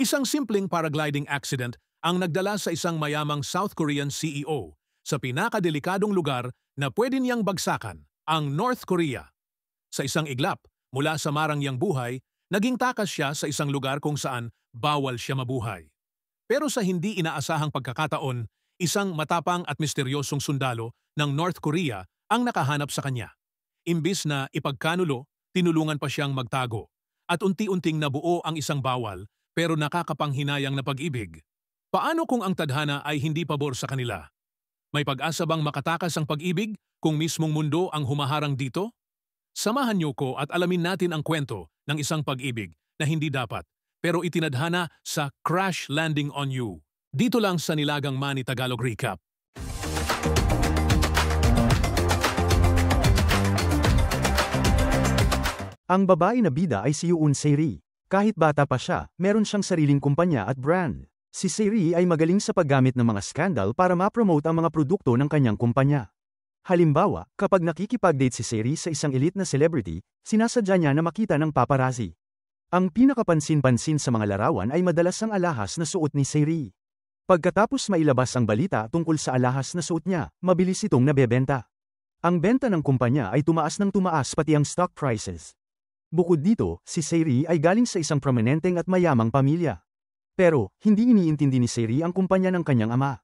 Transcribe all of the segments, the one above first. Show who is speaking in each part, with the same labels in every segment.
Speaker 1: Isang simpleng paragliding accident ang nagdala sa isang mayamang South Korean CEO sa pinakadelikadong lugar na pwede niyang bagsakan, ang North Korea. Sa isang iglap, mula sa marangyang buhay, naging takas siya sa isang lugar kung saan bawal siya mabuhay. Pero sa hindi inaasahang pagkakataon, isang matapang at misteryosong sundalo ng North Korea ang nakahanap sa kanya. Imbis na ipagkanulo, tinulungan pa siyang magtago. At unti-unting nabuo ang isang bawal pero nakakapanghinayang na pag-ibig. Paano kung ang tadhana ay hindi pabor sa kanila? May pag-asa bang makatakas ang pag-ibig kung mismong mundo ang humaharang dito? Samahan niyo ko at alamin natin ang kwento ng isang pag-ibig na hindi dapat pero itinadhana sa Crash Landing on You. Dito lang sa Nilagang Manny Tagalog Recap.
Speaker 2: Ang babae na bida ay si Yoon Se-ri. Kahit bata pa siya, meron siyang sariling kumpanya at brand. Si Se-ri ay magaling sa paggamit ng mga skandal para ma-promote ang mga produkto ng kanyang kumpanya. Halimbawa, kapag nakikipag-date si Se-ri sa isang elite na celebrity, sinasadya niya na makita ng paparazzi. Ang pinakapansin-pansin sa mga larawan ay madalas ang alahas na suot ni Se-ri. Pagkatapos mailabas ang balita tungkol sa alahas na suot niya, mabilis itong nabebenta. Ang benta ng kumpanya ay tumaas ng tumaas pati ang stock prices. Bukod dito, si Se-ri ay galing sa isang prominenteng at mayamang pamilya. Pero, hindi iniintindi ni Se-ri ang kumpanya ng kanyang ama.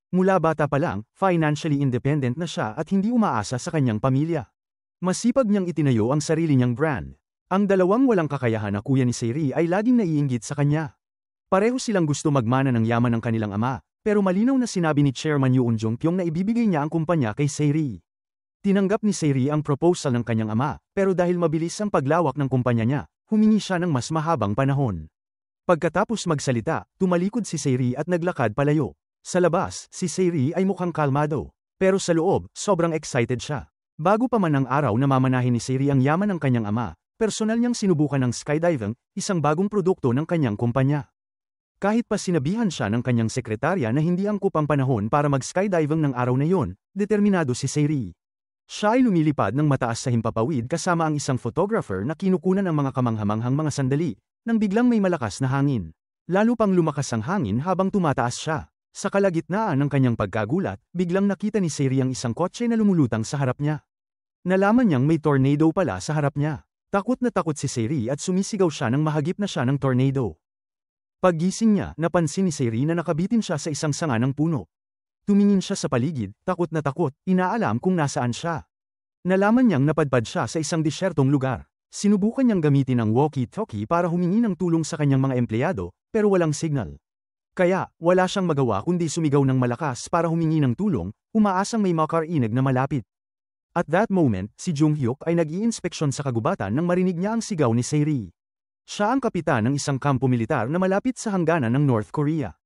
Speaker 2: Mula bata pa lang, financially independent na siya at hindi umaasa sa kanyang pamilya. Masipag niyang itinayo ang sarili niyang brand. Ang dalawang walang kakayahan na kuya ni Se-ri ay laging naiinggit sa kanya. Pareho silang gusto magmana ng yaman ng kanilang ama, pero malinaw na sinabi ni Chairman Yoon Jong-pyong na ibibigay niya ang kumpanya kay Se-ri. Tinanggap ni Se-ri ang proposal ng kanyang ama, pero dahil mabilis ang paglawak ng kumpanya niya, humingi siya ng mas mahabang panahon. Pagkatapos magsalita, tumalikod si Se-ri at naglakad palayo. Sa labas, si Se-ri ay mukhang kalmado, pero sa loob, sobrang excited siya. Bago pa man ang araw na mamanahin ni Se-ri ang yaman ng kanyang ama, personal niyang sinubukan ng skydiving, isang bagong produkto ng kanyang kumpanya. Kahit pa sinabihan siya ng kanyang sekretarya na hindi angkop ang panahon para mag-skydiving ng araw na yon, determinado si Se-ri. Siya ay lumilipad ng mataas sa himpapawid kasama ang isang photographer na kinukunan ang mga kamanghamanghang mga sandali, nang biglang may malakas na hangin. Lalo pang lumakas ang hangin habang tumataas siya. Sa kalagitnaan ng kanyang pagkagulat, biglang nakita ni Se-ri ang isang kotse na lumulutang sa harap niya. Nalaman niyang may tornado pala sa harap niya. Takot na takot si Se-ri at sumisigaw siya nang mahagip na siya ng tornado. Paggising niya, napansin ni Se-ri na nakabitin siya sa isang sanga ng puno. Tumingin siya sa paligid, takot na takot, inaalam kung nasaan siya. Nalaman niyang napadpad siya sa isang disyertong lugar. Sinubukan niyang gamitin ang walkie-talkie para humingi ng tulong sa kanyang mga empleyado, pero walang signal. Kaya, wala siyang magawa kundi sumigaw ng malakas para humingi ng tulong, umaasang may makarinig na malapit. At that moment, si Jung-hyuk ay nag-iinspeksyon sa kagubatan nang marinig niya ang sigaw ni Se-ri. Siya ang kapitan ng isang kampo militar na malapit sa hangganan ng North Korea.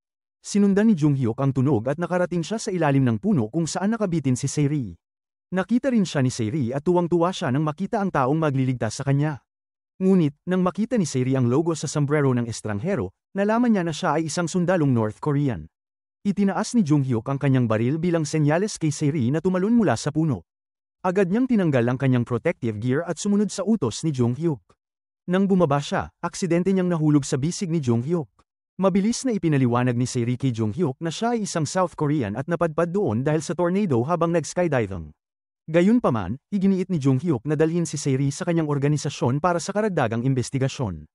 Speaker 2: Sinundan ni Jung-hyuk ang tunog at nakarating siya sa ilalim ng puno kung saan nakabitin si Se-ri. Nakita rin siya ni Se-ri at tuwang-tuwa siya nang makita ang taong magliligtas sa kanya. Ngunit, nang makita ni Se-ri ang logo sa sombrero ng estranghero, nalaman niya na siya ay isang sundalong North Korean. Itinaas ni Jung-hyuk ang kanyang baril bilang senyales kay Se-ri na tumalon mula sa puno. Agad niyang tinanggal ang kanyang protective gear at sumunod sa utos ni Jung-hyuk. Nang bumaba siya, aksidente niyang nahulog sa bisig ni Jung-hyuk. Mabilis na ipinaliwanag ni Se-ri kay Jung-hyuk na siya ay isang South Korean at napadpad doon dahil sa tornado habang nag-skydiving. Gayunpaman, iginiit ni Jung-hyuk na dalhin si Se-ri sa kanyang organisasyon para sa karagdagang investigasyon.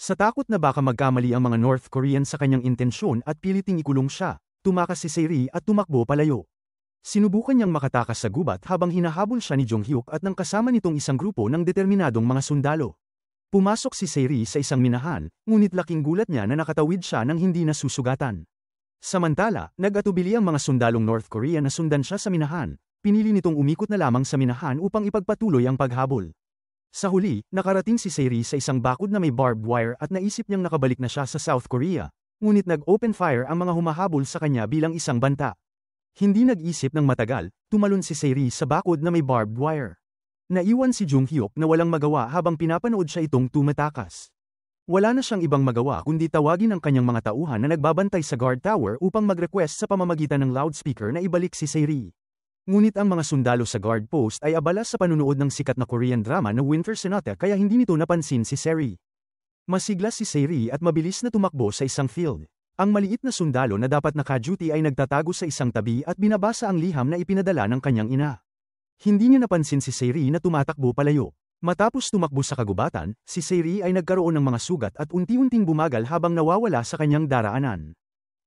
Speaker 2: Sa takot na baka magkamali ang mga North Korean sa kanyang intensyon at piliting ikulong siya, tumakas si Se-ri at tumakbo palayo. Sinubukan niyang makatakas sa gubat habang hinahabol siya ni Jung-hyuk at ng kasama nitong isang grupo ng determinadong mga sundalo. Pumasok si Se-ri sa isang minahan, ngunit laking gulat niya na nakatawid siya nang hindi nasusugatan. Samantala, nag-atubili ang mga sundalong North Korea na sundan siya sa minahan, pinili nitong umikot na lamang sa minahan upang ipagpatuloy ang paghabol. Sa huli, nakarating si Se-ri sa isang bakod na may barbed wire at naisip niyang nakabalik na siya sa South Korea, ngunit nag-open fire ang mga humahabol sa kanya bilang isang banta. Hindi nag-isip ng matagal, tumalon si Se-ri sa bakod na may barbed wire. Naiwan si Jung-hyuk na walang magawa habang pinapanood siya itong tumatakas. Wala na siyang ibang magawa kundi tawagin ang kanyang mga tauhan na nagbabantay sa guard tower upang mag-request sa pamamagitan ng loudspeaker na ibalik si Se-ri. Ngunit ang mga sundalo sa guard post ay abala sa panunood ng sikat na Korean drama na Winter Sonata kaya hindi nito napansin si Se-ri. Masigla si Seri at mabilis na tumakbo sa isang field. Ang maliit na sundalo na dapat naka-duty ay nagtatago sa isang tabi at binabasa ang liham na ipinadala ng kanyang ina. Hindi niya napansin si Seri na tumatakbo palayo. Matapos tumakbo sa kagubatan, si Seri ay nagkaroon ng mga sugat at unti-unting bumagal habang nawawala sa kanyang daraanan.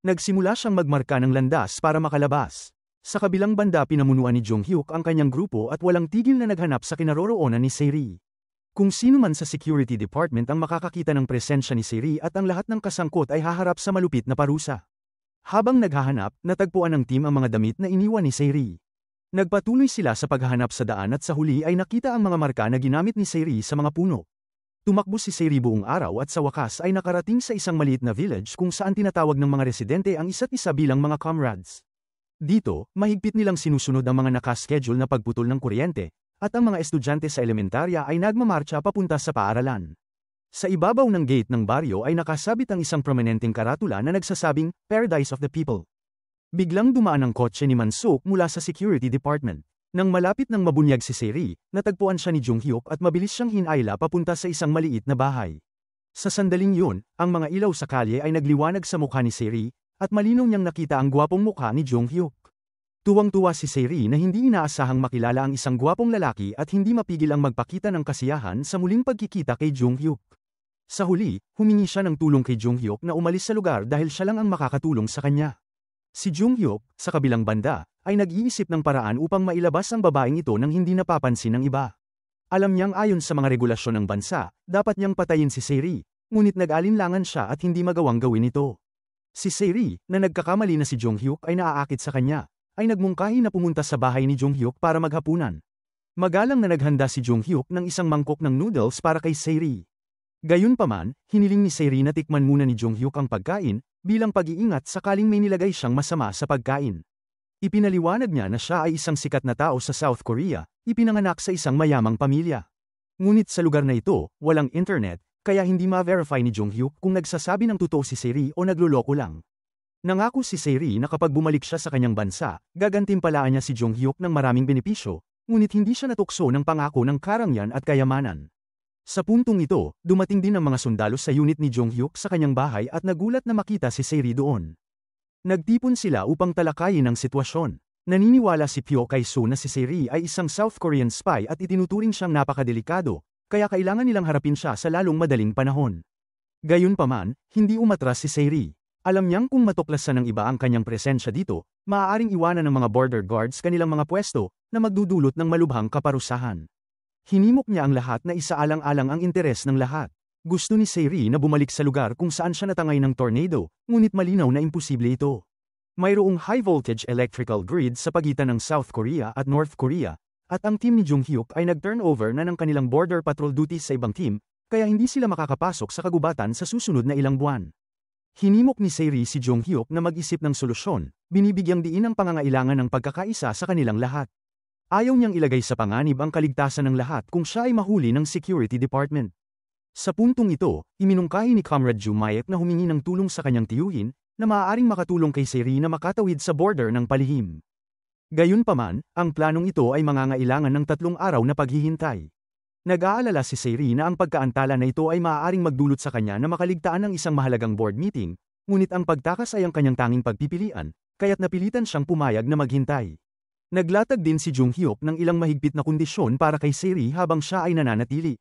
Speaker 2: Nagsimula siyang magmarka ng landas para makalabas. Sa kabilang banda pinamunuan ni Jong-hyuk ang kanyang grupo at walang tigil na naghanap sa kinaroroonan ni Seri. Kung sino man sa security department ang makakakita ng presensya ni Seri at ang lahat ng kasangkot ay haharap sa malupit na parusa. Habang naghahanap, natagpuan ng team ang mga damit na iniwan ni Seri. Nagpatuloy sila sa paghahanap sa daan at sa huli ay nakita ang mga marka na ginamit ni Seri sa mga puno. Tumakbo si Seri buong araw at sa wakas ay nakarating sa isang maliit na village kung saan tinatawag ng mga residente ang isa't isa bilang mga comrades. Dito, mahigpit nilang sinusunod ang mga nakaschedule na pagputol ng kuryente, at ang mga estudyante sa elementarya ay nagmamarcha papunta sa paaralan. Sa ibabaw ng gate ng baryo ay nakasabit ang isang prominenteng karatula na nagsasabing, Paradise of the People. Biglang dumaan ang kotse ni Mansuk mula sa security department. Nang malapit ng mabunyag si Seri, natagpuan siya ni Jong-hyuk at mabilis siyang hinayla papunta sa isang maliit na bahay. Sa sandaling yun, ang mga ilaw sa kalye ay nagliwanag sa mukha ni Seri, at malinaw niyang nakita ang gwapong mukha ni Jong-hyuk. Tuwang-tuwa si Seri na hindi inaasahang makilala ang isang gwapong lalaki at hindi mapigil ang magpakita ng kasiyahan sa muling pagkikita kay Jong-hyuk. Sa huli, humingi siya ng tulong kay Jong-hyuk na umalis sa lugar dahil siya lang ang makakatulong sa kanya. Si Jong-hyuk, sa kabilang banda, ay nag-iisip ng paraan upang mailabas ang babaeng ito nang hindi napapansin ng iba. Alam niyang ayon sa mga regulasyon ng bansa, dapat niyang patayin si Seri, ngunit nag-alinlangan siya at hindi magawang gawin ito. Si Seri, na nagkakamali na si Jong-hyuk ay naaakit sa kanya, ay nagmungkahi na pumunta sa bahay ni Jong-hyuk para maghapunan. Magalang na naghanda si Jong-hyuk ng isang mangkok ng noodles para kay Seri. Gayunpaman, hiniling ni Seri na tikman muna ni Jong-hyuk ang pagkain, bilang pag-iingat sakaling may nilagay siyang masama sa pagkain. Ipinaliwanag niya na siya ay isang sikat na tao sa South Korea, ipinanganak sa isang mayamang pamilya. Ngunit sa lugar na ito, walang internet, kaya hindi ma-verify ni Jong-hyuk kung nagsasabi ng totoo si Seri o nagloloko lang. Nangako si Seri na kapag bumalik siya sa kanyang bansa, gagantimpalaan niya si Jong-hyuk ng maraming benepisyo, ngunit hindi siya natukso ng pangako ng karangyaan at kayamanan. Sa puntong ito, dumating din ang mga sundalo sa unit ni Jong-hyuk sa kanyang bahay at nagulat na makita si Seri doon. Nagtipon sila upang talakayin ang sitwasyon. Naniniwala si Pyo Kai-soo na si Seri ay isang South Korean spy at itinuturing siyang napakadelikado, kaya kailangan nilang harapin siya sa lalong madaling panahon. Gayunpaman, hindi umatras si Seri. Alam niyang kung matuklasan ng iba ang kanyang presensya dito, maaaring iwanan ng mga border guards kanilang mga pwesto na magdudulot ng malubhang kaparusahan. Hinimok niya ang lahat na isaalang-alang ang interes ng lahat. Gusto ni Seri na bumalik sa lugar kung saan siya natangay ng tornado, ngunit malinaw na imposible ito. Mayroong high-voltage electrical grid sa pagitan ng South Korea at North Korea, at ang team ni Jong-hyuk ay nag-turnover na ng kanilang border patrol duties sa ibang team, kaya hindi sila makakapasok sa kagubatan sa susunod na ilang buwan. Hinimok ni Seri si Jong-hyuk na mag-isip ng solusyon, binibigyang diin ang pangangailangan ng pagkakaisa sa kanilang lahat. Ayaw niyang ilagay sa panganib ang kaligtasan ng lahat kung siya ay mahuli ng security department. Sa puntong ito, iminungkahi ni Comrade Ju Mayek na humingi ng tulong sa kanyang tiyuhin, na maaaring makatulong kay Seri na makatawid sa border ng palihim. Gayunpaman, ang planong ito ay mangangailangan ng 3 araw na paghihintay. Nag-aalala si Seri na ang pagkaantala na ito ay maaaring magdulot sa kanya na makaligtaan ng isang mahalagang board meeting, ngunit ang pagtakas ay ang kanyang tanging pagpipilian, kaya't napilitan siyang pumayag na maghintay. Naglatag din si Jong-hyuk ng ilang mahigpit na kondisyon para kay Seri habang siya ay nananatili.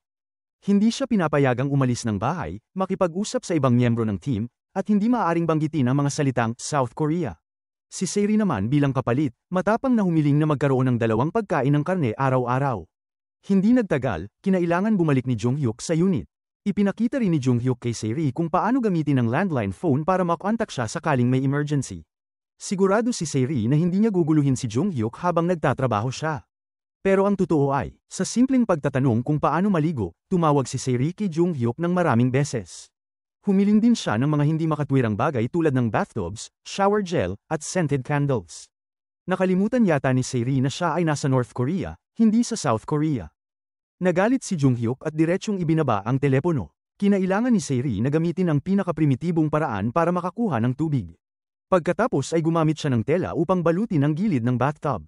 Speaker 2: Hindi siya pinapayagang umalis ng bahay, makipag-usap sa ibang miyembro ng team, at hindi maaaring banggitin ang mga salitang South Korea. Si Seri naman bilang kapalit, matapang na humiling na magkaroon ng 2 pagkain ng karne araw-araw. Hindi nagtagal, kinailangan bumalik ni Jong-hyuk sa unit. Ipinakita rin ni Jong-hyuk kay Seri kung paano gamitin ang landline phone para makontak siya sakaling may emergency. Sigurado si Seri na hindi niya guguluhin si Jong-hyuk habang nagtatrabaho siya. Pero ang totoo ay, sa simpleng pagtatanong kung paano maligo, tumawag si Seri kay Jong-hyuk ng maraming beses. Humiling din siya ng mga hindi makatwirang bagay tulad ng bathtubs, shower gel, at scented candles. Nakalimutan yata ni Seri na siya ay nasa North Korea, hindi sa South Korea. Nagalit si Jong-hyuk at diretsyong ibinaba ang telepono. Kinailangan ni Seri na gamitin ang pinakaprimitibong paraan para makakuha ng tubig. Pagkatapos ay gumamit siya ng tela upang balutin ang gilid ng bathtub.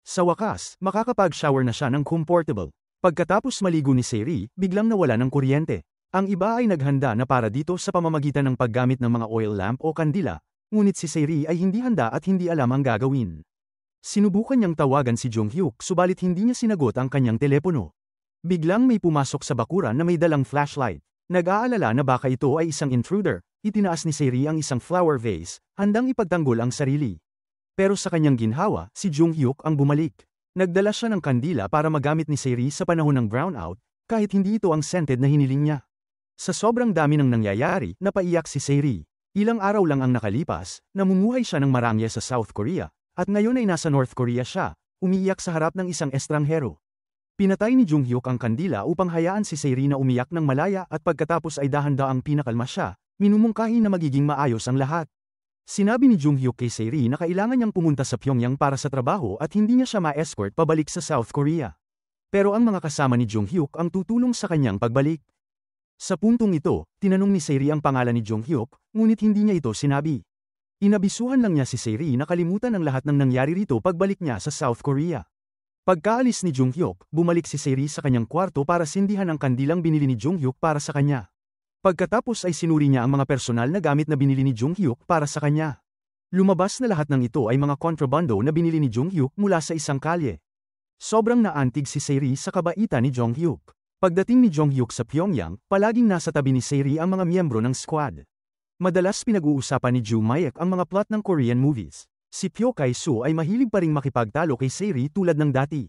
Speaker 2: Sa wakas, makakapag-shower na siya ng comfortable. Pagkatapos maligo ni Seri, biglang nawala ng kuryente. Ang iba ay naghanda na para dito sa pamamagitan ng paggamit ng mga oil lamp o kandila, ngunit si Sae-ri ay hindi handa at hindi alam ang gagawin. Sinubukan niyang tawagan si Jong-hyuk subalit hindi niya sinagot ang kanyang telepono. Biglang may pumasok sa bakuran na may dalang flashlight. Nag-aalala na baka ito ay isang intruder, itinaas ni Sae-ri ang isang flower vase, handang ipagtanggol ang sarili. Pero sa kanyang ginhawa, si Jong-hyuk ang bumalik. Nagdala siya ng kandila para magamit ni Sae-ri sa panahon ng brownout, kahit hindi ito ang scented na hiniling niya. Sa sobrang dami ng nangyayari, napaiyak si Sae-ri. Ilang araw lang ang nakalipas, namumuhay siya ng marangya sa South Korea, at ngayon ay nasa North Korea siya, umiiyak sa harap ng isang estranghero. Pinatay ni Jong-hyuk ang kandila upang hayaan si Sae-ri na umiyak ng malaya at pagkatapos ay dahan-daang pinakalma siya, minumungkahi na magiging maayos ang lahat. Sinabi ni Jong-hyuk kay Sae-ri na kailangan niyang pumunta sa Pyongyang para sa trabaho at hindi niya siya ma-escort pabalik sa South Korea. Pero ang mga kasama ni Jong-hyuk ang tutulong sa kanyang pagbalik. Sa puntong ito, tinanong ni Sae-ri ang pangalan ni Jong-hyuk, ngunit hindi niya ito sinabi. Inabisuhan lang niya si Sae-ri na kalimutan ang lahat ng nangyari rito pagbalik niya sa South Korea. Pagkaalis ni Jong-hyuk, bumalik si Sae-ri sa kanyang kwarto para sindihan ang kandilang binili ni Jong-hyuk para sa kanya. Pagkatapos ay sinuri niya ang mga personal na gamit na binili ni Jong-hyuk para sa kanya. Lumabas na lahat ng ito ay mga kontrabando na binili ni Jong-hyuk mula sa isang kalye. Sobrang naantig si Sae-ri sa kabaitan ni Jong-hyuk. Pagdating ni Jong-hyuk sa Pyongyang, palaging nasa tabi ni Sae-ri ang mga miyembro ng squad. Madalas pinag-uusapan ni Joo Mayek ang mga plot ng Korean movies. Si Pyo Kai-soo ay mahilig pa ring makipagtalo kay Sae-ri tulad ng dati.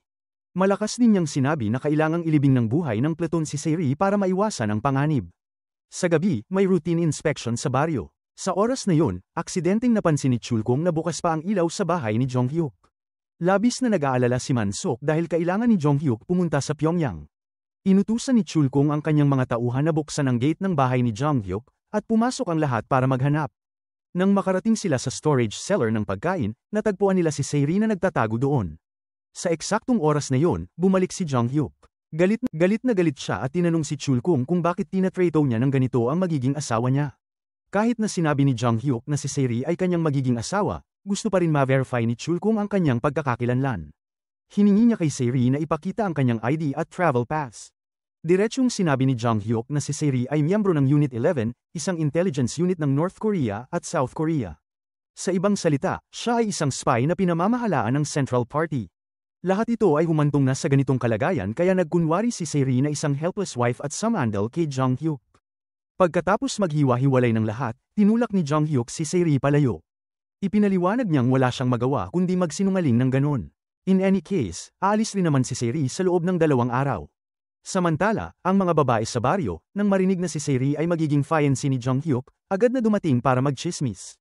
Speaker 2: Malakas din niyang sinabi na kailangang ilibing ng buhay ng platoon si Sae-ri para maiwasan ang panganib. Sa gabi, may routine inspection sa baryo. Sa oras na yun, aksidenteng napansin ni Chulkong na bukas pa ang ilaw sa bahay ni Jong-hyuk. Labis na nag-aalala si Man-sok dahil kailangan ni Jong-hyuk pumunta sa Pyongyang. Inutusan ni Chulkong ang kanyang mga tauhan na buksan ang gate ng bahay ni Jong-hyuk, at pumasok ang lahat para maghanap. Nang makarating sila sa storage cellar ng pagkain, natagpuan nila si Sae-ri na nagtatago doon. Sa eksaktong oras na yon, bumalik si Jong-hyuk. Galit na galit siya at tinanong si Chulkong kung bakit tinatrato niya ng ganito ang magiging asawa niya. Kahit na sinabi ni Jong-hyuk na si Sae-ri ay kanyang magiging asawa, gusto pa rin ma-verify ni Chulkong ang kanyang pagkakakilanlan. Hiningi niya kay Sae-ri na ipakita ang kanyang ID at travel pass. Diretsyong sinabi ni Jong-hyuk na si Sae-ri ay miyembro ng Unit 11, isang intelligence unit ng North Korea at South Korea. Sa ibang salita, siya ay isang spy na pinamamahalaan ng Central Party. Lahat ito ay humantong na sa ganitong kalagayan kaya nagkunwari si Sae-ri na isang helpless wife at sumandal kay Jong-hyuk. Pagkatapos maghiwa-hiwalay ng lahat, tinulak ni Jong-hyuk si Sae-ri palayo. Ipinaliwanag niyang wala siyang magawa kundi magsinungaling ng ganon. In any case, aalis rin naman si Sae-ri sa loob ng 2 araw. Samantala, ang mga babae sa baryo, nang marinig na si Sae-ri ay magiging fiancé ni Jong-hyuk, agad na dumating para magchismis.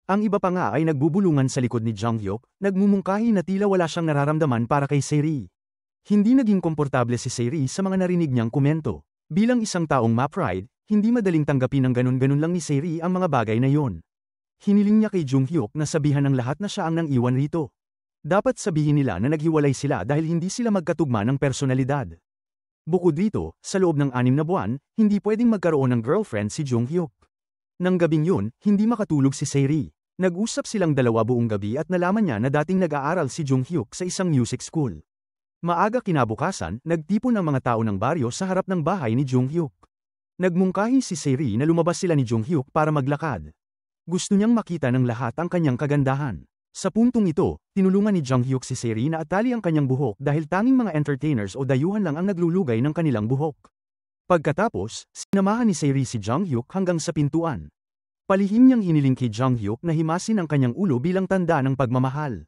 Speaker 2: Ang iba pa nga ay nagbubulungan sa likod ni Jong-hyuk, nagmumungkahi na tila wala siyang nararamdaman para kay Sae-ri. Hindi naging komportable si Sae-ri sa mga narinig niyang komento. Bilang isang taong ma-pride, hindi madaling tanggapin ng ganun-ganun lang ni Sae-ri ang mga bagay na yon. Hiniling niya kay Jong-hyuk na sabihan ng lahat na siya ang nang-iwan rito. Dapat sabihin nila na naghiwalay sila dahil hindi sila magkatugma ng personalidad. Bukod dito, sa loob ng 6 na buwan, hindi pwedeng magkaroon ng girlfriend si Jong-hyuk. Nang gabing yun, hindi makatulog si Sae-ri. Nag-usap silang 2 buong gabi at nalaman niya na dating nag-aaral si Jong-hyuk sa isang music school. Maaga kinabukasan, nagtipon ang mga tao ng baryo sa harap ng bahay ni Jong-hyuk. Nagmungkahi si Sae-ri na lumabas sila ni Jong-hyuk para maglakad. Gusto niyang makita ng lahat ang kanyang kagandahan. Sa puntong ito, tinulungan ni Jong-hyuk si Sae-ri na atali ang kanyang buhok dahil tanging mga entertainers o dayuhan lang ang naglulugay ng kanilang buhok. Pagkatapos, sinamahan ni Sae-ri si Jong-hyuk hanggang sa pintuan. Palihim niyang hiniling kay Jong-hyuk na himasin ang kanyang ulo bilang tanda ng pagmamahal.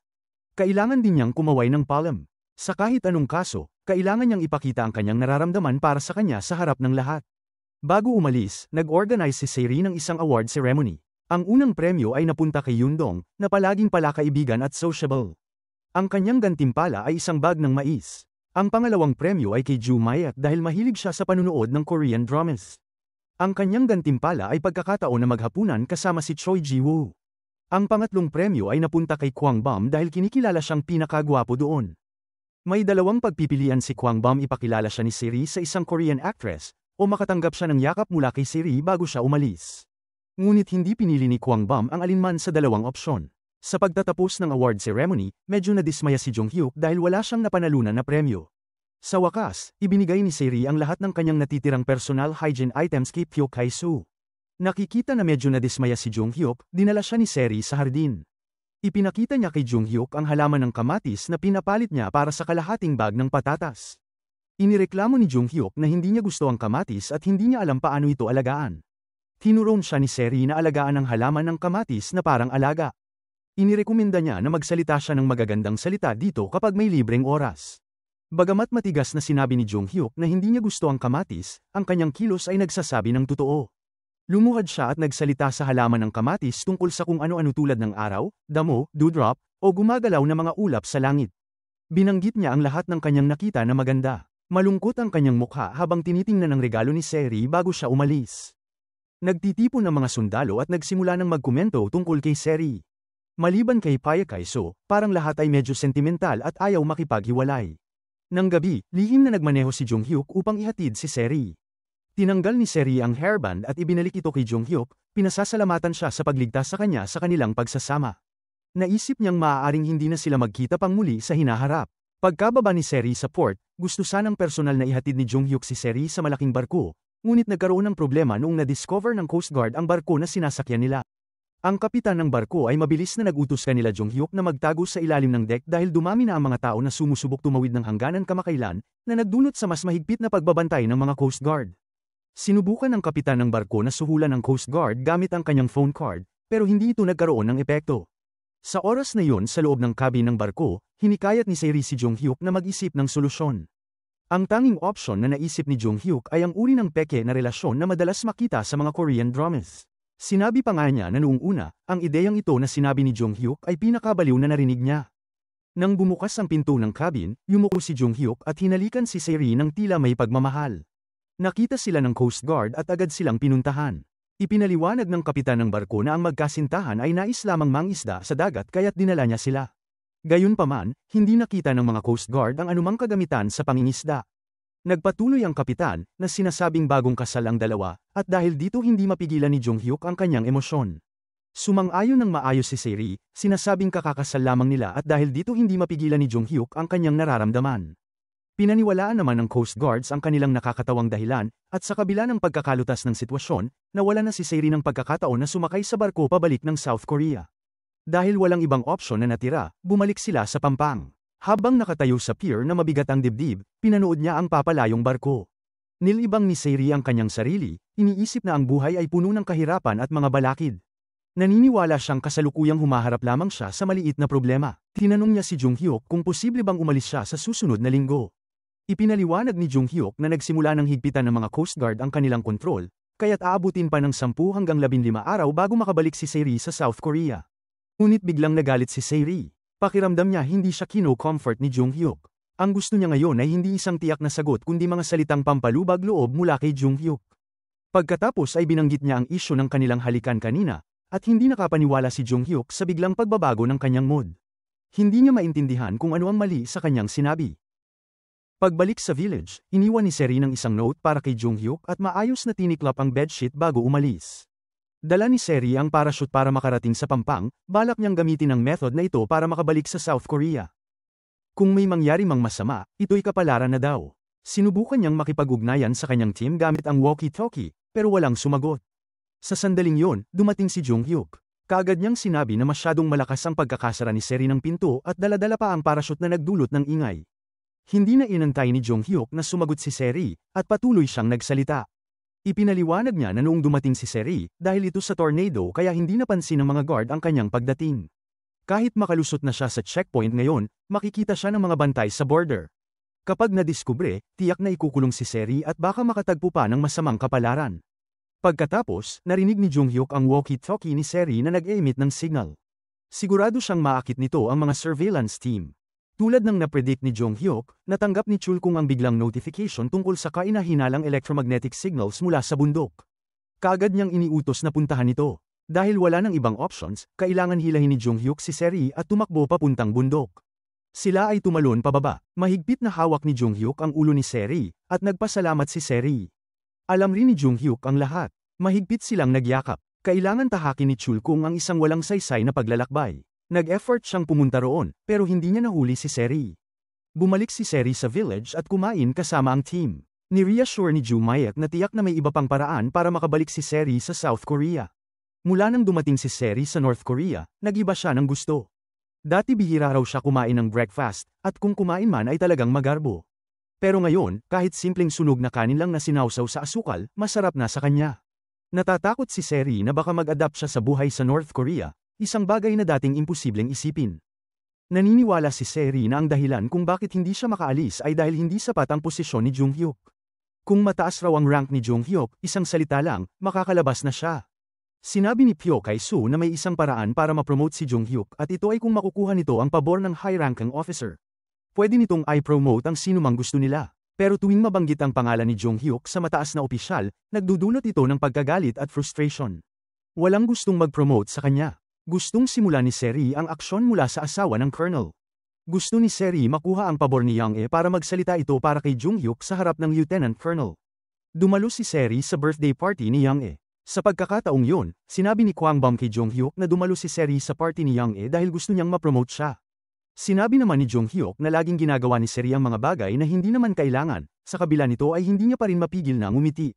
Speaker 2: Kailangan din niyang kumaway ng palm. Sa kahit anong kaso, kailangan niyang ipakita ang kanyang nararamdaman para sa kanya sa harap ng lahat. Bago umalis, nag-organize si Sae-ri ng isang award ceremony. Ang unang premyo ay napunta kay Yundong, na palaging palakaibigan at sociable. Ang kanyang gantimpala ay isang bag ng mais. Ang pangalawang premyo ay kay Joo Mayek dahil mahilig siya sa panunood ng Korean dramas. Ang kanyang gantimpala ay pagkakataon na maghapunan kasama si Choi Ji-woo. Ang pangatlong premyo ay napunta kay Kwang Bum dahil kinikilala siyang pinakagwapo doon. May 2 pagpipilian si Kwang Bum, ipakilala siya ni Sae-ri sa isang Korean actress, o makatanggap siya ng yakap mula kay Sae-ri bago siya umalis. Ngunit hindi pinili ni Kwang Bum ang alinman sa 2 opsyon. Sa pagtatapos ng award ceremony, medyo nadismaya si Jong-hyuk dahil wala siyang napanalunan na premyo. Sa wakas, ibinigay ni Seri ang lahat ng kanyang natitirang personal hygiene items kay Pyo Kai-soo. Nakikita na medyo nadismaya si Jung-hyuk, dinala siya ni Seri sa hardin. Ipinakita niya kay Jung-hyuk ang halaman ng kamatis na pinapalit niya para sa kalahating bag ng patatas. Inireklamo ni Jung-hyuk na hindi niya gusto ang kamatis at hindi niya alam paano ito alagaan. Tinuruan siya ni Seri na alagaan ang halaman ng kamatis na parang alaga. Inirekomenda niya na magsalita siya ng magagandang salita dito kapag may libreng oras. Bagamat matigas na sinabi ni Jung-hyuk na hindi niya gusto ang kamatis, ang kanyang kilos ay nagsasabi ng totoo. Lumuhad siya at nagsalita sa halaman ng kamatis tungkol sa kung ano-ano tulad ng araw, damo, dewdrop, o gumagalaw na mga ulap sa langit. Binanggit niya ang lahat ng kanyang nakita na maganda. Malungkot ang kanyang mukha habang tinitingnan ang regalo ni Seri bago siya umalis. Nagtitipon ang mga sundalo at nagsimula ng magkomento tungkol kay Seri. Maliban kay Pyo Kai-soo, parang lahat ay medyo sentimental at ayaw makipaghiwalay. Nang gabi, lihim na nagmaneho si Jung-hyuk upang ihatid si Seri. Tinanggal ni Seri ang hairband at ibinalik ito kay Jung-hyuk, pinasasalamatan siya sa pagligtas sa kanya sa kanilang pagsasama. Naisip niyang maaaring hindi na sila magkita pang muli sa hinaharap. Pagkababa ni Seri sa port, gusto sanang personal na ihatid ni Jung-hyuk si Seri sa malaking barko, ngunit nagkaroon ng problema noong na-discover ng Coast Guard ang barko na sinasakyan nila. Ang kapitan ng barko ay mabilis na nagutos kanila Jung-hyuk na magtago sa ilalim ng deck dahil dumami na ang mga tao na sumusubok tumawid ng hangganan kamakailan na nagdulot sa mas mahigpit na pagbabantay ng mga Coast Guard. Sinubukan ng kapitan ng barko na suhulan ng Coast Guard gamit ang kanyang phone card, pero hindi ito nagkaroon ng epekto. Sa oras na iyon sa loob ng cabin ng barko, hinikayat ni Seri si Jung-hyuk na mag-isip ng solusyon. Ang tanging opsyon na naisip ni Jung-hyuk ay ang uri ng peke na relasyon na madalas makita sa mga Korean dramas. Sinabi pa nga niya na noong una, ang ideyang ito na sinabi ni Jung-hyuk ay pinakabaliw na narinig niya. Nang bumukas ang pinto ng cabin, yumuko si Jung-hyuk at hinalikan si Seri ng tila may pagmamahal. Nakita sila ng Coast Guard at agad silang pinuntahan. Ipinaliwanag ng kapitan ng barko na ang magkasintahan ay nais lamang mangisda sa dagat kaya't dinala niya sila. Gayunpaman, hindi nakita ng mga Coast Guard ang anumang kagamitan sa pangingisda. Nagpatuloy ang kapitan, na sinasabing bagong kasal ang dalawa, at dahil dito hindi mapigilan ni Jung-hyuk ang kanyang emosyon. Sumang-ayon ng maayos si Seri, sinasabing kakakasal lamang nila at dahil dito hindi mapigilan ni Jung-hyuk ang kanyang nararamdaman. Pinaniwalaan naman ng Coast Guards ang kanilang nakakatawang dahilan, at sa kabila ng pagkakalutas ng sitwasyon, nawala na si Seri ng pagkakataon na sumakay sa barko pabalik ng South Korea. Dahil walang ibang opsyon na natira, bumalik sila sa Pampang. Habang nakatayo sa pier na mabigat ang dibdib, pinanood niya ang papalayong barko. Nilibang ni Seri ang kanyang sarili, iniisip na ang buhay ay puno ng kahirapan at mga balakid. Naniniwala siyang kasalukuyang humaharap lamang siya sa maliit na problema. Tinanong niya si Jung-hyuk kung posible bang umalis siya sa susunod na linggo. Ipinaliwanag ni Jung-hyuk na nagsimula ng higpitan ng mga Coast Guard ang kanilang kontrol, kaya't aabutin pa ng 10 hanggang 15 araw bago makabalik si Seri sa South Korea. Ngunit biglang nagalit si Seri. Pakiramdam niya hindi siya kino-comfort ni Jung-hyuk. Ang gusto niya ngayon ay hindi isang tiyak na sagot kundi mga salitang pampalubag loob mula kay Jung-hyuk. Pagkatapos ay binanggit niya ang isyu ng kanilang halikan kanina, at hindi nakapaniwala si Jung-hyuk sa biglang pagbabago ng kanyang mood. Hindi niya maintindihan kung ano ang mali sa kanyang sinabi. Pagbalik sa village, iniwan ni Seri ng isang note para kay Jung-hyuk at maayos na tiniklap ang bedsheet bago umalis. Dala ni Seri ang parachute para makarating sa Pampang, balak niyang gamitin ang method na ito para makabalik sa South Korea. Kung may mangyari mang masama, ito'y kapalaran na daw. Sinubukan niyang makipag-ugnayan sa kanyang team gamit ang walkie-talkie, pero walang sumagot. Sa sandaling yon, dumating si Jung-hyuk. Kaagad niyang sinabi na masyadong malakas ang pagkakasara ni Seri ng pinto at dala-dala pa ang parachute na nagdulot ng ingay. Hindi na inantay ni Jung-hyuk na sumagot si Seri, at patuloy siyang nagsalita. Ipinaliwanag niya na noong dumating si Seri, dahil ito sa tornado kaya hindi napansin ng mga guard ang kanyang pagdating. Kahit makalusot na siya sa checkpoint ngayon, makikita siya ng mga bantay sa border. Kapag nadiskubre, tiyak na ikukulong si Seri at baka makatagpo pa ng masamang kapalaran. Pagkatapos, narinig ni Jung-hyuk ang walkie-talkie ni Seri na nag-emit ng signal. Sigurado siyang maakit nito ang mga surveillance team. Tulad ng napredict ni Jung-hyuk, natanggap ni Chul Kung ang biglang notification tungkol sa kainahinalang electromagnetic signals mula sa bundok. Kaagad niyang iniutos na puntahan ito. Dahil wala nang ibang options, kailangan hilahin ni Jung-hyuk si Seri at tumakbo papuntang bundok. Sila ay tumalon pababa. Mahigpit na hawak ni Jung-hyuk ang ulo ni Seri, at nagpasalamat si Seri. Alam rin ni Jung-hyuk ang lahat. Mahigpit silang nagyakap. Kailangan tahakin ni Chul Kung ang isang walang saysay na paglalakbay. Nag-effort siyang pumunta roon, pero hindi niya nahuli si Seri. Bumalik si Seri sa village at kumain kasama ang team. Ni-reassure ni Joo Mayek na tiyak na may iba pang paraan para makabalik si Seri sa South Korea. Mula nang dumating si Seri sa North Korea, nag-iba siya ng gusto. Dati bihira raw siya kumain ng breakfast, at kung kumain man ay talagang magarbo. Pero ngayon, kahit simpleng sunog na kanin lang na sinawsaw sa asukal, masarap na sa kanya. Natatakot si Seri na baka mag-adapt siya sa buhay sa North Korea, isang bagay na dating imposibleng isipin. Naniniwala si Seri na ang dahilan kung bakit hindi siya makaalis ay dahil hindi sapat ang posisyon ni Jung Hyuk. Kung mataas raw ang rank ni Jung Hyuk, isang salita lang, makakalabas na siya. Sinabi ni Pyo Kai-soo na may isang paraan para ma-promote si Jung Hyuk at ito ay kung makukuha nito ang pabor ng high-ranking officer. Pwede nitong i-promote ang sinumang gusto nila. Pero tuwing mabanggit ang pangalan ni Jung Hyuk sa mataas na opisyal, nagdudulot ito ng pagkagalit at frustration. Walang gustong mag-promote sa kanya. Gustong simula ni Seri ang aksyon mula sa asawa ng colonel. Gusto ni Seri makuha ang pabor ni Young-e para magsalita ito para kay Jung Hyuk sa harap ng lieutenant colonel. Dumalo si Seri sa birthday party ni Young-e. Sa pagkakataong yun, sinabi ni Kwangbom kay Jung Hyuk na dumalo si Seri sa party ni Young-e dahil gusto niyang ma-promote siya. Sinabi naman ni Jung Hyuk na laging ginagawa ni Seri ang mga bagay na hindi naman kailangan, sa kabila nito ay hindi niya pa rin mapigil na ngumiti.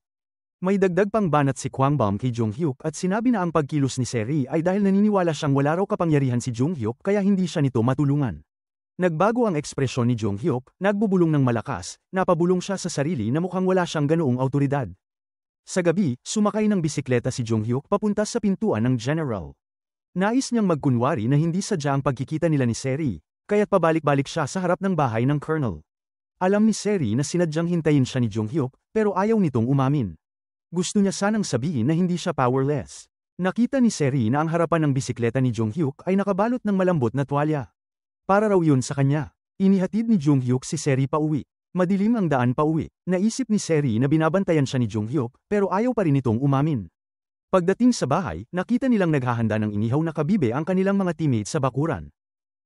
Speaker 2: May dagdag pang banat si Kwangbom kay Jung Hyuk at sinabi na ang pagkilos ni Seri ay dahil naniniwala siyang wala raw kapangyarihan si Jung Hyuk kaya hindi siya nito matulungan. Nagbago ang ekspresyon ni Jung Hyuk, nagbubulong ng malakas, napabulong siya sa sarili na mukhang wala siyang ganoong awtoridad. Sa gabi, sumakay ng bisikleta si Jung Hyuk papunta sa pintuan ng general. Nais niyang magkunwari na hindi sadya ang pagkikita nila ni Seri, kaya't pabalik-balik siya sa harap ng bahay ng colonel. Alam ni Seri na sinadyang hintayin siya ni Jung Hyuk, pero ayaw nitong umamin. Gusto niya sanang sabihin na hindi siya powerless. Nakita ni Seri na ang harapan ng bisikleta ni Jung Hyuk ay nakabalot ng malambot na tuwalya. Para raw yun sa kanya. Inihatid ni Jung Hyuk si Seri pauwi. Madilim ang daan pauwi. Naisip ni Seri na binabantayan siya ni Jung Hyuk, pero ayaw pa rin itong umamin. Pagdating sa bahay, nakita nilang naghahanda ng inihaw na kabibe ang kanilang mga teammates sa bakuran.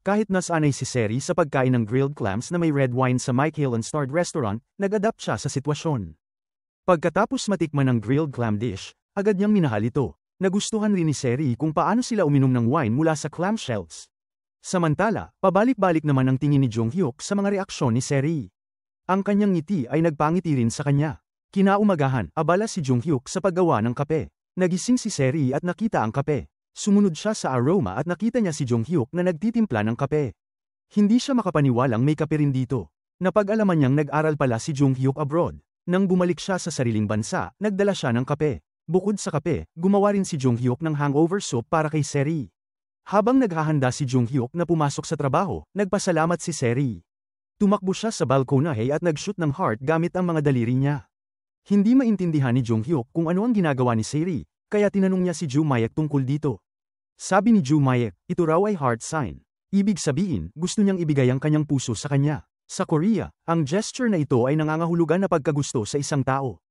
Speaker 2: Kahit nasanay si Seri sa pagkain ng grilled clams na may red wine sa Michelin-starred restaurant, nag-adapt siya sa sitwasyon. Pagkatapos matikman ng grilled clam dish, agad niyang minahal ito. Nagustuhan rin ni Seri kung paano sila uminom ng wine mula sa clamshells. Samantala, pabalik-balik naman ang tingin ni Jung Hyuk sa mga reaksyon ni Seri. Ang kanyang ngiti ay nagpangiti rin sa kanya. Kinaumagahan, abala si Jung Hyuk sa paggawa ng kape. Nagising si Seri at nakita ang kape. Sumunod siya sa aroma at nakita niya si Jung Hyuk na nagtitimpla ng kape. Hindi siya makapaniwalang may kape rin dito. Napag-alaman niyang nag-aral pala si Jung Hyuk abroad. Nang bumalik siya sa sariling bansa, nagdala siya ng kape. Bukod sa kape, gumawa rin si Jung Hyuk ng hangover soup para kay Seri. Habang naghahanda si Jung Hyuk na pumasok sa trabaho, nagpasalamat si Seri. Tumakbo siya sa balkonahe at nag-shoot ng heart gamit ang mga daliri niya. Hindi maintindihan ni Jung Hyuk kung ano ang ginagawa ni Seri, kaya tinanong niya si Joo Mayek tungkol dito. Sabi ni Joo Mayek, ito raw ay heart sign. Ibig sabihin, gusto niyang ibigay ang kanyang puso sa kanya. Sa Korea, ang gesture na ito ay nangangahulugan na pagkagusto sa isang tao.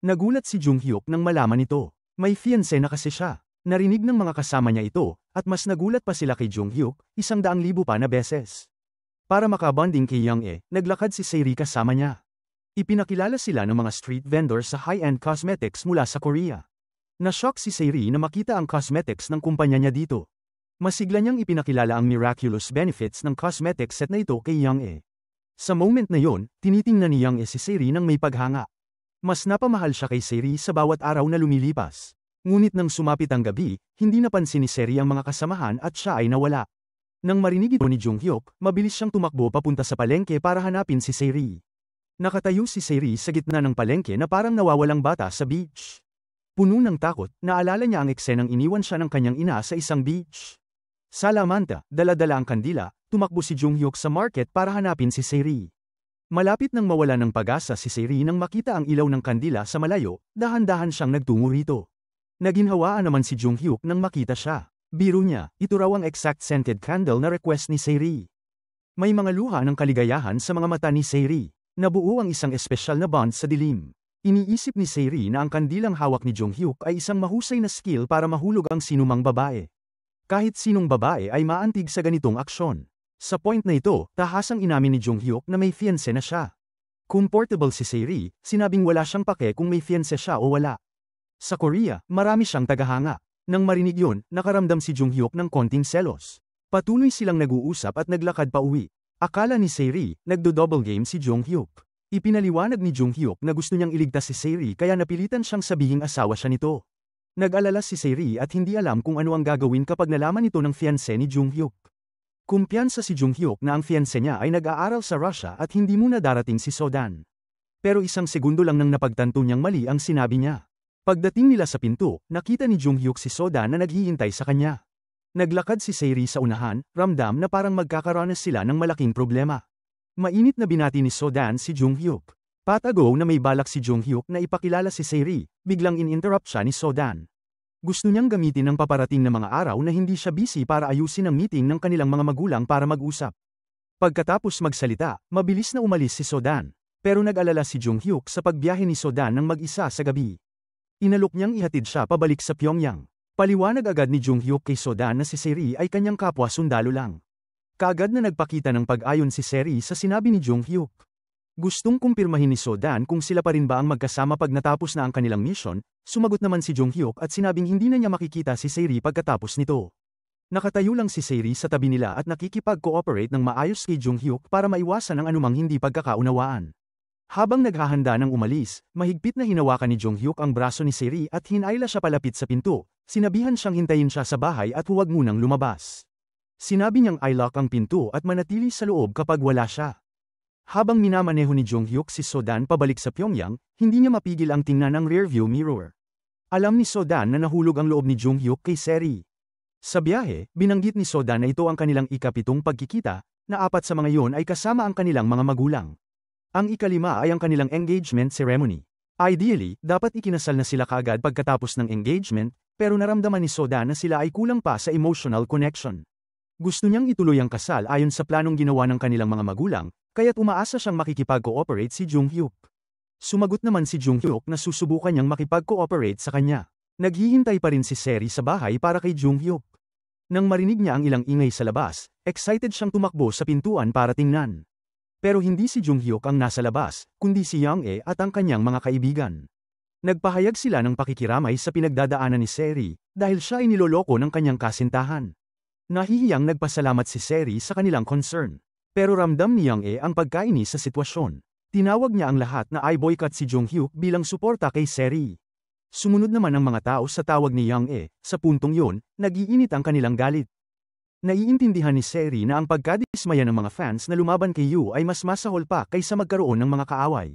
Speaker 2: Nagulat si Jung Hyuk nang malaman ito. May fiancé na kasi siya. Narinig ng mga kasama niya ito, at mas nagulat pa sila kay Jung Hyuk, 100,000 pa na beses. Para makabonding kay Young-e, naglakad si Seri kasama niya. Ipinakilala sila ng mga street vendors sa high-end cosmetics mula sa Korea. Na-shock si Seri na makita ang cosmetics ng kumpanya niya dito. Masigla niyang ipinakilala ang miraculous benefits ng cosmetic set na ito kay Young-e. Sa moment na yon, tinitingnan ni Young-e si Seri nang may paghanga. Mas napamahal siya kay Seri sa bawat araw na lumilipas. Ngunit nang sumapit ang gabi, hindi napansin ni Seri ang mga kasamahan at siya ay nawala. Nang marinig ito ni Jung Hyuk, mabilis siyang tumakbo papunta sa palengke para hanapin si Seri. Nakatayo si Seri sa gitna ng palengke na parang nawawalang bata sa beach. Puno ng takot, naalala niya ang eksenang iniwan siya ng kanyang ina sa isang beach. Salamanta, dala-dala ang kandila, tumakbo si Jung Hyuk sa market para hanapin si Seri. Malapit nang mawala ng pag-asa si Seri nang makita ang ilaw ng kandila sa malayo, dahan-dahan siyang nagtungo rito. Naginhawaan naman si Jung Hyuk nang makita siya. Biro niya, ito raw ang exact scented candle na request ni Seri. May mga luha ng kaligayahan sa mga mata ni Seri. Nabuo ang isang espesyal na bond sa dilim. Iniisip ni Seri na ang kandilang hawak ni Jung Hyuk ay isang mahusay na skill para mahulog ang sinumang babae. Kahit sinong babae ay maantig sa ganitong aksyon. Sa point na ito, tahasang inamin ni Jung Hyuk na may fiancé na siya. Comfortable si Seri, sinabing wala siyang pake kung may fiancé siya o wala. Sa Korea, marami siyang tagahanga. Nang marinig yun, nakaramdam si Jung Hyuk ng konting selos. Patuloy silang nag-uusap at naglakad pa uwi. Akala ni Saeri, nagdo-double game si Jong-hyuk. Ipinaliwanag ni Jong-hyuk na gusto niyang iligtas si Saeri kaya napilitan siyang sabihing asawa siya nito. Nag-alala si Saeri at hindi alam kung ano ang gagawin kapag nalaman ito ng fiancé ni Jong-hyuk. Kumpiyansa si Jong-hyuk na ang fiancé niya ay nag-aaral sa Russia at hindi muna darating si So-dan. Pero isang segundo lang nang napagtanto niyang mali ang sinabi niya. Pagdating nila sa pinto, nakita ni Jong-hyuk si So-dan na naghihintay sa kanya. Naglakad si Saeri sa unahan, ramdam na parang magkakaranas sila ng malaking problema. Mainit na binati ni So-dan si Jong-hyuk. Patago na may balak si Jong-hyuk na ipakilala si Saeri, biglang in-interrupt siya ni So-dan. Gusto niyang gamitin ang paparating na mga araw na hindi siya busy para ayusin ang meeting ng kanilang mga magulang para mag-usap. Pagkatapos magsalita, mabilis na umalis si So-dan. Pero nag-alala si Jong-hyuk sa pagbiyahe ni So-dan ng mag-isa sa gabi. Inalok niyang ihatid siya pabalik sa Pyongyang. Paliwanag agad ni Jong-hyuk kay So-dan na si Saeri ay kanyang kapwa sundalo lang. Kaagad na nagpakita ng pag-ayon si Saeri sa sinabi ni Jong-hyuk. Gustong kumpirmahin ni So-dan kung sila pa rin ba ang magkasama pag natapos na ang kanilang mission, sumagot naman si Jong-hyuk at sinabing hindi na niya makikita si Saeri pagkatapos nito. Nakatayo lang si Saeri sa tabi nila at nakikipag-cooperate ng maayos kay Jong-hyuk para maiwasan ang anumang hindi pagkakaunawaan. Habang naghahanda ng umalis, mahigpit na hinawakan ni Jong-hyuk ang braso ni Saeri at hinayla siya palapit sa pinto. Sinabihan siyang hintayin siya sa bahay at huwag munang lumabas. Sinabi niyang i-lock ang pinto at manatili sa loob kapag wala siya. Habang minamaneho ni Jong-hyuk si So-dan pabalik sa Pyongyang, hindi niya mapigil ang tingnan ang rearview mirror. Alam ni So-dan na nahulog ang loob ni Jong-hyuk kay Saeri. Sa biyahe, binanggit ni So-dan na ito ang kanilang ika-7 pagkikita, na 4 sa mga iyon ay kasama ang kanilang mga magulang. Ang ika-5 ay ang kanilang engagement ceremony. Ideally, dapat ikinasal na sila kaagad pagkatapos ng engagement, pero naramdaman ni So-dan na sila ay kulang pa sa emotional connection. Gusto niyang ituloy ang kasal ayon sa planong ginawa ng kanilang mga magulang, kaya't umaasa siyang makikipag-cooperate si Jong-hyuk. Sumagot naman si Jong-hyuk na susubukan niyang makipag-cooperate sa kanya. Naghihintay pa rin si Saeri sa bahay para kay Jong-hyuk. Nang marinig niya ang ilang ingay sa labas, excited siyang tumakbo sa pintuan para tingnan. Pero hindi si Jong-hyuk ang nasa labas, kundi si Young-e at ang kanyang mga kaibigan. Nagpahayag sila ng pakikiramay sa pinagdadaanan ni Saeri, dahil siya ay niloloko ng kanyang kasintahan. Nahihiyang nagpasalamat si Saeri sa kanilang concern. Pero ramdam ni Young-e ang pagkainis sa sitwasyon. Tinawag niya ang lahat na i-boycott si Jong-hyuk bilang suporta kay Saeri. Sumunod naman ang mga tao sa tawag ni Young-e, sa puntong yun, nag-iinit ang kanilang galit. Naiintindihan ni Saeri na ang pagkadismaya ng mga fans na lumaban kay Yoo ay mas masahol pa kaysa magkaroon ng mga kaaway.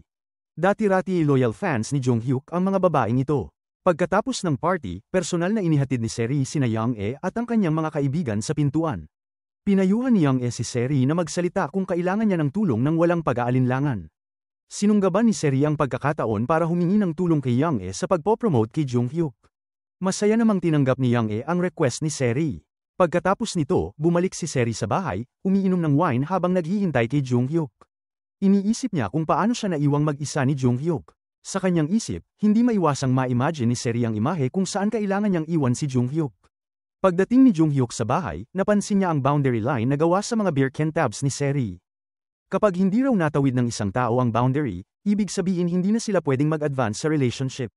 Speaker 2: Dati-rati loyal fans ni Jong-hyuk ang mga babaeng ito. Pagkatapos ng party, personal na inihatid ni Saeri sina Young-e at ang kanyang mga kaibigan sa pintuan. Pinayuhan ni Young-e si Saeri na magsalita kung kailangan niya ng tulong ng walang pag-aalinlangan. Sinunggaban ni Saeri ang pagkakataon para humingi ng tulong kay Young-e sa pagpopromote kay Jong-hyuk. Masaya namang tinanggap ni Young-e ang request ni Saeri. Pagkatapos nito, bumalik si Saeri sa bahay, umiinom ng wine habang naghihintay kay Jong-hyuk. Iniisip niya kung paano siya naiwang mag-isa ni Jong-hyuk. Sa kanyang isip, hindi maiwasang ma-imagine ni Saeri ang imahe kung saan kailangan niyang iwan si Jong-hyuk. Pagdating ni Jong-hyuk sa bahay, napansin niya ang boundary line na gawa sa mga beer can tabs ni Saeri. Kapag hindi raw natawid ng isang tao ang boundary, ibig sabihin hindi na sila pwedeng mag-advance sa relationship.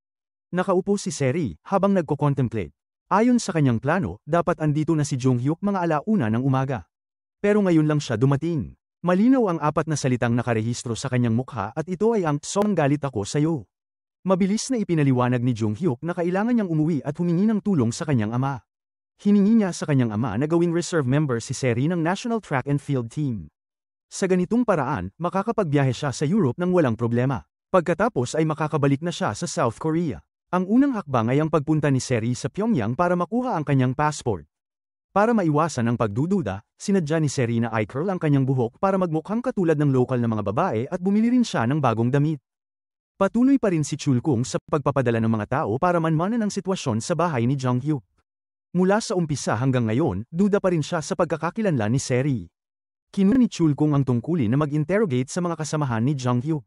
Speaker 2: Nakaupo si Saeri habang nagko-contemplate. Ayon sa kanyang plano, dapat andito na si Jong-hyuk mga alauna ng umaga. Pero ngayon lang siya dumating. Malinaw ang 4 na salitang nakarehistro sa kanyang mukha at ito ay ang "Song galit ako sa'yo." Mabilis na ipinaliwanag ni Jong-hyuk na kailangan niyang umuwi at humingi ng tulong sa kanyang ama. Hiningi niya sa kanyang ama na gawing reserve member si Saeri ng National Track and Field Team. Sa ganitong paraan, makakapagbiyahe siya sa Europe nang walang problema. Pagkatapos ay makakabalik na siya sa South Korea. Ang unang hakbang ay ang pagpunta ni Saeri sa Pyongyang para makuha ang kanyang passport. Para maiwasan ang pagdududa, sinadya ni Saeri na i-curl ang kanyang buhok para magmukhang katulad ng lokal na mga babae at bumili rin siya ng bagong damit. Patuloy pa rin si Chulkung sa pagpapadala ng mga tao para manmanan ang sitwasyon sa bahay ni Jong-hyuk. Mula sa umpisa hanggang ngayon, duda pa rin siya sa pagkakakilanlan ni Saeri. Kinuha ni Chulkung ang tungkulin na mag-interrogate sa mga kasamahan ni Jong-hyuk.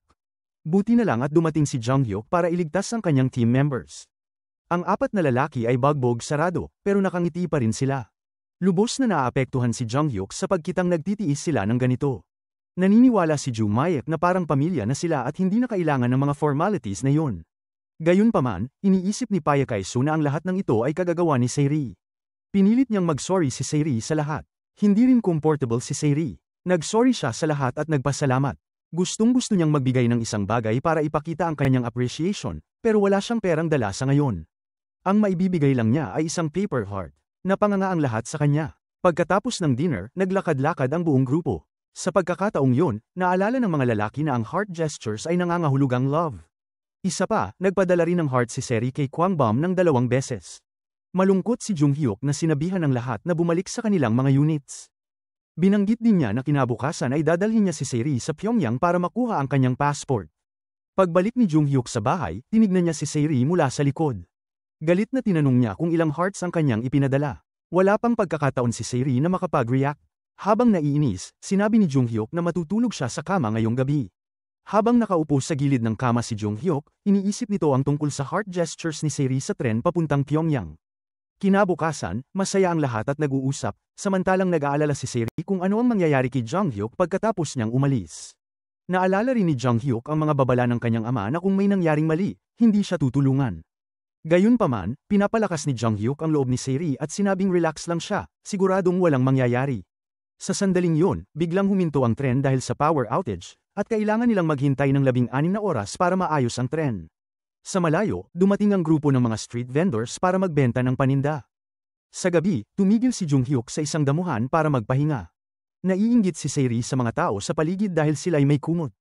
Speaker 2: Buti na lang at dumating si Jong-hyuk para iligtas ang kanyang team members. Ang 4 na lalaki ay bagbog sarado, pero nakangiti pa rin sila. Lubos na naapektuhan si Jong-hyuk sa pagkitang nagtitiis sila ng ganito. Naniniwala si Joo Mayek na parang pamilya na sila at hindi na kailangan ng mga formalities na yun. Gayunpaman, iniisip ni Park Hae-soo na ang lahat ng ito ay kagagawa ni Saeri. Pinilit niyang mag-sorry si Saeri sa lahat. Hindi rin comfortable si Saeri. Nagsorry siya sa lahat at nagpasalamat. Gustong-gusto niyang magbigay ng isang bagay para ipakita ang kanyang appreciation, pero wala siyang perang dala sa ngayon. Ang maibibigay lang niya ay isang paper heart. Napanganga ang lahat sa kanya. Pagkatapos ng dinner, naglakad-lakad ang buong grupo. Sa pagkakataong yun, naalala ng mga lalaki na ang heart gestures ay nangangahulugang love. Isa pa, nagpadala rin ng heart si Seri kay Kwangbom ng 2 beses. Malungkot si Junghyuk na sinabihan ng lahat na bumalik sa kanilang mga units. Binanggit din niya na kinabukasan ay dadalhin niya si Seri sa Pyongyang para makuha ang kanyang passport. Pagbalik ni Junghyuk sa bahay, tinignan niya si Seri mula sa likod. Galit na tinanong niya kung ilang hearts ang kanyang ipinadala. Wala pang pagkakataon si Seri na makapag-react. Habang naiinis, sinabi ni Junghyuk na matutulog siya sa kama ngayong gabi. Habang nakaupo sa gilid ng kama si Junghyuk, iniisip nito ang tungkol sa heart gestures ni Seri sa tren papuntang Pyongyang. Kinabukasan, masaya ang lahat at nag-uusap, samantalang nag-aalala si Seri kung ano ang mangyayari kay Junghyuk pagkatapos niyang umalis. Naalala rin ni Junghyuk ang mga babala ng kanyang ama na kung may nangyaring mali, hindi siya tutulungan. Gayunpaman, pinapalakas ni Junghyuk ang loob ni Seri at sinabing relax lang siya, siguradong walang mangyayari. Sa sandaling yun, biglang huminto ang tren dahil sa power outage, at kailangan nilang maghintay ng 16 na oras para maayos ang tren. Sa malayo, dumating ang grupo ng mga street vendors para magbenta ng paninda. Sa gabi, tumigil si Junghyuk sa isang damuhan para magpahinga. Naiinggit si Seri sa mga tao sa paligid dahil sila'y may kumot.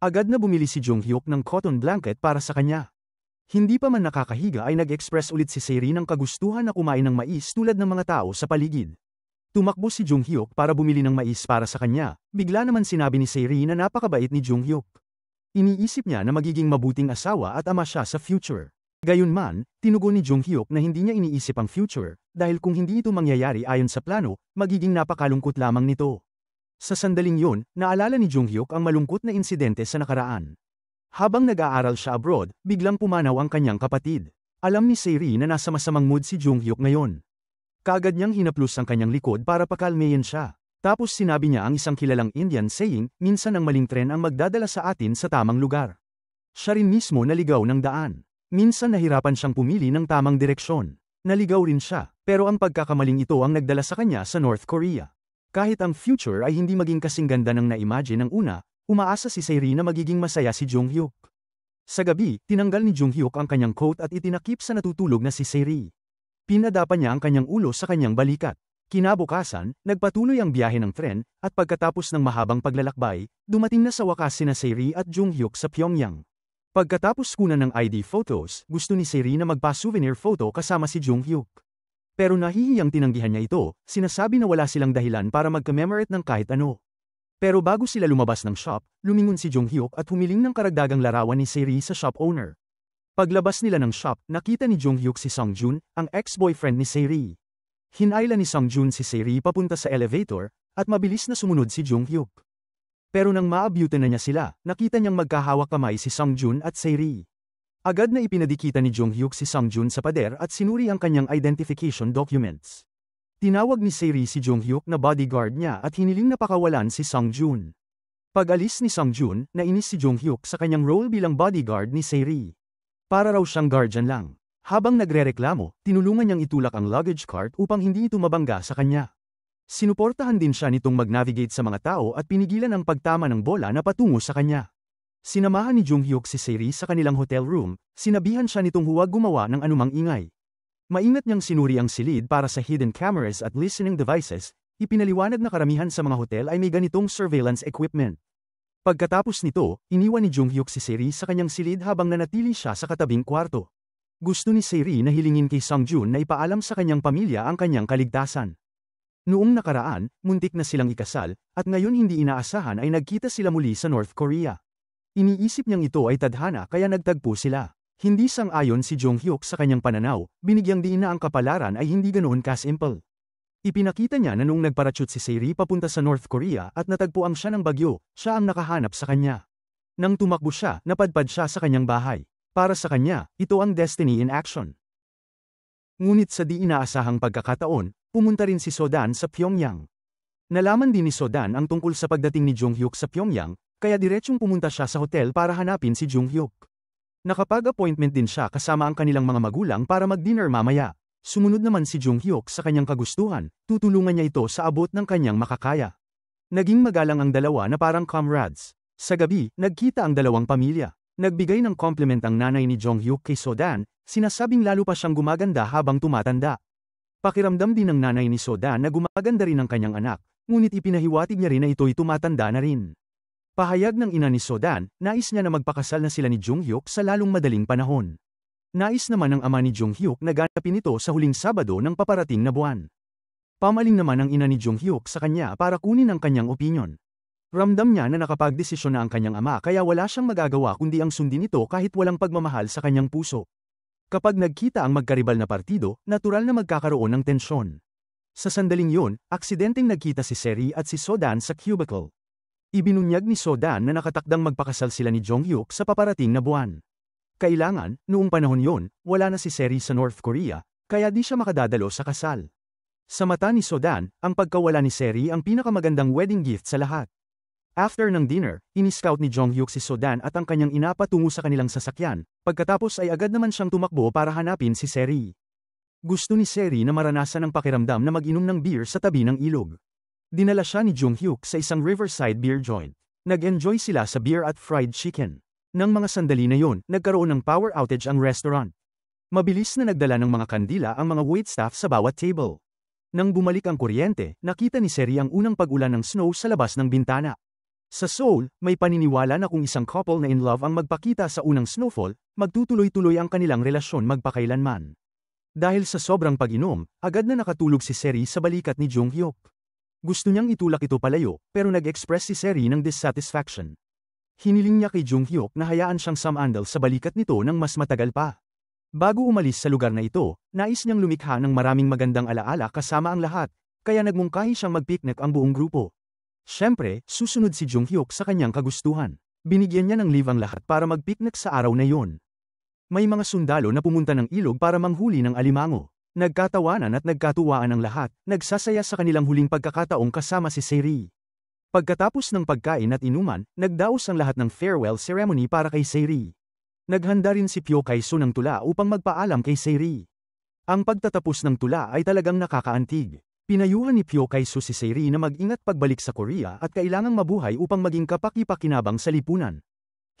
Speaker 2: Agad na bumili si Junghyuk ng cotton blanket para sa kanya. Hindi pa man nakakahiga ay nag-express ulit si Seri ng kagustuhan na kumain ng mais tulad ng mga tao sa paligid. Tumakbo si Junghyuk para bumili ng mais para sa kanya, bigla naman sinabi ni Seri na napakabait ni Junghyuk. Iniisip niya na magiging mabuting asawa at ama siya sa future. Gayunman, tinugon ni Junghyuk na hindi niya iniisip ang future, dahil kung hindi ito mangyayari ayon sa plano, magiging napakalungkot lamang nito. Sa sandaling yun, naalala ni Junghyuk ang malungkot na insidente sa nakaraan. Habang nag-aaral siya abroad, biglang pumanaw ang kanyang kapatid. Alam ni Seri na nasa masamang mood si Junghyuk ngayon. Kaagad niyang hinaplos ang kanyang likod para pakalmeyin siya. Tapos sinabi niya ang isang kilalang Indian saying, minsan ang maling tren ang magdadala sa atin sa tamang lugar. Siya rin mismo naligaw ng daan. Minsan nahirapan siyang pumili ng tamang direksyon. Naligaw rin siya, pero ang pagkakamaling ito ang nagdala sa kanya sa North Korea. Kahit ang future ay hindi maging kasing ganda ng na-imagine ng una, umaasa si Seri na magiging masaya si Junghyuk. Sa gabi, tinanggal ni Junghyuk ang kanyang coat at itinakip sa natutulog na si Seri. Pinadapa niya ang kanyang ulo sa kanyang balikat. Kinabukasan, nagpatuloy ang biyahe ng tren, at pagkatapos ng mahabang paglalakbay, dumating na sa wakas sina Seri at Junghyuk sa Pyongyang. Pagkatapos kunan ng ID photos, gusto ni Seri na magpa-souvenir photo kasama si Junghyuk. Pero nahihiyang tinanggihan niya ito, sinasabi na wala silang dahilan para mag-commemorate ng kahit ano. Pero bago sila lumabas ng shop, lumingon si Junghyuk at humiling ng karagdagang larawan ni Seri sa shop owner. Paglabas nila ng shop, nakita ni Junghyuk si Songjun, ang ex-boyfriend ni Seri. Hinayla ni Songjun si Seri papunta sa elevator, at mabilis na sumunod si Junghyuk. Pero nang maabyutan na niya sila, nakita niyang magkahawak kamay si Songjun at Seri. Agad na ipinadikita ni Junghyuk si Songjun sa pader at sinuri ang kanyang identification documents. Tinawag ni Seri si Junghyuk na bodyguard niya at hiniling na pakawalan si Songjun. Pag-alis ni Songjun, nainis si Junghyuk sa kanyang role bilang bodyguard ni Seri. Para raw siyang guardian lang. Habang nagrereklamo, tinulungan niyang itulak ang luggage cart upang hindi ito mabangga sa kanya. Sinuportahan din siya nitong mag-navigate sa mga tao at pinigilan ang pagtama ng bola na patungo sa kanya. Sinamahan ni Junghyuk si Seri sa kanilang hotel room, sinabihan siya nitong huwag gumawa ng anumang ingay. Maingat niyang sinuri ang silid para sa hidden cameras at listening devices, ipinaliwanag na karamihan sa mga hotel ay may ganitong surveillance equipment. Pagkatapos nito, iniwan ni Junghyuk si Seri sa kanyang silid habang nanatili siya sa katabing kwarto. Gusto ni Seri na hilingin kay Songjun na ipaalam sa kanyang pamilya ang kanyang kaligtasan. Noong nakaraan, muntik na silang ikasal, at ngayon hindi inaasahan ay nagkita sila muli sa North Korea. Iniisip niyang ito ay tadhana kaya nagtagpo sila. Hindi sang-ayon si Junghyuk sa kanyang pananaw, binigyang diin na ang kapalaran ay hindi ganoon ka-simple. Ipinakita niya na noong nagparachute si Seri papunta sa North Korea at natagpuan siya ng bagyo, siya ang nakahanap sa kanya. Nang tumakbo siya, napadpad siya sa kanyang bahay. Para sa kanya, ito ang destiny in action. Ngunit sa di inaasahang pagkakataon, pumunta rin si Sodan sa Pyongyang. Nalaman din ni Sodan ang tungkol sa pagdating ni Junghyuk sa Pyongyang, kaya diretsong pumunta siya sa hotel para hanapin si Junghyuk. Nakapag-appointment din siya kasama ang kanilang mga magulang para mag-dinner mamaya. Sumunod naman si Junghyuk sa kanyang kagustuhan, tutulungan niya ito sa abot ng kanyang makakaya. Naging magalang ang dalawa na parang comrades. Sa gabi, nagkita ang dalawang pamilya. Nagbigay ng compliment ang nanay ni Jonghyuk kay Sodan, sinasabing lalo pa siyang gumaganda habang tumatanda. Pakiramdam din ng nanay ni Sodan na gumaganda rin ang kanyang anak, ngunit ipinahiwatig niya rin na ito'y tumatanda na rin. Pahayag ng ina ni Sodan, nais niya na magpakasal na sila ni Jonghyuk sa lalong madaling panahon. Nais naman ng ama ni Jonghyuk na ganapin ito sa huling Sabado ng paparating na buwan. Pamaling naman ang ina ni Jonghyuk sa kanya para kunin ang kanyang opinyon. Ramdam niya na nakapagdesisyon na ang kanyang ama kaya wala siyang magagawa kundi ang sundin ito kahit walang pagmamahal sa kanyang puso. Kapag nagkita ang magkaribal na partido, natural na magkakaroon ng tensyon. Sa sandaling yun, aksidenteng nagkita si Seri at si Sodan sa cubicle. Ibinunyag ni Sodan na nakatakdang magpakasal sila ni Jonghyuk sa paparating na buwan. Kailangan, noong panahon yon, wala na si Seri sa North Korea, kaya di siya makadadalo sa kasal. Sa mata ni Sodan, ang pagkawala ni Seri ang pinakamagandang wedding gift sa lahat. After ng dinner, ini-scout ni Jonghyuk si Sodan at ang kanyang ina patungo sa kanilang sasakyan, pagkatapos ay agad naman siyang tumakbo para hanapin si Seri. Gusto ni Seri na maranasan ang pakiramdam na mag-inom ng beer sa tabi ng ilog. Dinala siya ni Jonghyuk sa isang riverside beer joint. Nag-enjoy sila sa beer at fried chicken. Nang mga sandali na yon, nagkaroon ng power outage ang restaurant. Mabilis na nagdala ng mga kandila ang mga waitstaff sa bawat table. Nang bumalik ang kuryente, nakita ni Seri ang unang pag-ulan ng snow sa labas ng bintana. Sa Seoul, may paniniwala na kung isang couple na in love ang magpakita sa unang snowfall, magtutuloy-tuloy ang kanilang relasyon magpakailanman. Dahil sa sobrang pag-inom, agad na nakatulog si Seri sa balikat ni Jonghyuk. Gusto niyang itulak ito palayo, pero nag-express si Seri ng dissatisfaction. Hiniling niya kay Jonghyuk na hayaan siyang samandal sa balikat nito ng mas matagal pa. Bago umalis sa lugar na ito, nais niyang lumikha ng maraming magandang alaala kasama ang lahat, kaya nagmungkahi siyang mag-picnic ang buong grupo. Siyempre, susunod si Jonghyuk sa kanyang kagustuhan. Binigyan niya ng leave ang lahat para mag-picnic sa araw na yon. May mga sundalo na pumunta ng ilog para manghuli ng alimango. Nagkatawanan at nagkatuwaan ang lahat, nagsasaya sa kanilang huling pagkakataong kasama si Seri. Pagkatapos ng pagkain at inuman, nagdaos ang lahat ng farewell ceremony para kay Seri. Naghanda rin si Pyo Kaiso ng tula upang magpaalam kay Seri. Ang pagtatapos ng tula ay talagang nakakaantig. Pinayuhan ni Pyo Kaiso si Seri na mag-ingat pagbalik sa Korea at kailangang mabuhay upang maging kapaki-pakinabang sa lipunan.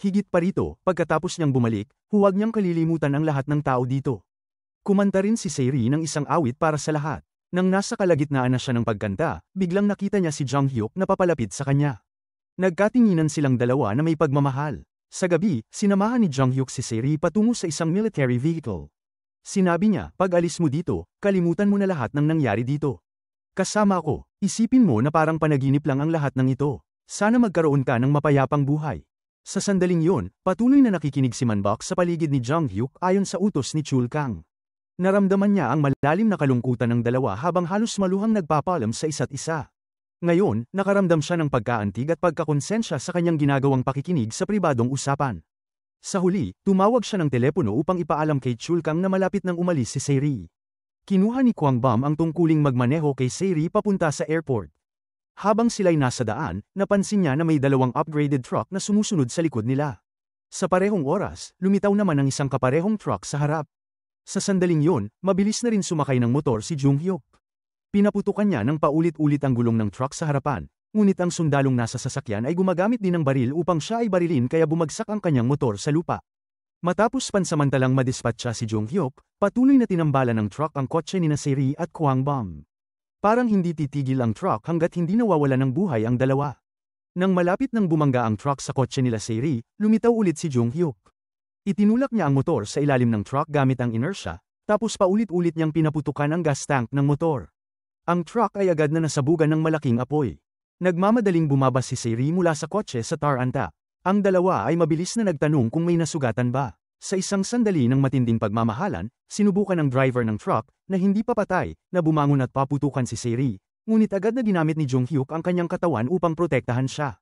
Speaker 2: Higit pa rito, pagkatapos niyang bumalik, huwag niyang kalilimutan ang lahat ng tao dito. Kumanta rin si Seri ng isang awit para sa lahat. Nang nasa kalagitnaan na siya ng pagkanta, biglang nakita niya si Jonghyuk na papalapit sa kanya. Nagkatinginan silang dalawa na may pagmamahal. Sa gabi, sinamahan ni Jonghyuk si Seri patungo sa isang military vehicle. Sinabi niya, pag-alis mo dito, kalimutan mo na lahat ng nangyari dito. Kasama ako, isipin mo na parang panaginip lang ang lahat ng ito. Sana magkaroon ka ng mapayapang buhay. Sa sandaling yon, patuloy na nakikinig si Manbok sa paligid ni Jonghyuk ayon sa utos ni Chul Kang. Naramdaman niya ang malalim na kalungkutan ng dalawa habang halos maluhang nagpapaalam sa isa't isa. Ngayon, nakaramdam siya ng pagkaantig at pagkakonsensya sa kanyang ginagawang pakikinig sa pribadong usapan. Sa huli, tumawag siya ng telepono upang ipaalam kay Chul Kang na malapit nang umalis si Seri. Kinuha ni Kwang Bam ang tungkuling magmaneho kay Seri papunta sa airport. Habang sila'y nasa daan, napansin niya na may dalawang upgraded truck na sumusunod sa likod nila. Sa parehong oras, lumitaw naman ang isang kaparehong truck sa harap. Sa sandaling yon, mabilis na rin sumakay ng motor si Jonghyuk. Pinaputukan niya ng paulit-ulit ang gulong ng truck sa harapan, ngunit ang sundalong nasa sasakyan ay gumagamit din ng baril upang siya ay barilin kaya bumagsak ang kanyang motor sa lupa. Matapos pansamantalang madispatcha si Jonghyuk, patuloy na tinambalan ng truck ang kotse ni Seri at Kwang Bam. Parang hindi titigil ang truck hanggat hindi nawawalan ng buhay ang dalawa. Nang malapit nang bumangga ang truck sa kotse nila Seri, lumitaw ulit si Jonghyuk. Itinulak niya ang motor sa ilalim ng truck gamit ang inertia, tapos paulit-ulit niyang pinaputukan ang gas tank ng motor. Ang truck ay agad na nasabugan ng malaking apoy. Nagmamadaling bumabas si Seri mula sa kotse sa Taranta. Ang dalawa ay mabilis na nagtanong kung may nasugatan ba. Sa isang sandali ng matinding pagmamahalan, sinubukan ng driver ng truck, na hindi pa patay, na bumangon at paputukan si Seri, ngunit agad na ginamit ni Jonghyuk ang kanyang katawan upang protektahan siya.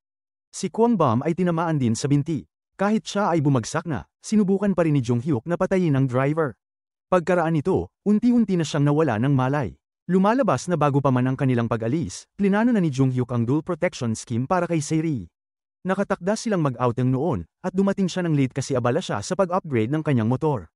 Speaker 2: Si Kwang Bam ay tinamaan din sa binti. Kahit siya ay bumagsak na, sinubukan pa rin ni Jonghyuk na patayin ang driver. Pagkaraan nito, unti-unti na siyang nawala ng malay. Lumalabas na bago pa man ang kanilang pag-alis, plinano na ni Jonghyuk ang dual protection scheme para kay Seri. Nakatakda silang mag-outing noon, at dumating siya ng late kasi abala siya sa pag-upgrade ng kanyang motor.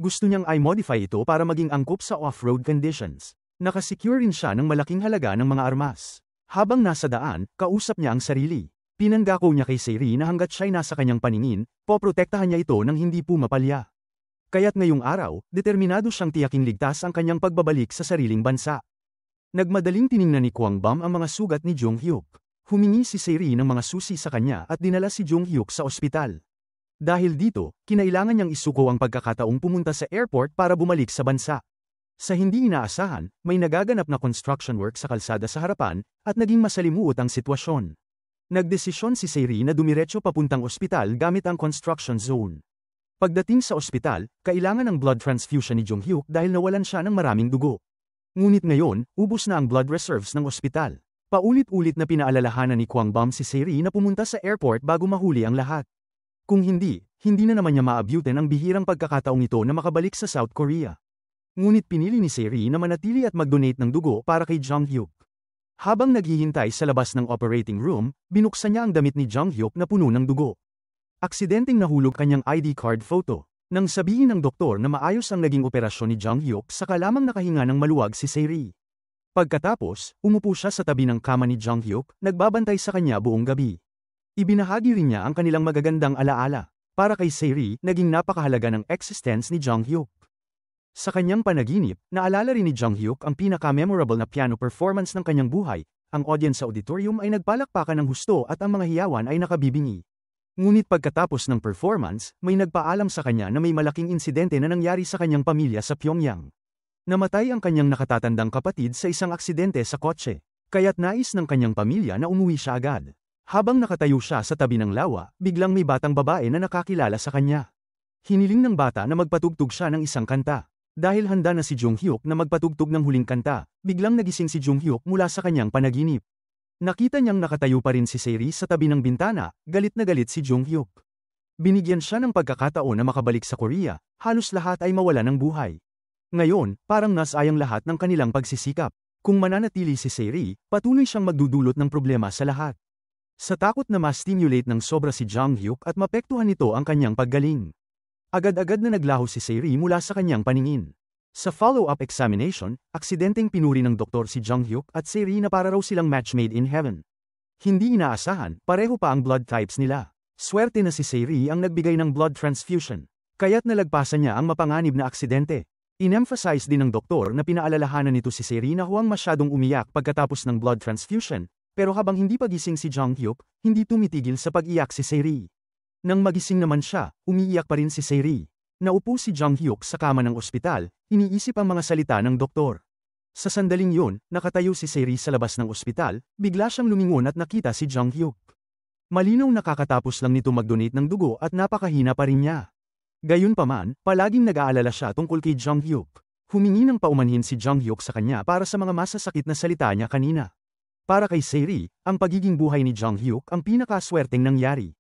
Speaker 2: Gusto niyang i-modify ito para maging angkop sa off-road conditions. Nakasecure rin siya ng malaking halaga ng mga armas. Habang nasa daan, kausap niya ang sarili. Pinangako niya kay Seri na hanggat siya'y nasa kanyang paningin, poprotektahan niya ito nang hindi pumapalya. Kaya't ngayong araw, determinado siyang tiyaking ligtas ang kanyang pagbabalik sa sariling bansa. Nagmadaling tiningnan ni Kwang Bam ang mga sugat ni Jung Hyuk. Humingi si Seri ng mga susi sa kanya at dinala si Jung Hyuk sa ospital. Dahil dito, kinailangan niyang isuko ang pagkakataong pumunta sa airport para bumalik sa bansa. Sa hindi inaasahan, may nagaganap na construction work sa kalsada sa harapan, at naging masalimuot ang sitwasyon. Nagdesisyon si Seri na dumiretso papuntang ospital gamit ang construction zone. Pagdating sa ospital, kailangan ng blood transfusion ni Jung Hyuk dahil nawalan siya ng maraming dugo. Ngunit ngayon, ubos na ang blood reserves ng ospital. Paulit-ulit na pinaalalahanan ni Kwang Bam si Seri na pumunta sa airport bago mahuli ang lahat. Kung hindi na naman niya maabyutin ang bihirang pagkakataong ito na makabalik sa South Korea. Ngunit pinili ni Seri na manatili at mag-donate ng dugo para kay Jung Hyuk. Habang naghihintay sa labas ng operating room, binuksan niya ang damit ni Jung Hyuk na puno ng dugo. Aksidenteng nahulog kanyang ID card photo. Nang sabihin ng doktor na maayos ang naging operasyon ni Jung Hyuk, saka lamang nakahinga ng maluwag si Seri. Pagkatapos, umupo siya sa tabi ng kama ni Jung Hyuk, nagbabantay sa kanya buong gabi. Ibinahagi rin niya ang kanilang magagandang alaala. Para kay Seri, naging napakahalaga ng existence ni Jung Hyuk. Sa kanyang panaginip, naalala rin ni Jung Hyuk ang pinaka-memorable na piano performance ng kanyang buhay. Ang audience sa auditorium ay nagpalakpakan ng husto at ang mga hiyawan ay nakabibingi. Ngunit pagkatapos ng performance, may nagpaalam sa kanya na may malaking insidente na nangyari sa kanyang pamilya sa Pyongyang. Namatay ang kanyang nakatatandang kapatid sa isang aksidente sa kotse, kaya't nais ng kanyang pamilya na umuwi siya agad. Habang nakatayo siya sa tabi ng lawa, biglang may batang babae na nakakilala sa kanya. Hiniling ng bata na magpatugtog siya ng isang kanta. Dahil handa na si Jung Hyuk na magpatugtog ng huling kanta, biglang nagising si Jung Hyuk mula sa kanyang panaginip. Nakita niyang nakatayo pa rin si Seri sa tabi ng bintana, galit na galit si Jung Hyuk. Binigyan siya ng pagkakataon na makabalik sa Korea, halos lahat ay mawala ng buhay. Ngayon, parang nasayang lahat ng kanilang pagsisikap. Kung mananatili si Seri, patuloy siyang magdudulot ng problema sa lahat. Sa takot na ma-stimulate ng sobra si Jung Hyuk at mapektuhan nito ang kanyang paggaling. Agad-agad na naglaho si Seri mula sa kanyang paningin. Sa follow-up examination, aksidenteng pinuri ng doktor si Jung Hyuk at Seri na para raw silang match made in heaven. Hindi inaasahan, pareho pa ang blood types nila. Swerte na si Seri ang nagbigay ng blood transfusion, kaya't nalagpasan niya ang mapanganib na aksidente. In-emphasize din ng doktor na pinaalalahanan nito si Seri na huwag masyadong umiyak pagkatapos ng blood transfusion, pero habang hindi pagising si Jung Hyuk, hindi tumitigil sa pag-iyak si Seri. Nang magising naman siya, umiiyak pa rin si Seri. Naupo si Jung Hyuk sa kama ng ospital, iniisip ang mga salita ng doktor. Sa sandaling yun, nakatayo si Seri sa labas ng ospital, bigla siyang lumingon at nakita si Jung Hyuk. Malinaw nakakatapos lang nito mag-donate ng dugo at napakahina pa rin niya. Gayunpaman, palaging nag-aalala siya tungkol kay Jung Hyuk. Humingi ng paumanhin si Jung Hyuk sa kanya para sa mga masasakit na salita niya kanina. Para kay Seri, ang pagiging buhay ni Jung Hyuk ang pinakaswerteng nangyari.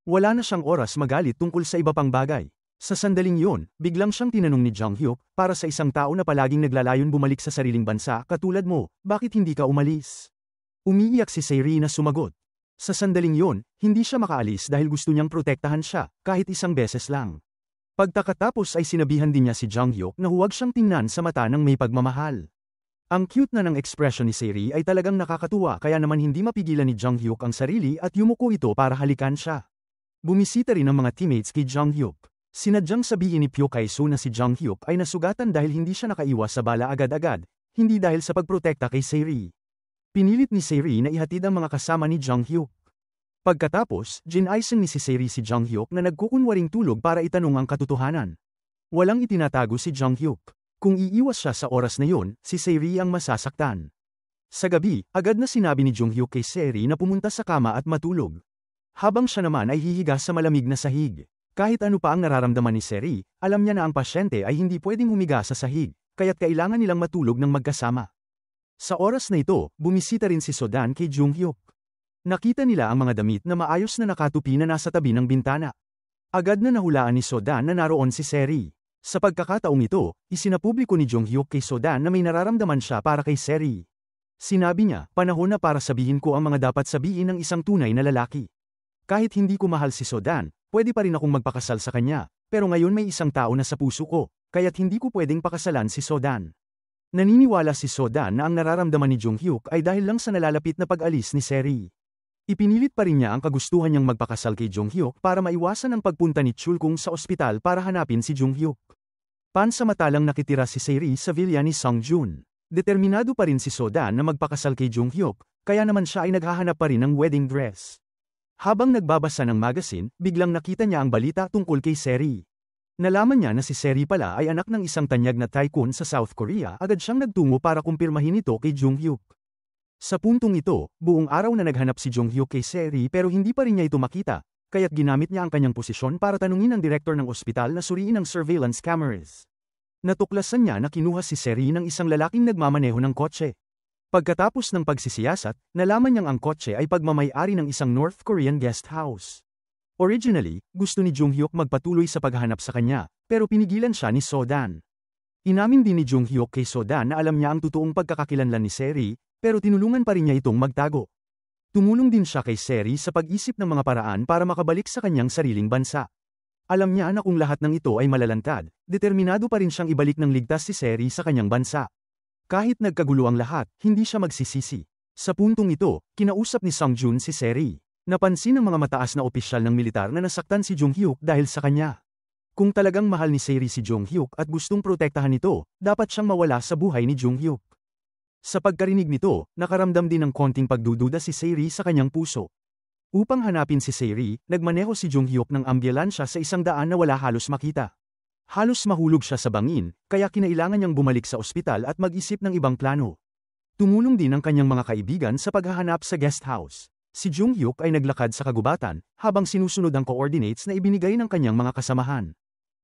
Speaker 2: Wala na siyang oras magalit tungkol sa iba pang bagay. Sa sandaling yun, biglang siyang tinanong ni Jung Hyuk, para sa isang tao na palaging naglalayon bumalik sa sariling bansa katulad mo, bakit hindi ka umalis? Umiiyak si Seri na sumagot. Sa sandaling yun, hindi siya makaalis dahil gusto niyang protektahan siya, kahit isang beses lang. Pagkatapos ay sinabihan din niya si Jung Hyuk na huwag siyang tingnan sa mata ng may pagmamahal. Ang cute na ng ekspresyon ni Seri ay talagang nakakatuwa kaya naman hindi mapigilan ni Jung Hyuk ang sarili at yumuko ito para halikan siya. Bumisita rin ang mga teammates kay Jung Hyuk. Sinadyang sabihin ni Pyo Kai-soo na si Jung Hyuk ay nasugatan dahil hindi siya nakaiwas sa bala agad-agad, hindi dahil sa pagprotekta kay Seri. Pinilit ni Seri na ihatid ang mga kasama ni Jung Hyuk. Pagkatapos, ginaisen ni si Seri si Jung Hyuk na nagkukunwaring tulog para itanong ang katotohanan. Walang itinatago si Jung Hyuk. Kung iiwas siya sa oras na yun, si Seri ang masasaktan. Sa gabi, agad na sinabi ni Jung Hyuk kay Seri na pumunta sa kama at matulog. Habang siya naman ay hihiga sa malamig na sahig. Kahit ano pa ang nararamdaman ni Seri, alam niya na ang pasyente ay hindi pwedeng humiga sa sahig, kaya't kailangan nilang matulog ng magkasama. Sa oras na ito, bumisita rin si Sodan kay Jung Hyuk. Nakita nila ang mga damit na maayos na nakatupi na nasa tabi ng bintana. Agad na nahulaan ni Sodan na naroon si Seri. Sa pagkakataong ito, isinapubliko ni Jung Hyuk kay Sodan na may nararamdaman siya para kay Seri. Sinabi niya, panahon na para sabihin ko ang mga dapat sabihin ng isang tunay na lalaki. Kahit hindi ko mahal si Sodan, pwede pa rin akong magpakasal sa kanya, pero ngayon may isang tao na sa puso ko, kaya't hindi ko pwedeng pakasalan si Sodan. Naniniwala si So-dan na ang nararamdaman ni Jung-hyuk ay dahil lang sa nalalapit na pag-alis ni Seri. Ipinilit pa rin niya ang kagustuhan niyang magpakasal kay Jung-hyuk para maiwasan ang pagpunta ni Chulkung sa ospital para hanapin si Jung-hyuk. Pansamantalang nakitira si Seri sa villa ni Sung-jun. Determinado pa rin si So-dan na magpakasal kay Jung-hyuk, kaya naman siya ay naghahanap pa rin ng wedding dress. Habang nagbabasa ng magazine, biglang nakita niya ang balita tungkol kay Seri. Nalaman niya na si Seri pala ay anak ng isang tanyag na tycoon sa South Korea, agad siyang nagtungo para kumpirmahin ito kay Jung-hyuk. Sa puntong ito, buong araw na naghanap si Jung-hyuk kay Seri pero hindi pa rin niya ito makita, kaya't ginamit niya ang kanyang posisyon para tanungin ang direktor ng ospital na suriin ang surveillance cameras. Natuklasan niya na kinuha si Seri ng isang lalaking nagmamaneho ng kotse. Pagkatapos ng pagsisiyasat, nalaman niyang ang kotse ay pagmamay-ari ng isang North Korean guest house. Originally, gusto ni Jung-hyuk magpatuloy sa paghahanap sa kanya, pero pinigilan siya ni So-dan. Inamin din ni Jung-hyuk kay So-dan na alam niya ang totoong pagkakakilanlan ni Seri, pero tinulungan pa rin niya itong magtago. Tumulong din siya kay Seri sa pag-isip ng mga paraan para makabalik sa kanyang sariling bansa. Alam niya na kung lahat ng ito ay malalantad, determinado pa rin siyang ibalik ng ligtas si Seri sa kanyang bansa. Kahit nagkagulo ang lahat, hindi siya magsisisi. Sa puntong ito, kinausap ni Sung-jun si Seri. Napansin ng mga mataas na opisyal ng militar na nasaktan si Jung-hyuk dahil sa kanya. Kung talagang mahal ni Seri si Jung-hyuk at gustong protektahan ito, dapat siyang mawala sa buhay ni Jung-hyuk. Sa pagkarinig nito, nakaramdam din ng konting pagdududa si Seri sa kanyang puso. Upang hanapin si Seri, nagmaneho si Jung-hyuk ng ambulansya sa isang daan na wala halos makita. Halos mahulog siya sa bangin, kaya kinailangan niyang bumalik sa ospital at mag-isip ng ibang plano. Tumulong din ang kanyang mga kaibigan sa paghahanap sa guest house. Si Jung-hyuk ay naglakad sa kagubatan, habang sinusunod ang coordinates na ibinigay ng kanyang mga kasamahan.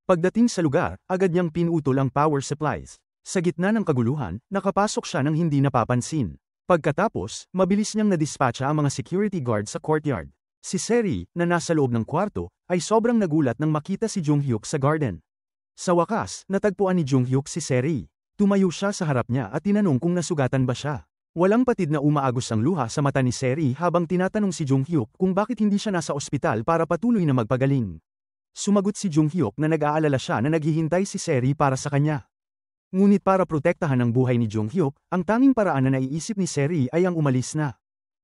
Speaker 2: Pagdating sa lugar, agad niyang pinutol ang power supplies. Sa gitna ng kaguluhan, nakapasok siya ng hindi napapansin. Pagkatapos, mabilis niyang nadispatcha ang mga security guard sa courtyard. Si Seri, na nasa loob ng kwarto, ay sobrang nagulat nang makita si Jung-hyuk sa garden. Sa wakas, natagpuan ni Jung-hyuk si Seri. Tumayo siya sa harap niya at tinanong kung nasugatan ba siya. Walang patid na umaagos ang luha sa mata ni Seri habang tinatanong si Jung-hyuk kung bakit hindi siya nasa ospital para patuloy na magpagaling. Sumagot si Jung-hyuk na nag-aalala siya na naghihintay si Seri para sa kanya. Ngunit para protektahan ang buhay ni Jung-hyuk, ang tanging paraan na naiisip ni Seri ay ang umalis na.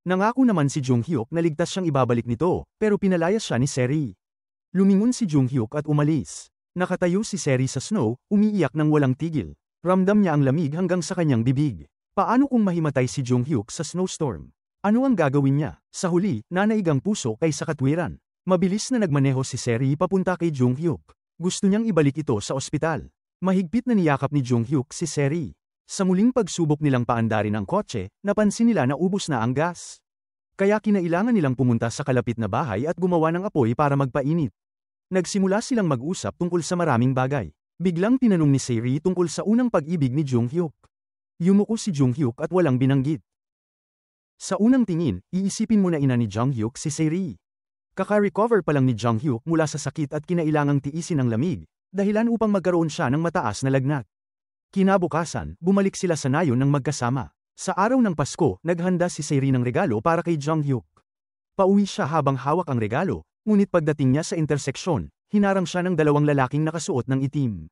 Speaker 2: Nangako naman si Jung-hyuk na ligtas siyang ibabalik nito, pero pinalayas siya ni Seri. Lumingon si Jung-hyuk at umalis. Nakatayo si Seri sa snow, umiiyak ng walang tigil. Ramdam niya ang lamig hanggang sa kanyang bibig. Paano kung mahimatay si Jung-hyuk sa snowstorm? Ano ang gagawin niya? Sa huli, nanaig ang puso kaysa katwiran. Mabilis na nagmaneho si Seri papunta kay Jung-hyuk. Gusto niyang ibalik ito sa ospital. Mahigpit na niyakap ni Jung-hyuk si Seri. Sa muling pagsubok nilang paandarin ang kotse, napansin nila na ubos na ang gas. Kaya kinailangan nilang pumunta sa kalapit na bahay at gumawa ng apoy para magpainit. Nagsimula silang mag-usap tungkol sa maraming bagay. Biglang tinanong ni Seri tungkol sa unang pag-ibig ni Jung-hyuk. Yumuko si Jung-hyuk at walang binanggit. Sa unang tingin, iisipin mo na ina ni Jung-hyuk si Seri. Kaka-recover pa lang ni Jung-hyuk mula sa sakit at kinailangang tiisin ang lamig, dahilan upang magkaroon siya ng mataas na lagnat. Kinabukasan, bumalik sila sa nayon ng magkasama. Sa araw ng Pasko, naghanda si Seri ng regalo para kay Jung-hyuk. Pauwi siya habang hawak ang regalo, ngunit pagdating niya sa interseksyon, hinarang siya ng dalawang lalaking nakasuot ng itim.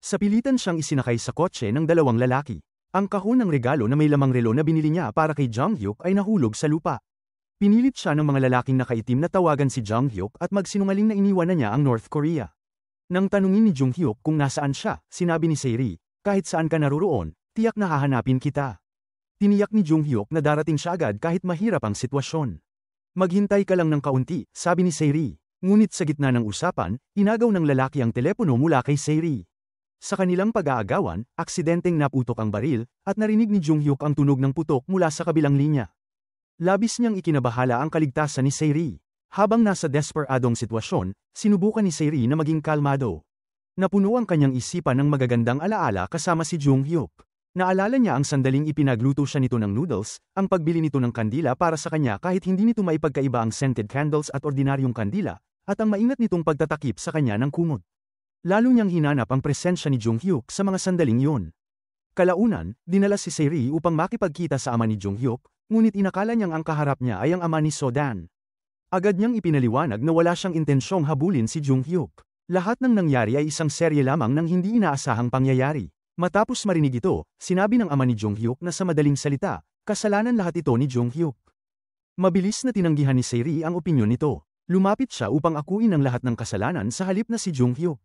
Speaker 2: Sa pilitan siyang isinakay sa kotse ng dalawang lalaki. Ang kahon ng regalo na may lamang relo na binili niya para kay Jung-hyuk ay nahulog sa lupa. Pinilit siya ng mga lalaking nakaitim na tawagan si Jung-hyuk at magsinungaling na iniwan na niya ang North Korea. Nang tanungin ni Jung-hyuk kung nasaan siya, sinabi ni Seri, kahit saan ka naroroon, tiyak na hahanapin kita. Tiniyak ni Jung-hyuk na darating siya agad kahit mahirap ang sitwasyon. Maghintay ka lang ng kaunti, sabi ni Seri. Ngunit sa gitna ng usapan, inagaw ng lalaki ang telepono mula kay Seri. Sa kanilang pag-aagawan, aksidenteng naputok ang baril, at narinig ni Jung-hyuk ang tunog ng putok mula sa kabilang linya. Labis niyang ikinabahala ang kaligtasan ni Seri. Habang nasa desperadong sitwasyon, sinubukan ni Seri na maging kalmado. Napuno ang kanyang isipan ng magagandang alaala kasama si Jung-hyuk. Naalala niya ang sandaling ipinagluto siya nito ng noodles, ang pagbili nito ng kandila para sa kanya kahit hindi nito maipagkaiba ang scented candles at ordinaryong kandila, at ang maingat nitong pagtatakip sa kanya ng kumot. Lalo niyang hinanap ang presensya ni Jung-hyuk sa mga sandaling yun. Kalaunan, dinala si Seri upang makipagkita sa ama ni Jung-hyuk, ngunit inakala niyang ang kaharap niya ay ang ama ni So-dan. Agad niyang ipinaliwanag na wala siyang intensyong habulin si Jung-hyuk. Lahat ng nangyari ay isang serye lamang ng hindi inaasahang pangyayari. Matapos marinig ito, sinabi ng ama ni Jong-hyuk na sa madaling salita, kasalanan lahat ito ni Jong-hyuk. Mabilis na tinanggihan ni Se-ri ang opinyon nito. Lumapit siya upang akuin ang lahat ng kasalanan sa halip na si Jong-hyuk.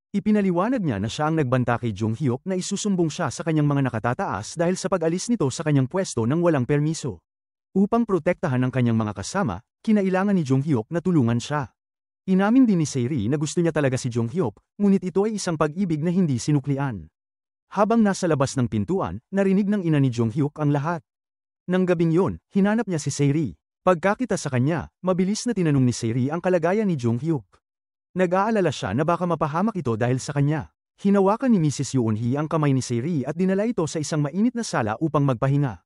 Speaker 2: Ipinaliwanag niya na siya ang nagbanta kay Jong-hyuk na isusumbong siya sa kanyang mga nakatataas dahil sa pag-alis nito sa kanyang pwesto nang walang permiso. Upang protektahan ang kanyang mga kasama, kinailangan ni Jong-hyuk na tulungan siya. Inamin din ni Se-ri na gusto niya talaga si Jong-hyuk, ngunit ito ay isang pag-ibig na hindi sinuklian. Habang nasa labas ng pintuan, narinig ng ina ni Jong-hyuk ang lahat. Nang gabing yun, hinanap niya si Se-ri. Pagkakita sa kanya, mabilis na tinanong ni Se-ri ang kalagayan ni Jong-hyuk. Nag-aalala siya na baka mapahamak ito dahil sa kanya. Hinawakan ni Mrs. Yoon-hee ang kamay ni Se-ri at dinala ito sa isang mainit na sala upang magpahinga.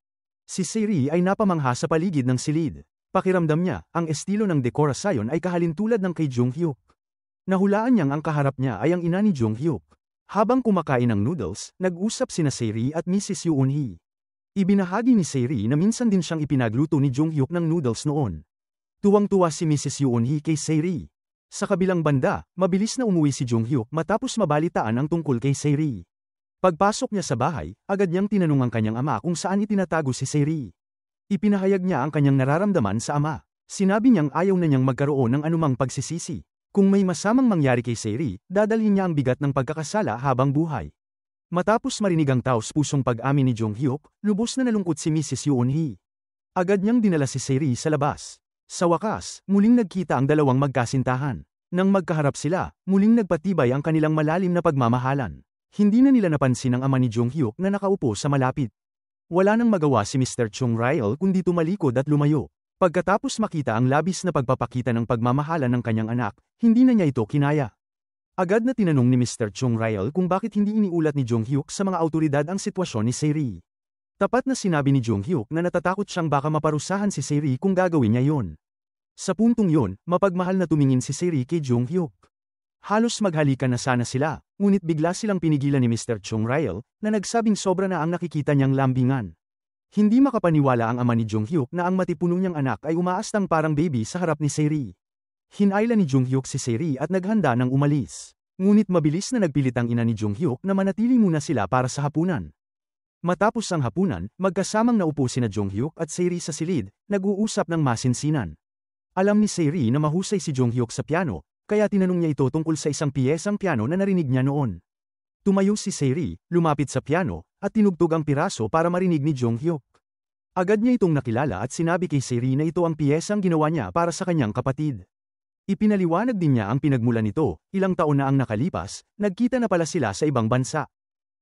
Speaker 2: Si Se-ri ay napamangha sa paligid ng silid. Pakiramdam niya, ang estilo ng dekorasyon ay kahalintulad ng kay Jong-hyuk. Nahulaan niyang ang kaharap niya ay ang ina ni Jong-hyuk. Habang kumakain ng noodles, nag-usap sina Se-ri at Mrs. Yoon-hee. Ibinahagi ni Se-ri na minsan din siyang ipinagluto ni Jong-hyuk ng noodles noon. Tuwang-tuwa si Mrs. Yoon-hee kay Se-ri. Sa kabilang banda, mabilis na umuwi si Jong-hyuk matapos mabalitaan ang tungkol kay Se-ri. Pagpasok niya sa bahay, agad niyang tinanong ang kanyang ama kung saan itinatago si Se-ri. Ipinahayag niya ang kanyang nararamdaman sa ama. Sinabi niyang ayaw na niyang magkaroon ng anumang pagsisisi. Kung may masamang mangyari kay Se-ri, dadalhin niya ang bigat ng pagkakasala habang buhay. Matapos marinig ang taos-pusong pag-amin ni Jong-hyuk, lubos na nalungkot si Mrs. Yoon-hee. Agad niyang dinala si Se-ri sa labas. Sa wakas, muling nagkita ang dalawang magkasintahan. Nang magkaharap sila, muling nagpatibay ang kanilang malalim na pagmamahalan. Hindi na nila napansin ang ama ni Jong-hyuk na nakaupo sa malapit. Wala nang magawa si Mr. Chung Rail kundi tumalikod at lumayo. Pagkatapos makita ang labis na pagpapakita ng pagmamahalan ng kanyang anak, hindi na niya ito kinaya. Agad na tinanong ni Mr. Chung Rail kung bakit hindi iniulat ni Jong-hyuk sa mga awtoridad ang sitwasyon ni Se-ri. Tapat na sinabi ni Jong-hyuk na natatakot siyang baka maparusahan si Se-ri kung gagawin niya yon. Sa puntong yon, mapagmahal na tumingin si Se-ri kay Jong-hyuk. Halos maghalikan na sana sila, ngunit bigla silang pinigilan ni Mr. Chung Rail na nagsabing sobra na ang nakikita niyang lambingan. Hindi makapaniwala ang ama ni Jong-hyuk na ang matipuno niyang anak ay umaastang parang baby sa harap ni Se-ri. Hinayla ni Jong-hyuk si Se-ri at naghanda ng umalis. Ngunit mabilis na nagpilit ang ina ni Jong-hyuk na manatili muna sila para sa hapunan. Matapos ang hapunan, magkasamang naupo sina Jong-hyuk at Se-ri sa silid, nag-uusap ng masinsinan. Alam ni Se-ri na mahusay si Jong-hyuk sa piano, kaya tinanong niya ito tungkol sa isang piyesang piano na narinig niya noon. Tumayo si Se-ri, lumapit sa piano, at tinugtog ang piraso para marinig ni Jong-hyuk. Agad niya itong nakilala at sinabi kay Se-ri na ito ang piyesang ginawa niya para sa kanyang kapatid. Ipinaliwanag din niya ang pinagmulan nito, ilang taon na ang nakalipas, nagkita na pala sila sa ibang bansa.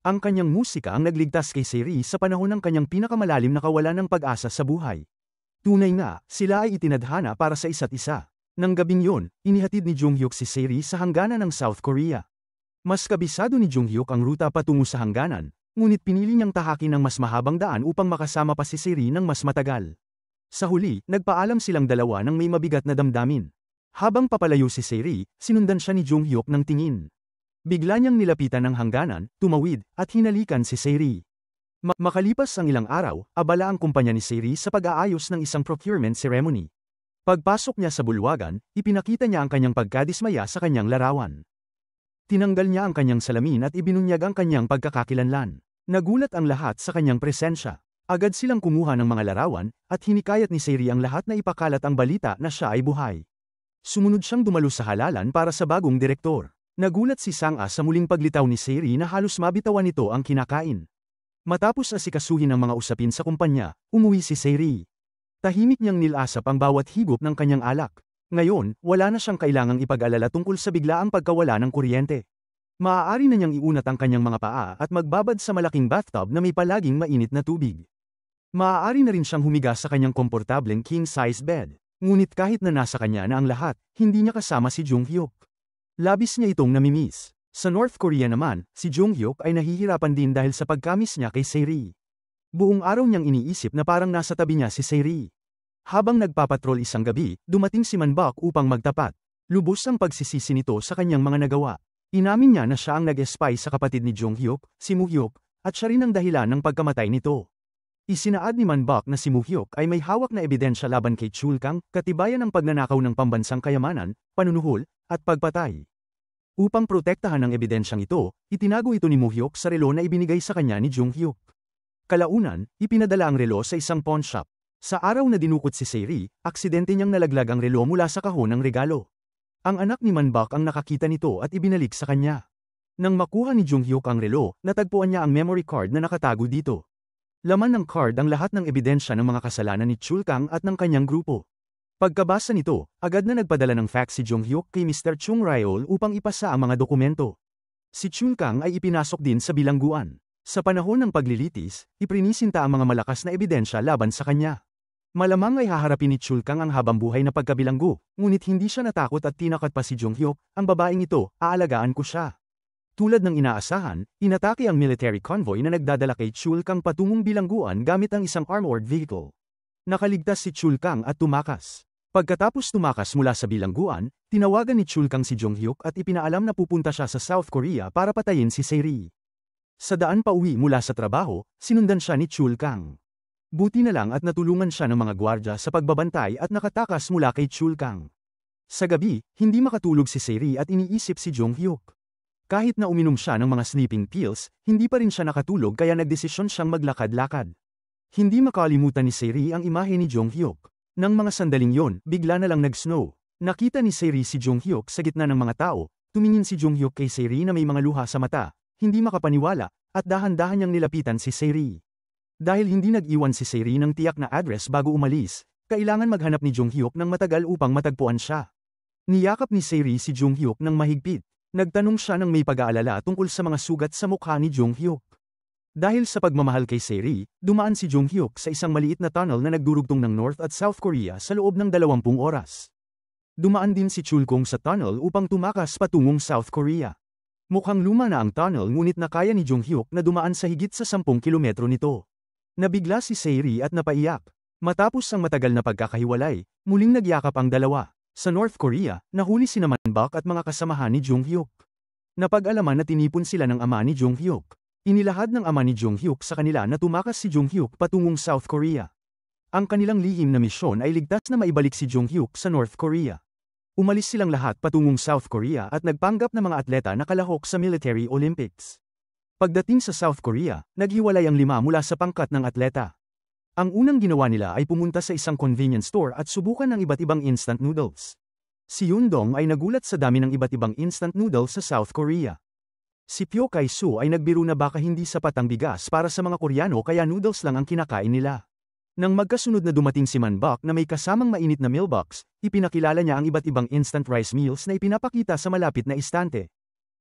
Speaker 2: Ang kanyang musika ang nagligtas kay Se-ri sa panahon ng kanyang pinakamalalim na kawalan ng pag-asa sa buhay. Tunay nga, sila ay itinadhana para sa isa't isa. Nang gabing yon, inihatid ni Jong-hyuk si Se-ri sa hangganan ng South Korea. Mas kabisado ni Jong-hyuk ang ruta patungo sa hangganan, ngunit pinili niyang tahakin ng mas mahabang daan upang makasama pa si Se-ri ng mas matagal. Sa huli, nagpaalam silang dalawa ng may mabigat na damdamin. Habang papalayo si Se-ri, sinundan siya ni Jong-hyuk ng tingin. Bigla niyang nilapitan ng hangganan, tumawid, at hinalikan si Se-ri. Makalipas ang ilang araw, abala ang kumpanya ni Se-ri sa pag-aayos ng isang procurement ceremony. Pagpasok niya sa bulwagan, ipinakita niya ang kanyang pagkadismaya sa kanyang larawan. Tinanggal niya ang kanyang salamin at ibinunyag ang kanyang pagkakakilanlan. Nagulat ang lahat sa kanyang presensya. Agad silang kumuha ng mga larawan, at hinikayat ni Se-ri ang lahat na ipakalat ang balita na siya ay buhay. Sumunod siyang dumalo sa halalan para sa bagong direktor. Nagulat si Sang-a sa muling paglitaw ni Se-ri na halos mabitawan nito ang kinakain. Matapos asikasuhin ang mga usapin sa kumpanya, umuwi si Se-ri. Tahimik niyang nilasap ang bawat higop ng kanyang alak. Ngayon, wala na siyang kailangang ipag-alala tungkol sa biglaang pagkawala ng kuryente. Maaari na niyang iunat ang kanyang mga paa at magbabad sa malaking bathtub na may palaging mainit na tubig. Maaari na rin siyang humiga sa kanyang komportableng king-size bed. Ngunit kahit na nasa kanya na ang lahat, hindi niya kasama si Jong-hyuk. Labis niya itong namimiss. Sa North Korea naman, si Jong-hyuk ay nahihirapan din dahil sa pagkamis niya kay Se-ri. Buong araw niyang iniisip na parang nasa tabi niya si Se-ri. Habang nagpapatrol isang gabi, dumating si Man-bok upang magtapat. Lubos ang pagsisisi nito sa kanyang mga nagawa. Inamin niya na siya ang nag-espy sa kapatid ni Jong-hyuk, si Moo-hyuk, at siya rin ang dahilan ng pagkamatay nito. Isinaad ni Man-bok na si Moo-hyuk ay may hawak na ebidensya laban kay Chul Kang, katibayan ng pagnanakaw ng pambansang kayamanan, panunuhol, at pagpatay. Upang protektahan ang ebidensyang ito, itinago ito ni Moo-hyuk sa relo na ibinigay sa kanya ni Jung-hyuk. Kalaunan, ipinadala ang relo sa isang pawn shop. Sa araw na dinukot si Se-ri, aksidente niyang nalaglag ang relo mula sa kahon ng regalo. Ang anak ni Man-bak ang nakakita nito at ibinalik sa kanya. Nang makuha ni Jung-hyuk ang relo, natagpuan niya ang memory card na nakatago dito. Laman ng card ang lahat ng ebidensya ng mga kasalanan ni Chul-kang at ng kanyang grupo. Pagkabasa nito, agad na nagpadala ng fax si Jung-hyuk kay Mr. Chung Ryol upang ipasa ang mga dokumento. Si Chul-kang ay ipinasok din sa bilangguan. Sa panahon ng paglilitis, iprinisinta ang mga malakas na ebidensya laban sa kanya. Malamang ay haharapin ni Chul-kang ang habambuhay na pagkabilanggo, ngunit hindi siya natakot at tinakat pa si Jung-hyuk, ang babaeng ito, aalagaan ko siya. Tulad ng inaasahan, inatake ang military convoy na nagdadala kay Chul-kang patungong bilangguan gamit ang isang armored vehicle. Nakaligtas si Chul-kang at tumakas. Pagkatapos tumakas mula sa bilangguan, tinawagan ni Chul-kang si Jung-hyuk at ipinaalam na pupunta siya sa South Korea para patayin si Se-ri. Sa daan pauwi mula sa trabaho, sinundan siya ni Chul-kang. Buti na lang at natulungan siya ng mga gwardya sa pagbabantay at nakatakas mula kay Chul-kang. Sa gabi, hindi makatulog si Se-ri at iniisip si Jung-hyuk. Kahit na uminom siya ng mga sleeping pills, hindi pa rin siya nakatulog kaya nagdesisyon siyang maglakad-lakad. Hindi makalimutan ni Se-ri ang imahe ni Jung-hyuk. Nang mga sandaling yon, bigla na lang nag-snow. Nakita ni Se-ri si Jung-hyuk sa gitna ng mga tao, tumingin si Jung-hyuk kay Se-ri na may mga luha sa mata, hindi makapaniwala, at dahan-dahan niyang nilapitan si Se-ri. Dahil hindi nag-iwan si Se-ri ng tiyak na address bago umalis, kailangan maghanap ni Jung-hyuk ng matagal upang matagpuan siya. Niyakap ni Se-ri si Jung-hyuk ng mahigpit. Nagtanong siya ng may pag-aalala tungkol sa mga sugat sa mukha ni Jung-hyuk. Dahil sa pagmamahal kay Se-ri, dumaan si Jung-hyuk sa isang maliit na tunnel na nagdurugtong ng North at South Korea sa loob ng 20 oras. Dumaan din si Chul-kung sa tunnel upang tumakas patungong South Korea. Mukhang luma na ang tunnel ngunit nakaya ni Jung-hyuk na dumaan sa higit sa 10 kilometro nito. Nabigla si Se-ri at napaiyak. Matapos ang matagal na pagkakahiwalay, muling nagyakap ang dalawa. Sa North Korea, nahuli si Man-bak at mga kasamahan ni Jung-hyuk. Napag-alaman na tinipon sila ng ama ni Jung-hyuk. Inilahad ng ama ni Jung-hyuk sa kanila na tumakas si Jung-hyuk patungong South Korea. Ang kanilang lihim na misyon ay ligtas na maibalik si Jung-hyuk sa North Korea. Umalis silang lahat patungong South Korea at nagpanggap na mga atleta na kalahok sa Military Olympics. Pagdating sa South Korea, naghiwalay ang 5 mula sa pangkat ng atleta. Ang unang ginawa nila ay pumunta sa isang convenience store at subukan ng iba't ibang instant noodles. Si Yoon-dong ay nagulat sa dami ng iba't ibang instant noodles sa South Korea. Si Pyo Kai-soo ay nagbiro na baka hindi sapat ang bigas para sa mga Koreano kaya noodles lang ang kinakain nila. Nang magkasunod na dumating si Man-bak na may kasamang mainit na mealbox, ipinakilala niya ang iba't ibang instant rice meals na ipinapakita sa malapit na istante.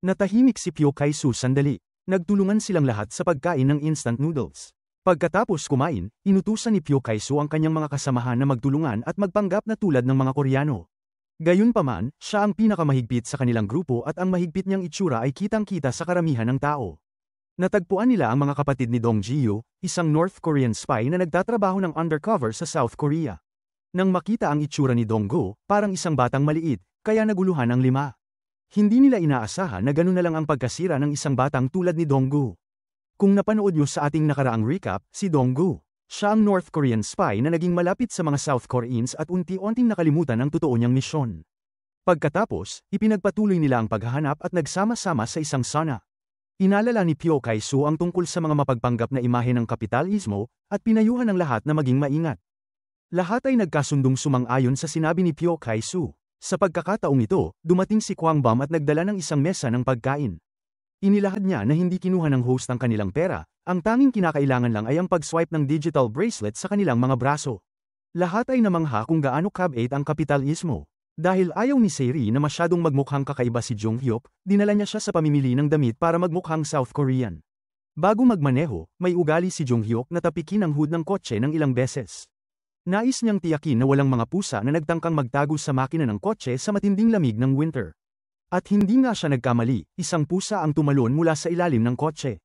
Speaker 2: Natahimik si Pyo Kai-soo sandali. Nagtulungan silang lahat sa pagkain ng instant noodles. Pagkatapos kumain, inutusan ni Pyo Kai-soo ang kanyang mga kasamahan na magtulungan at magpanggap na tulad ng mga Koreano. Gayunpaman, siya ang pinakamahigpit sa kanilang grupo at ang mahigpit niyang itsura ay kitang-kita sa karamihan ng tao. Natagpuan nila ang mga kapatid ni Dong Ji-yoo, isang North Korean spy na nagtatrabaho ng undercover sa South Korea. Nang makita ang itsura ni Dong-go, parang isang batang maliit, kaya naguluhan ang 5. Hindi nila inaasahan na gano'n na lang ang pagkasira ng isang batang tulad ni Dong-gu. Kung napanood niyo sa ating nakaraang recap, si Dong-gu, siya ang North Korean spy na naging malapit sa mga South Koreans at unti-unting nakalimutan ang totoo niyang misyon. Pagkatapos, ipinagpatuloy nila ang paghahanap at nagsama-sama sa isang sauna. Inalala ni Pyo Kai-soo ang tungkol sa mga mapagpanggap na imahe ng kapitalismo at pinayuhan ng lahat na maging maingat. Lahat ay nagkasundong sumang-ayon sa sinabi ni Pyo Kai-soo. Sa pagkakataong ito, dumating si Kwang Bum at nagdala ng isang mesa ng pagkain. Inilahad niya na hindi kinuha ng host ang kanilang pera, ang tanging kinakailangan lang ay ang pag-swipe ng digital bracelet sa kanilang mga braso. Lahat ay namangha kung gaano kabait ang kapitalismo. Dahil ayaw ni Se-ri na masyadong magmukhang kakaiba si Jung-hyuk, dinala niya siya sa pamimili ng damit para magmukhang South Korean. Bago magmaneho, may ugali si Jung-hyuk na tapikin ang hood ng kotse ng ilang beses. Nais niyang tiyakin na walang mga pusa na nagtangkang magtago sa makina ng kotse sa matinding lamig ng winter. At hindi nga siya nagkamali, isang pusa ang tumalon mula sa ilalim ng kotse.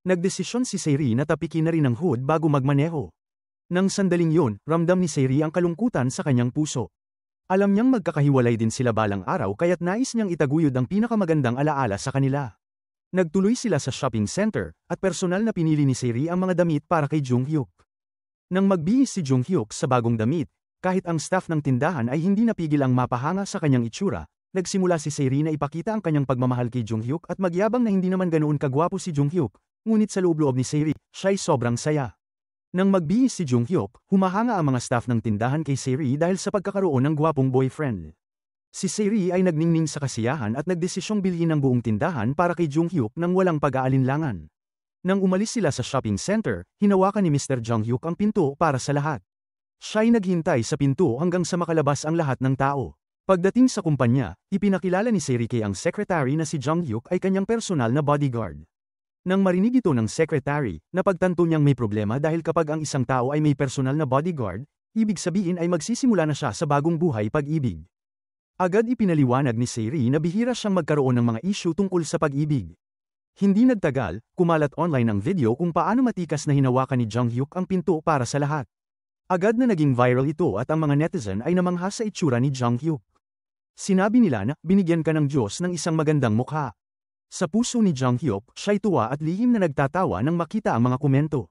Speaker 2: Nagdesisyon si Se-ri na tapikin na rin ang hood bago magmaneho. Nang sandaling yon, ramdam ni Se-ri ang kalungkutan sa kanyang puso. Alam niyang magkakahiwalay din sila balang araw kaya't nais niyang itaguyod ang pinakamagandang alaala sa kanila. Nagtuloy sila sa shopping center, at personal na pinili ni Se-ri ang mga damit para kay Jung-hyuk. Nang magbihis si Jung-hyuk sa bagong damit, kahit ang staff ng tindahan ay hindi napigil ang mapahanga sa kanyang itsura, nagsimula si Saeri na ipakita ang kanyang pagmamahal kay Junghyuk at magyabang na hindi naman ganoon kagwapo si Junghyuk, ngunit sa loob-loob ni Saeri, siya'y sobrang saya. Nang magbihis si Junghyuk, humahanga ang mga staff ng tindahan kay Saeri dahil sa pagkakaroon ng gwapong boyfriend. Si Saeri ay nagningning sa kasiyahan at nagdesisyong bilhin ang buong tindahan para kay Junghyuk nang walang pag-aalinlangan. Nang umalis sila sa shopping center, hinawakan ni Mr. Junghyuk ang pinto para sa lahat. Siya'y naghintay sa pinto hanggang sa makalabas ang lahat ng tao. Pagdating sa kumpanya, ipinakilala ni Saeri kay ang secretary na si Junghyuk ay kanyang personal na bodyguard. Nang marinig ito ng secretary, napagtanto niyang may problema dahil kapag ang isang tao ay may personal na bodyguard, ibig sabihin ay magsisimula na siya sa bagong buhay pag-ibig. Agad ipinaliwanag ni Saeri na bihira siyang magkaroon ng mga issue tungkol sa pag-ibig. Hindi nagtagal, kumalat online ang video kung paano matikas na hinawakan ni Junghyuk ang pinto para sa lahat. Agad na naging viral ito at ang mga netizen ay namangha sa itsura ni Junghyuk. Sinabi nila na binigyan ka ng Diyos ng isang magandang mukha. Sa puso ni Junghyuk, siya'y tuwa at lihim na nagtatawa nang makita ang mga komento.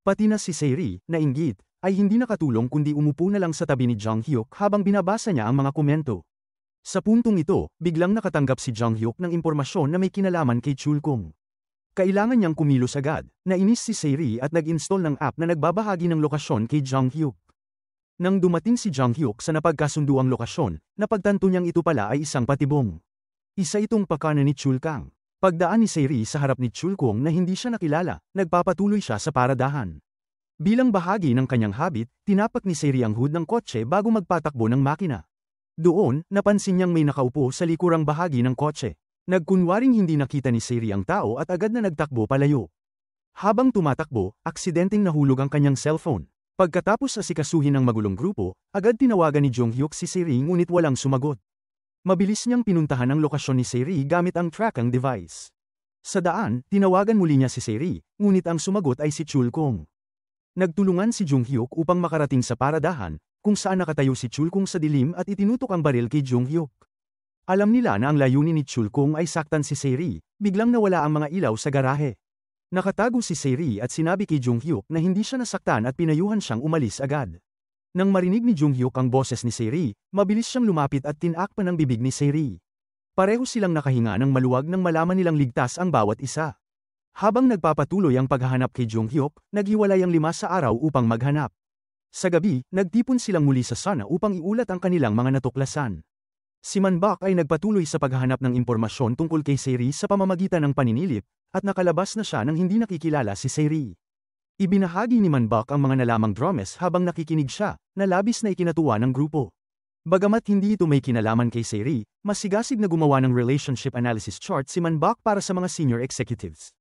Speaker 2: Pati na si Saeri, na inggit, ay hindi nakatulong kundi umupo na lang sa tabi ni Junghyuk habang binabasa niya ang mga komento. Sa puntong ito, biglang nakatanggap si Junghyuk ng impormasyon na may kinalaman kay Chulkong. Kailangan niyang kumilos agad, nainis si Saeri at nag-install ng app na nagbabahagi ng lokasyon kay Junghyuk. Nang dumating si Junghyuk sa napagkasunduang lokasyon, napagtanto niyang ito pala ay isang patibong. Isa itong pakana ni Chulkang. Pagdaan ni Saeri sa harap ni Chulkong na hindi siya nakilala, nagpapatuloy siya sa paradahan. Bilang bahagi ng kanyang habit, tinapak ni Saeri ang hood ng kotse bago magpatakbo ng makina. Doon, napansin niyang may nakaupo sa likurang bahagi ng kotse. Nagkunwaring hindi nakita ni Saeri ang tao at agad na nagtakbo palayo. Habang tumatakbo, aksidenteng nahulog ang kanyang cellphone. Pagkatapos asikasuhin ng magulong grupo, agad tinawagan ni Junghyuk si Saeri ngunit walang sumagot. Mabilis niyang pinuntahan ang lokasyon ni Saeri gamit ang tracking device. Sa daan, tinawagan muli niya si Saeri, ngunit ang sumagot ay si Chulkong. Nagtulungan si Junghyuk upang makarating sa paradahan, kung saan nakatayo si Chulkong sa dilim at itinutok ang baril kay Junghyuk. Alam nila na ang layunin ni Chulkong ay saktan si Saeri, biglang nawala ang mga ilaw sa garahe. Nakatago si Saeri at sinabi kay Junghyuk na hindi siya nasaktan at pinayuhan siyang umalis agad. Nang marinig ni Junghyuk ang boses ni Saeri, mabilis siyang lumapit at tinakpan ang bibig ni Saeri. Pareho silang nakahinga ng maluwag nang malaman nilang ligtas ang bawat isa. Habang nagpapatuloy ang paghahanap kay Junghyuk, naghiwalay ang 5 sa araw upang maghanap. Sa gabi, nagtipon silang muli sa sana upang iulat ang kanilang mga natuklasan. Si Manbak ay nagpatuloy sa paghahanap ng impormasyon tungkol kay Saeri sa pamamagitan ng paninilip, at nakalabas na siya nang hindi nakikilala si Saeri. Ibinahagi ni Manbak ang mga nalamang dramas habang nakikinig siya, na labis na ikinatuwa ng grupo. Bagamat hindi ito may kinalaman kay Saeri, masigasig na gumawa ng relationship analysis chart si Manbak para sa mga senior executives.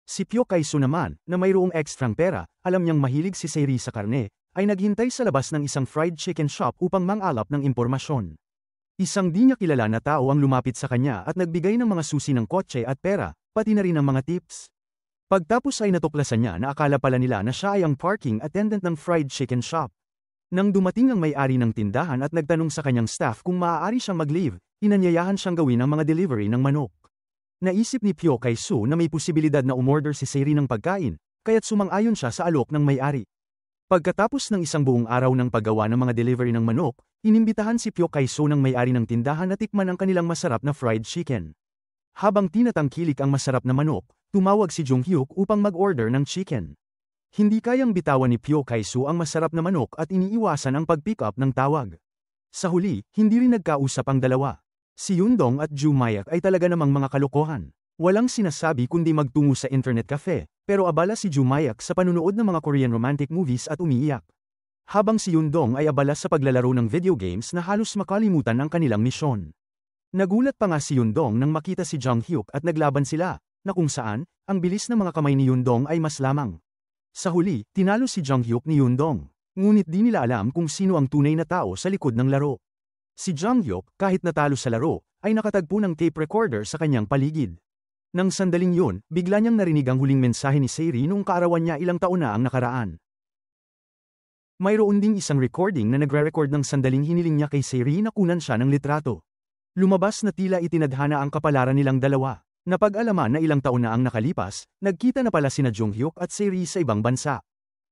Speaker 2: Si Pyo Kai-su naman, na mayroong ekstrang pera, alam niyang mahilig si Saeri sa karne, ay naghintay sa labas ng isang fried chicken shop upang mangalap ng impormasyon. Isang di niya kilala na tao ang lumapit sa kanya at nagbigay ng mga susi ng kotse at pera, pati na rin ang mga tips. Pagtapos ay natuklasan niya na akala pala nila na siya ay ang parking attendant ng fried chicken shop. Nang dumating ang may-ari ng tindahan at nagtanong sa kanyang staff kung maaari siyang mag-leave, inanyayahan siyang gawin ang mga delivery ng manok. Naisip ni Pyo Kai-su na may posibilidad na umorder si Saeri ng pagkain, kaya't sumang-ayon siya sa alok ng may-ari. Pagkatapos ng isang buong araw ng paggawa ng mga delivery ng manok, inimbitahan si Pyo Kai-su ng may-ari ng tindahan na tikman ang kanilang masarap na fried chicken. Habang tinatangkilik ang masarap na manok, tumawag si Junghyuk upang mag-order ng chicken. Hindi kayang bitawan ni Pyo Kai-su ang masarap na manok at iniiwasan ang pag-pick up ng tawag. Sa huli, hindi rin nagkausap ang dalawa. Si Yundong at Ju Mayak ay talaga namang mga kalokohan. Walang sinasabi kundi magtungo sa internet cafe, pero abala si Ju Mayak sa panunood ng mga Korean romantic movies at umiiyak. Habang si Yundong ay abala sa paglalaro ng video games na halos makalimutan ang kanilang misyon. Nagulat pa nga si Yundong nang makita si Junghyuk at naglaban sila, na kung saan, ang bilis ng mga kamay ni Yundong ay mas lamang. Sa huli, tinalo si Junghyuk ni Yundong. Ngunit di nila alam kung sino ang tunay na tao sa likod ng laro. Si Junghyuk, kahit natalo sa laro, ay nakatagpo ng tape recorder sa kanyang paligid. Nang sandaling yun, bigla niyang narinig ang huling mensahe ni Saeri noong kaarawan niya ilang taon na ang nakaraan. Mayroon ding isang recording na nagre-record ng sandaling hiniling niya kay Saeri na kunan siya ng litrato. Lumabas na tila itinadhana ang kapalaran nilang dalawa. Napag-alaman na ilang taon na ang nakalipas, nagkita na pala sina Junghyuk at Saeri sa ibang bansa.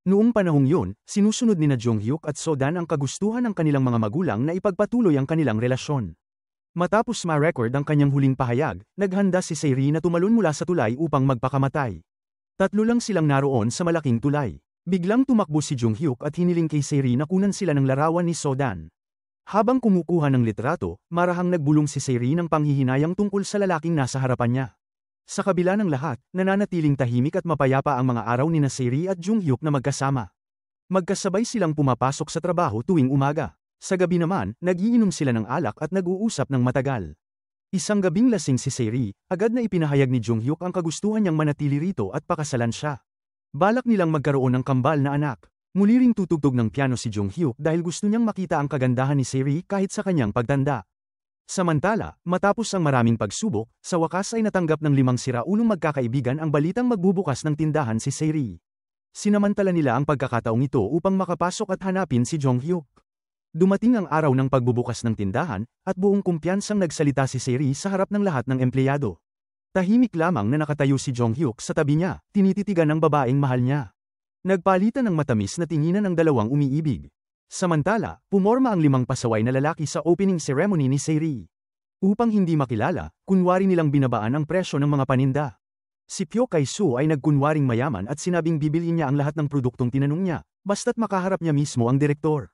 Speaker 2: Noong panahong yun, sinusunod ni na Junghyuk at Sodan ang kagustuhan ng kanilang mga magulang na ipagpatuloy ang kanilang relasyon. Matapos ma-record ang kanyang huling pahayag, naghanda si Sairi na tumalon mula sa tulay upang magpakamatay. Tatlo lang silang naroon sa malaking tulay. Biglang tumakbo si Jung Hyuk at hiniling kay Sairi na kunan sila ng larawan ni Sodan. Habang kumukuha ng litrato, marahang nagbulong si Sairi ng panghihinayang tungkol sa lalaking nasa harapan niya. Sa kabila ng lahat, nananatiling tahimik at mapayapa ang mga araw ni Sairi at Jung Hyuk na magkasama. Magkasabay silang pumapasok sa trabaho tuwing umaga. Sa gabi naman, nag-iinom sila ng alak at nag-uusap ng matagal. Isang gabing lasing si Sairi, agad na ipinahayag ni Jung Hyuk ang kagustuhan niyang manatili rito at pakasalan siya. Balak nilang magkaroon ng kambal na anak. Muli ring tutugtog ng piano si Jung Hyuk dahil gusto niyang makita ang kagandahan ni Sairi kahit sa kanyang pagtanda. Samantala, matapos ang maraming pagsubok, sa wakas ay natanggap ng 5 siraulong magkakaibigan ang balitang magbubukas ng tindahan si Sairi. Sinamantala nila ang pagkakataong ito upang makapasok at hanapin si Jung Hyuk. Dumating ang araw ng pagbubukas ng tindahan, at buong kumpiyansang nagsalita si Sairi sa harap ng lahat ng empleyado. Tahimik lamang na nakatayo si Jung Hyuk sa tabi niya, tinititigan ng babaeng mahal niya. Nagpalitan ng matamis na tinginan ang dalawang umiibig. Samantala, pumorma ang 5 pasaway na lalaki sa opening ceremony ni Sairi. Upang hindi makilala, kunwari nilang binabaan ang presyo ng mga paninda. Si Pyo Kai-soo ay nagkunwaring mayaman at sinabing bibilhin niya ang lahat ng produktong tinanong niya, basta't makaharap niya mismo ang direktor.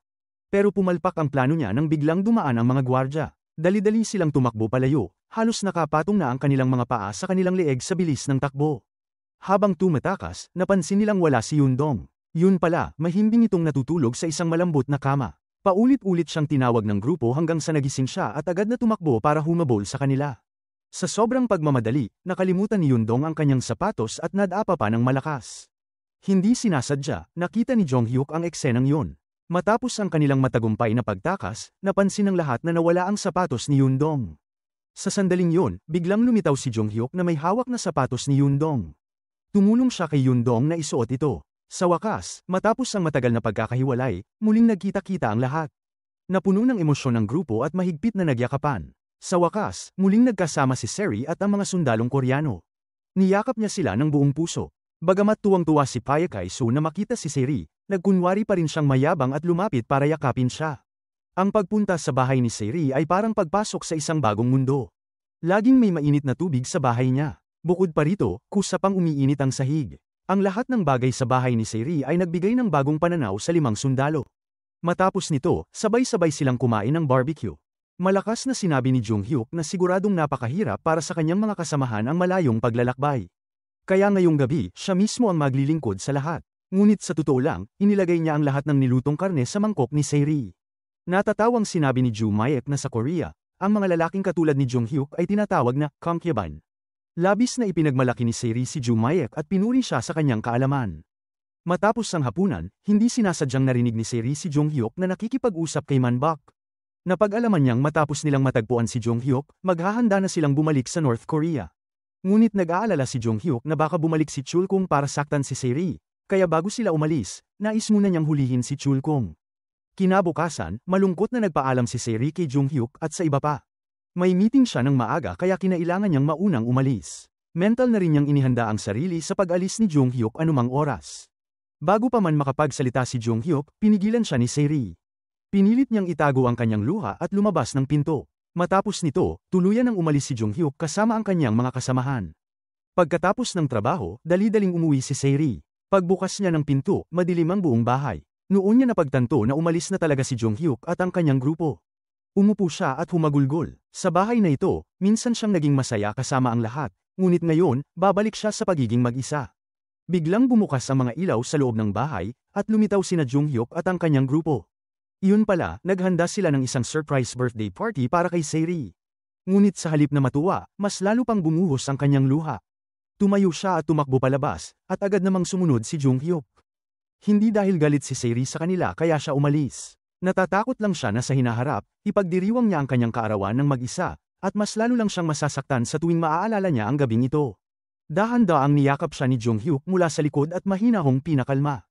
Speaker 2: Pero pumalpak ang plano niya nang biglang dumaan ang mga gwardya. Dali-dali silang tumakbo palayo, halos nakapatong na ang kanilang mga paa sa kanilang leeg sa bilis ng takbo. Habang tumatakas, napansin nilang wala si Yundong. Yun pala, mahimbing itong natutulog sa isang malambot na kama. Paulit-ulit siyang tinawag ng grupo hanggang sa nagising siya at agad na tumakbo para humabol sa kanila. Sa sobrang pagmamadali, nakalimutan ni Yundong ang kanyang sapatos at nadapa pa ng malakas. Hindi sinasadya, nakita ni Jung Hyuk ang eksenang yun. Matapos ang kanilang matagumpay na pagtakas, napansin ng lahat na nawala ang sapatos ni Yundong. Sa sandaling yun, biglang lumitaw si Jung Hyuk na may hawak na sapatos ni Yundong. Tumulong siya kay Yundong na isuot ito. Sa wakas, matapos ang matagal na pagkakahiwalay, muling nagkita-kita ang lahat. Napuno ng emosyon ng grupo at mahigpit na nagyakapan. Sa wakas, muling nagkasama si Sairi at ang mga sundalong Koreano. Niyakap niya sila ng buong puso. Bagamat tuwang-tuwa si Pyo Kai-soo na makita si Sairi, nagkunwari pa rin siyang mayabang at lumapit para yakapin siya. Ang pagpunta sa bahay ni Sairi ay parang pagpasok sa isang bagong mundo. Laging may mainit na tubig sa bahay niya. Bukod pa rito, kusapang umiinit ang sahig. Ang lahat ng bagay sa bahay ni Sairi ay nagbigay ng bagong pananaw sa 5 sundalo. Matapos nito, sabay-sabay silang kumain ng barbecue. Malakas na sinabi ni Jung Hyuk na siguradong napakahirap para sa kanyang mga kasamahan ang malayong paglalakbay. Kaya ngayong gabi, siya mismo ang maglilingkod sa lahat. Ngunit sa totoo lang, inilagay niya ang lahat ng nilutong karne sa mangkok ni Sairi. Natatawang sinabi ni Joo Mayek na sa Korea, ang mga lalaking katulad ni Jung Hyuk ay tinatawag na concubine. Labis na ipinagmalaki ni Sairi si Joo Mayek at pinuri siya sa kanyang kaalaman. Matapos ang hapunan, hindi sinasadyang narinig ni Sairi si Jung Hyuk na nakikipag-usap kay Manbak. Napag-alaman niyang matapos nilang matagpuan si Jung Hyuk, maghahanda na silang bumalik sa North Korea. Ngunit nag-aalala si Jung Hyuk na baka bumalik si Chulkung para saktan si Sairi, kaya bago sila umalis, nais muna niyang hulihin si Chulkung. Kinabukasan, malungkot na nagpaalam si Sairi kay Jung Hyuk at sa iba pa. May meeting siya ng maaga kaya kinailangan niyang maunang umalis. Mental na rin niyang inihanda ang sarili sa pag-alis ni Jung Hyuk anumang oras. Bago pa man makapagsalita si Jung Hyuk, pinigilan siya ni Sairi. Pinilit niyang itago ang kanyang luha at lumabas ng pinto. Matapos nito, tuluyan nang umalis si Jung Hyuk kasama ang kanyang mga kasamahan. Pagkatapos ng trabaho, dali-daling umuwi si Sairi. Pagbukas niya ng pinto, madilim ang buong bahay. Noon niya napagtanto na umalis na talaga si Jung Hyuk at ang kanyang grupo. Umupo siya at humagulgol. Sa bahay na ito, minsan siyang naging masaya kasama ang lahat, ngunit ngayon, babalik siya sa pagiging mag-isa. Biglang bumukas ang mga ilaw sa loob ng bahay, at lumitaw sina Jung Hyuk at ang kanyang grupo. Iyon pala, naghanda sila ng isang surprise birthday party para kay Sairi. Ngunit sa halip na matuwa, mas lalo pang bumuhos ang kanyang luha. Tumayo siya at tumakbo palabas, at agad namang sumunod si Jung Hyuk. Hindi dahil galit si Sairi sa kanila kaya siya umalis. Natatakot lang siya na sa hinaharap, ipagdiriwang niya ang kanyang kaarawan ng mag-isa, at mas lalo lang siyang masasaktan sa tuwing maaalala niya ang gabing ito. Dahan-daang niyakap siya ni Jung Hyuk mula sa likod at mahinahong pinakalma.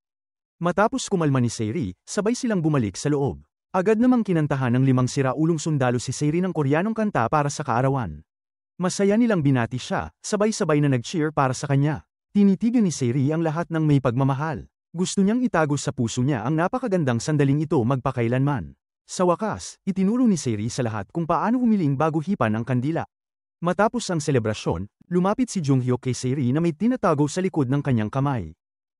Speaker 2: Matapos kumalma ni Sairi, sabay silang bumalik sa loob. Agad namang kinantahan ng 5 siraulong sundalo si Sairi ng Koreanong kanta para sa kaarawan. Masaya nilang binati siya, sabay-sabay na nag-cheer para sa kanya. Tinitigan ni Sairi ang lahat ng may pagmamahal. Gusto niyang itago sa puso niya ang napakagandang sandaling ito magpakailanman. Sa wakas, itinuro ni Seri sa lahat kung paano humiling bago hipan ang kandila. Matapos ang selebrasyon, lumapit si Junghyuk kay Seri na may tinatago sa likod ng kanyang kamay.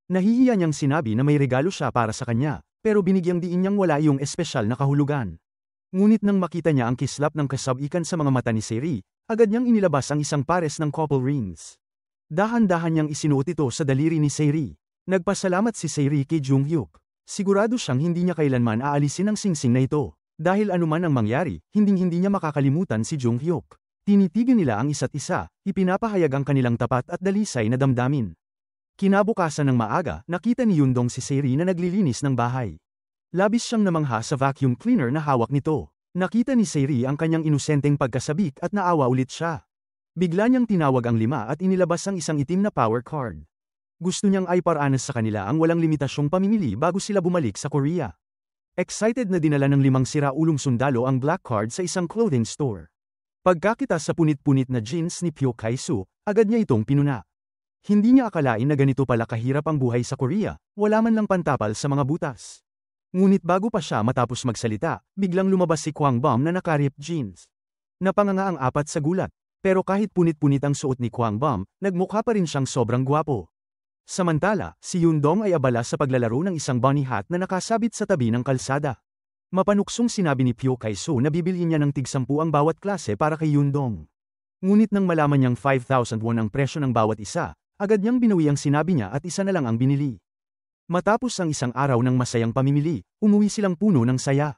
Speaker 2: Nahihiya niyang sinabi na may regalo siya para sa kanya, pero binigyang diin niyang wala yung espesyal na kahulugan. Ngunit nang makita niya ang kislap ng kasabikan sa mga mata ni Seri, agad niyang inilabas ang isang pares ng couple rings. Dahan-dahan niyang isinuot ito sa daliri ni Seri. Nagpasalamat si Seri kay Junghyuk. Sigurado siyang hindi niya kailanman aalisin ang singsing na ito. Dahil anuman ang mangyari, hinding-hindi niya makakalimutan si Junghyuk. Tinitigan nila ang isa't isa, ipinapahayag ang kanilang tapat at dalisay na damdamin. Kinabukasan ng maaga, nakita ni Yundong si Seri na naglilinis ng bahay. Labis siyang namangha sa vacuum cleaner na hawak nito. Nakita ni Seri ang kanyang inusenteng pagkasabik at naawa ulit siya. Bigla niyang tinawag ang 5 at inilabas ang isang itim na power card. Gusto niyang iparanas sa kanila ang walang limitasyong pamimili bago sila bumalik sa Korea. Excited na dinala ng 5 siraulong sundalo ang black card sa isang clothing store. Pagkakita sa punit-punit na jeans ni Pyo Kai-soo, agad niya itong pinuna. Hindi niya akalain na ganito pala kahirap ang buhay sa Korea, wala man lang pantapal sa mga butas. Ngunit bago pa siya matapos magsalita, biglang lumabas si Kwangbom na naka-ripped jeans. Napanganga ang 4 sa gulat, pero kahit punit-punit ang suot ni Kwangbom, nagmukha pa rin siyang sobrang gwapo. Samantala, si Yundong ay abala sa paglalaro ng isang bunny hat na nakasabit sa tabi ng kalsada. Mapanuksong sinabi ni Pyo Kai-soo na bibilhin niya ng tig-10 ang bawat klase para kay Yundong. Ngunit nang malaman niyang 5,000 won ang presyo ng bawat isa, agad niyang binawi ang sinabi niya at isa na lang ang binili. Matapos ang isang araw ng masayang pamimili, umuwi silang puno ng saya.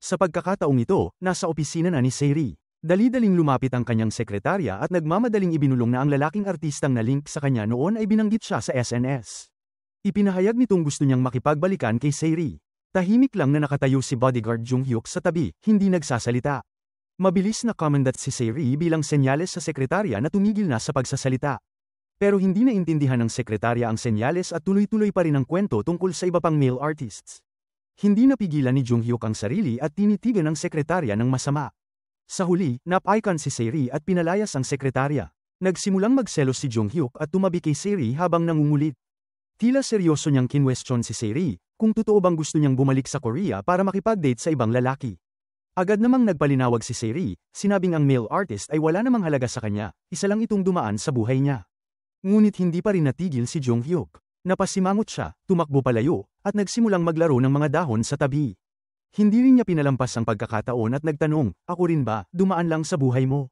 Speaker 2: Sa pagkakataong ito, nasa opisina na ni Seri. Dali-daling lumapit ang kanyang sekretarya at nagmamadaling ibinulong na ang lalaking artistang na-link sa kanya noon ay binanggit siya sa SNS. Ipinahayag nitong gusto niyang makipagbalikan kay Seri. Tahimik lang na nakatayo si bodyguard Junghyuk sa tabi, hindi nagsasalita. Mabilis na commendat si Seri bilang senyales sa sekretarya na tumigil na sa pagsasalita. Pero hindi naintindihan ng sekretarya ang senyales at tuloy-tuloy pa rin ang kwento tungkol sa iba pang male artists. Hindi napigilan ni Junghyuk ang sarili at tinitigan ng sekretarya ng masama. Sa huli, nap-icon si Seri at pinalayas ang sekretarya. Nagsimulang magselos si Junghyuk at tumabi kay Seri habang nangungulit. Tila seryoso niyang kinwestiyon si Seri, kung totoo bang gusto niyang bumalik sa Korea para makipag-date sa ibang lalaki. Agad namang nagpalinawag si Seri, sinabing ang male artist ay wala namang halaga sa kanya, isa lang itong dumaan sa buhay niya. Ngunit hindi pa rin natigil si Junghyuk. Napasimangot siya, tumakbo palayo, at nagsimulang maglaro ng mga dahon sa tabi. Hindi rin niya pinalampas ang pagkakataon at nagtanong, "Ako rin ba, dumaan lang sa buhay mo?"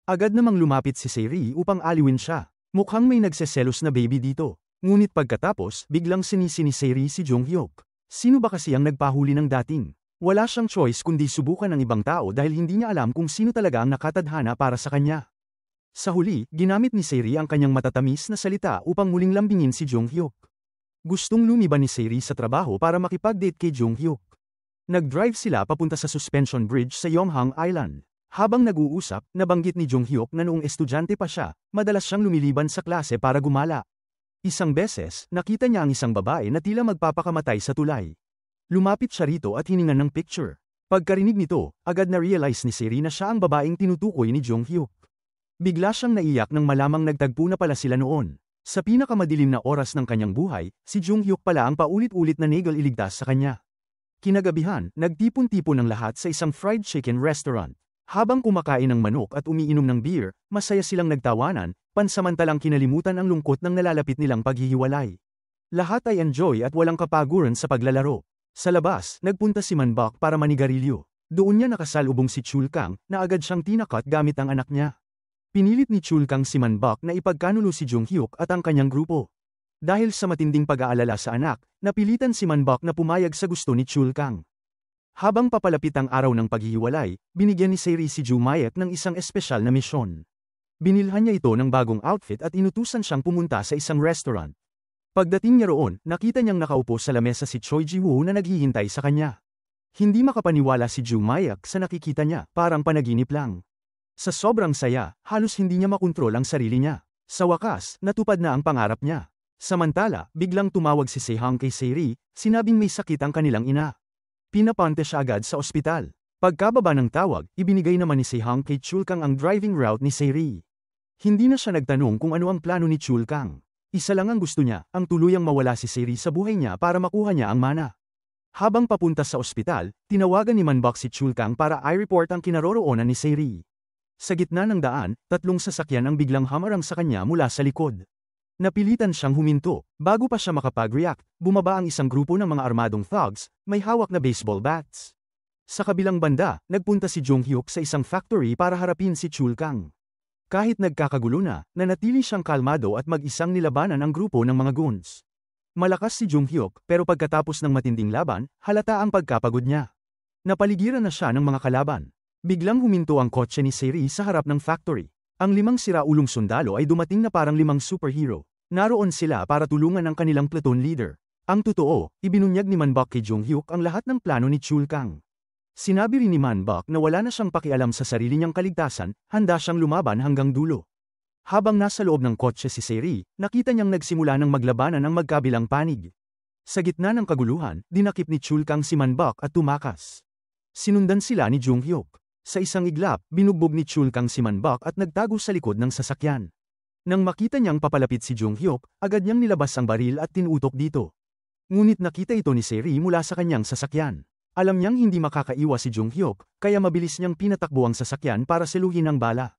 Speaker 2: Agad namang lumapit si Seri upang aliwin siya. Mukhang may nagseselos na baby dito. Ngunit pagkatapos, biglang sinisi ni Seri si Junghyuk. Sino ba kasi ang nagpahuli ng dating? Wala siyang choice kundi subukan ng ibang tao dahil hindi niya alam kung sino talaga ang nakatadhana para sa kanya. Sa huli, ginamit ni Seri ang kanyang matatamis na salita upang muling lambingin si Junghyuk. Gustong lumiban ni Seri sa trabaho para makipag-date kay Junghyuk. Nag-drive sila papunta sa suspension bridge sa Yonghang Island. Habang nag-uusap, nabanggit ni Junghyuk na noong estudyante pa siya, madalas siyang lumiliban sa klase para gumala. Isang beses, nakita niya ang isang babae na tila magpapakamatay sa tulay. Lumapit siya rito at hiningan ng picture. Pagkarinig nito, agad na-realize ni Seri na siya ang babaeng tinutukoy ni Junghyuk. Bigla siyang naiyak nang malamang nagtagpo na pala sila noon. Sa pinakamadilim na oras ng kanyang buhay, si Junghyuk pala ang paulit-ulit na nagel iligtas sa kanya. Kinagabihan, nagtipon-tipon ang lahat sa isang fried chicken restaurant. Habang kumakain ng manok at umiinom ng beer, masaya silang nagtawanan, pansamantalang kinalimutan ang lungkot ng nalalapit nilang paghihiwalay. Lahat ay enjoy at walang kapaguran sa paglalaro. Sa labas, nagpunta si Manbok para manigarilyo. Doon niya nakasalubong si Chulkang, na agad siyang tinakot gamit ang anak niya. Pinilit ni Chulkang si Manbok na ipagkanulo si Junghyuk at ang kanyang grupo. Dahil sa matinding pag-aalala sa anak, napilitan si Manbok na pumayag sa gusto ni Chulkang. Habang papalapit ang araw ng paghihiwalay, binigyan ni Seri si Jumayek ng isang espesyal na misyon. Binilhan niya ito ng bagong outfit at inutusan siyang pumunta sa isang restaurant. Pagdating niya roon, nakita niyang nakaupo sa lamesa si Choi Ji-woo na naghihintay sa kanya. Hindi makapaniwala si Jumayek sa nakikita niya, parang panaginip lang. Sa sobrang saya, halos hindi niya makontrol ang sarili niya. Sa wakas, natupad na ang pangarap niya. Samantala, biglang tumawag si Sehang kay Seri, sinabing may sakit ang kanilang ina. Pinapante siya agad sa ospital. Pagkababa ng tawag, ibinigay naman ni Sehang kay Chulkang ang driving route ni Seri. Hindi na siya nagtanong kung ano ang plano ni Chulkang. Isa lang ang gusto niya, ang tuluyang mawala si Seri sa buhay niya para makuha niya ang mana. Habang papunta sa ospital, tinawagan ni Manbok si Chul Kang para i-report ang kinaroroonan ni Seri. Sa gitna ng daan, 3 sasakyan ang biglang hamarang sa kanya mula sa likod. Napilitan siyang huminto. Bago pa siya makapag-react, bumaba ang isang grupo ng mga armadong thugs, may hawak na baseball bats. Sa kabilang banda, nagpunta si Jung Hyuk sa isang factory para harapin si Chul Kang. Kahit nagkakagulo na, nanatili siyang kalmado at mag-isang nilabanan ang grupo ng mga goons. Malakas si Jung Hyuk, pero pagkatapos ng matinding laban, halata ang pagkapagod niya. Napaligiran na siya ng mga kalaban. Biglang huminto ang kotse ni Seri sa harap ng factory. Ang 5 siraulong sundalo ay dumating na parang 5 superhero. Naroon sila para tulungan ang kanilang platoon leader. Ang totoo, ibinunyag ni Manbok kay Jung Hyuk ang lahat ng plano ni Chul Kang. Sinabi rin ni Manbok na wala na siyang pakialam sa sarili niyang kaligtasan, handa siyang lumaban hanggang dulo. Habang nasa loob ng kotse si Seri, nakita niyang nagsimula ng maglabanan ang magkabilang panig. Sa gitna ng kaguluhan, dinakip ni Chul Kang si Manbok at tumakas. Sinundan sila ni Jung Hyuk. Sa isang iglap, binugbog ni Chul Kang si Manbok at nagtago sa likod ng sasakyan. Nang makita niyang papalapit si Jung Hyuk, agad niyang nilabas ang baril at tinutok dito. Ngunit nakita ito ni Seri mula sa kanyang sasakyan. Alam niyang hindi makakaiwas si Jung Hyuk, kaya mabilis niyang pinatakbo ang sasakyan para seluhin ang bala.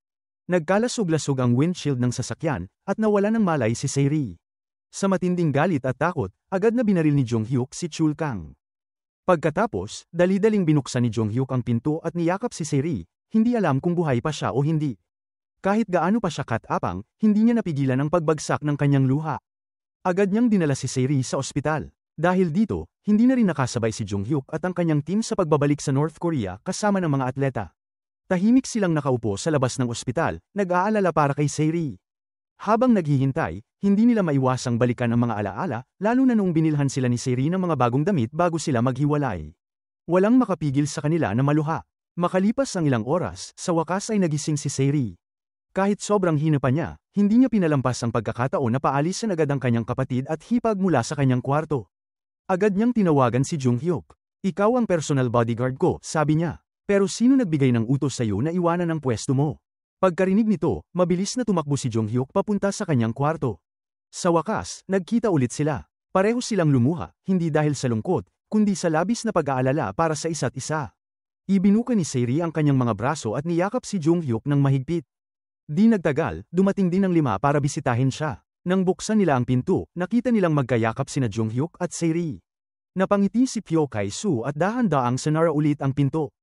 Speaker 2: Nagkalasog-lasog ang windshield ng sasakyan, at nawala ng malay si Seri. Sa matinding galit at takot, agad na binaril ni Jung Hyuk si Chul Kang. Pagkatapos, dali-daling binuksan ni Jung Hyuk ang pinto at niyakap si Seri, hindi alam kung buhay pa siya o hindi. Kahit gaano pa siya katapang, hindi niya napigilan ang pagbagsak ng kanyang luha. Agad niyang dinala si Seri sa ospital. Dahil dito, hindi na rin nakasabay si Jung Hyuk at ang kanyang team sa pagbabalik sa North Korea kasama ng mga atleta. Tahimik silang nakaupo sa labas ng ospital, nag-aalala para kay Seri. Habang naghihintay, hindi nila maiwasang balikan ang mga alaala, lalo na noong binilhan sila ni Seri ng mga bagong damit bago sila maghiwalay. Walang makapigil sa kanila na maluha. Makalipas ang ilang oras, sa wakas ay nagising si Seri. Kahit sobrang hina pa niya, hindi niya pinalampas ang pagkakataon na paalisin agad ang kanyang kapatid at hipag mula sa kanyang kwarto. Agad niyang tinawagan si Jung Hyuk. Ikaw ang personal bodyguard ko, sabi niya. Pero sino nagbigay ng utos sa iyo na iwanan ang pwesto mo? Pagkarinig nito, mabilis na tumakbo si Jung Hyuk papunta sa kanyang kwarto. Sa wakas, nagkita ulit sila. Pareho silang lumuha, hindi dahil sa lungkot, kundi sa labis na pag-aalala para sa isa't isa. Ibinuka ni Seri ang kanyang mga braso at niyakap si Jung Hyuk ng mahigpit. Di nagtagal, dumating din ang 5 para bisitahin siya. Nang buksan nila ang pinto, nakita nilang magkayakap sina Jung Hyuk at Seri. Napangiti si Pyo Kai-su at dahan-daang sinara ulit ang pinto.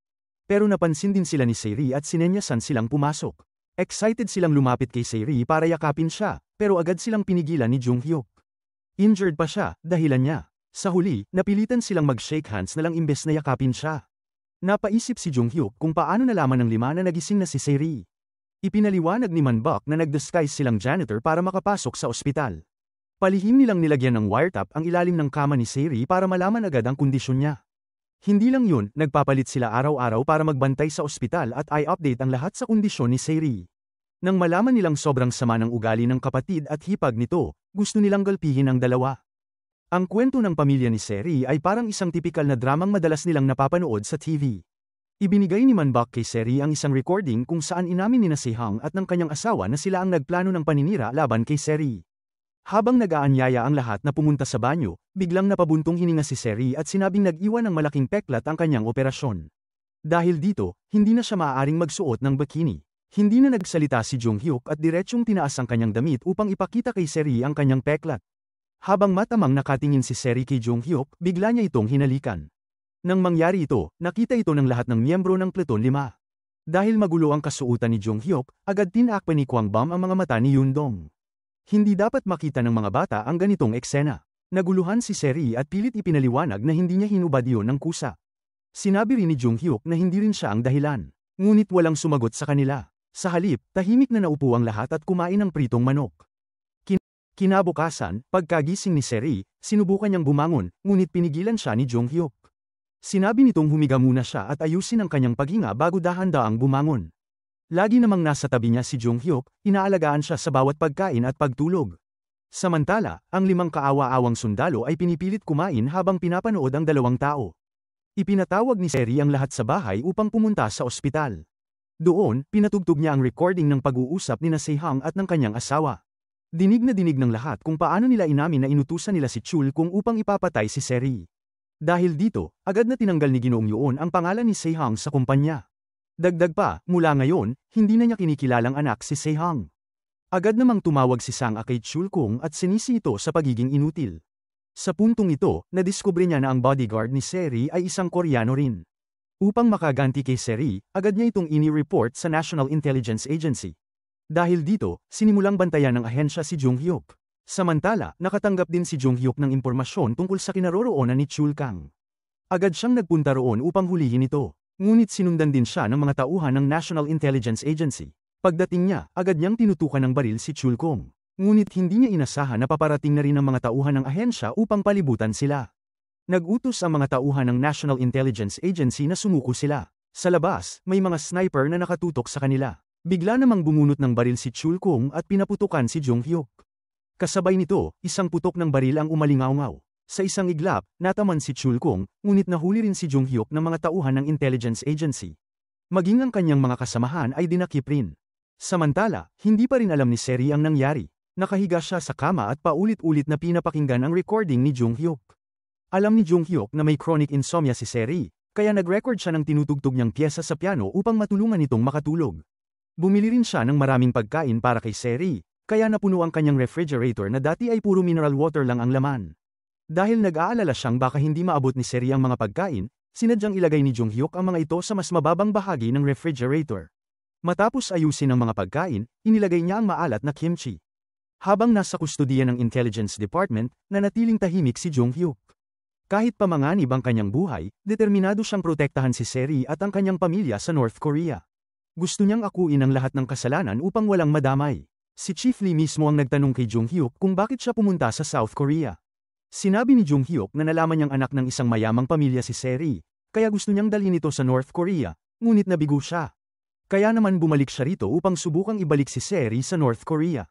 Speaker 2: Pero napansin din sila ni Seri at sinenyasan silang pumasok. Excited silang lumapit kay Seri para yakapin siya, pero agad silang pinigilan ni Jung Hyuk. Injured pa siya, dahilan niya. Sa huli, napilitan silang mag-shake hands na lang imbes na yakapin siya. Napaisip si Jung Hyuk kung paano nalaman ng 5 na nagising na si Seri. Ipinaliwanag ni Manbok na nag-disguise silang janitor para makapasok sa ospital. Palihim nilang nilagyan ng wiretap ang ilalim ng kama ni Seri para malaman agad ang kondisyon niya. Hindi lang yun, nagpapalit sila araw-araw para magbantay sa ospital at i-update ang lahat sa kondisyon ni Seri. Nang malaman nilang sobrang sama ng ugali ng kapatid at hipag nito, gusto nilang galpihin ang dalawa. Ang kwento ng pamilya ni Seri ay parang isang tipikal na dramang madalas nilang napapanood sa TV. Ibinigay ni Manbok kay Seri ang isang recording kung saan inamin ni Sehang at ng kanyang asawa na sila ang nagplano ng paninira laban kay Seri. Habang nag-aanyaya ang lahat na pumunta sa banyo, biglang napabuntong hininga si Seri at sinabing nag-iwan ng malaking peklat ang kanyang operasyon. Dahil dito, hindi na siya maaaring magsuot ng bikini. Hindi na nagsalita si Jung Hyuk at diretsyong tinaas ang kanyang damit upang ipakita kay Seri ang kanyang peklat. Habang matamang nakatingin si Seri kay Jung Hyuk, bigla niya itong hinalikan. Nang mangyari ito, nakita ito ng lahat ng miyembro ng Platoon 5. Dahil magulo ang kasuotan ni Jung Hyuk, agad tinakpan ni Kwang Bam ang mga mata ni Yundong. Hindi dapat makita ng mga bata ang ganitong eksena. Naguluhan si Seri at pilit ipinaliwanag na hindi niya hinubad iyon ng kusa. Sinabi rin ni Jung Hyuk na hindi rin siya ang dahilan. Ngunit walang sumagot sa kanila. Sa halip, tahimik na naupo ang lahat at kumain ng pritong manok. Kinabukasan, pagkagising ni Seri, sinubukan niyang bumangon, ngunit pinigilan siya ni Jung Hyuk. Sinabi nitong humiga muna siya at ayusin ang kanyang paghinga bago dahan-daang bumangon. Lagi namang nasa tabi niya si Jung Hyuk, inaalagaan siya sa bawat pagkain at pagtulog. Samantala, ang 5 kaawa-awang sundalo ay pinipilit kumain habang pinapanood ang 2 tao. Ipinatawag ni Seri ang lahat sa bahay upang pumunta sa ospital. Doon, pinatugtog niya ang recording ng pag-uusap ni Sehang at ng kanyang asawa. Dinig na dinig ng lahat kung paano nila inamin na inutusan nila si Chul Kung upang ipapatay si Seri. Dahil dito, agad na tinanggal ni Ginoong Yoon ang pangalan ni Sehang sa kumpanya. Dagdag pa, mula ngayon, hindi na niya kinikilalang anak si Sehang. Agad namang tumawag si Sang kay Chulkung at sinisi ito sa pagiging inutil. Sa puntong ito, nadiskubre niya na ang bodyguard ni Seri ay isang Koreano rin. Upang makaganti kay Seri, agad niya itong ini-report sa National Intelligence Agency. Dahil dito, sinimulang bantayan ng ahensya si Jung Hyuk. Samantala, nakatanggap din si Jung Hyuk ng impormasyon tungkol sa kinaroroonan ni Chul Kang. Agad siyang nagpunta roon upang hulihin ito, ngunit sinundan din siya ng mga tauhan ng National Intelligence Agency. Pagdating niya, agad niyang tinutukan ng baril si Chul Kong. Ngunit hindi niya inasahan na paparating na rin ang mga tauhan ng ahensya upang palibutan sila. Nag-utos ang mga tauhan ng National Intelligence Agency na sumuko sila. Sa labas, may mga sniper na nakatutok sa kanila. Bigla namang bumunot ng baril si Chul Kong at pinaputukan si Jung Hyuk. Kasabay nito, isang putok ng baril ang umalingaw-ngaw. Sa isang iglap, nataman si Chul Kong, ngunit nahuli rin si Jung Hyuk ng mga tauhan ng intelligence agency. Maging ang kanyang mga kasamahan ay dinakip rin. Samantala, hindi pa rin alam ni Seri ang nangyari. Nakahiga siya sa kama at paulit-ulit na pinapakinggan ang recording ni Jung Hyuk. Alam ni Jung Hyuk na may chronic insomnia si Seri, kaya nag-record siya ng tinutugtog niyang pyesa sa piano upang matulungan itong makatulog. Bumili rin siya ng maraming pagkain para kay Seri, kaya napuno ang kanyang refrigerator na dati ay puro mineral water lang ang laman. Dahil nag-aalala siyang baka hindi maabot ni Seri ang mga pagkain, sinadyang ilagay ni Jung Hyuk ang mga ito sa mas mababang bahagi ng refrigerator. Matapos ayusin ang mga pagkain, inilagay niya ang maalat na kimchi. Habang nasa kustodiya ng Intelligence Department, nanatiling tahimik si Jung Hyuk. Kahit pamanganib ang kanyang buhay, determinado siyang protektahan si Seri at ang kanyang pamilya sa North Korea. Gusto niyang akuin ang lahat ng kasalanan upang walang madamay. Si Chief Lee mismo ang nagtanong kay Jung Hyuk kung bakit siya pumunta sa South Korea. Sinabi ni Jung Hyuk na nalaman niyang anak ng isang mayamang pamilya si Seri, kaya gusto niyang dalhin ito sa North Korea, ngunit nabigo siya. Kaya naman bumalik siya rito upang subukang ibalik si Seri sa North Korea.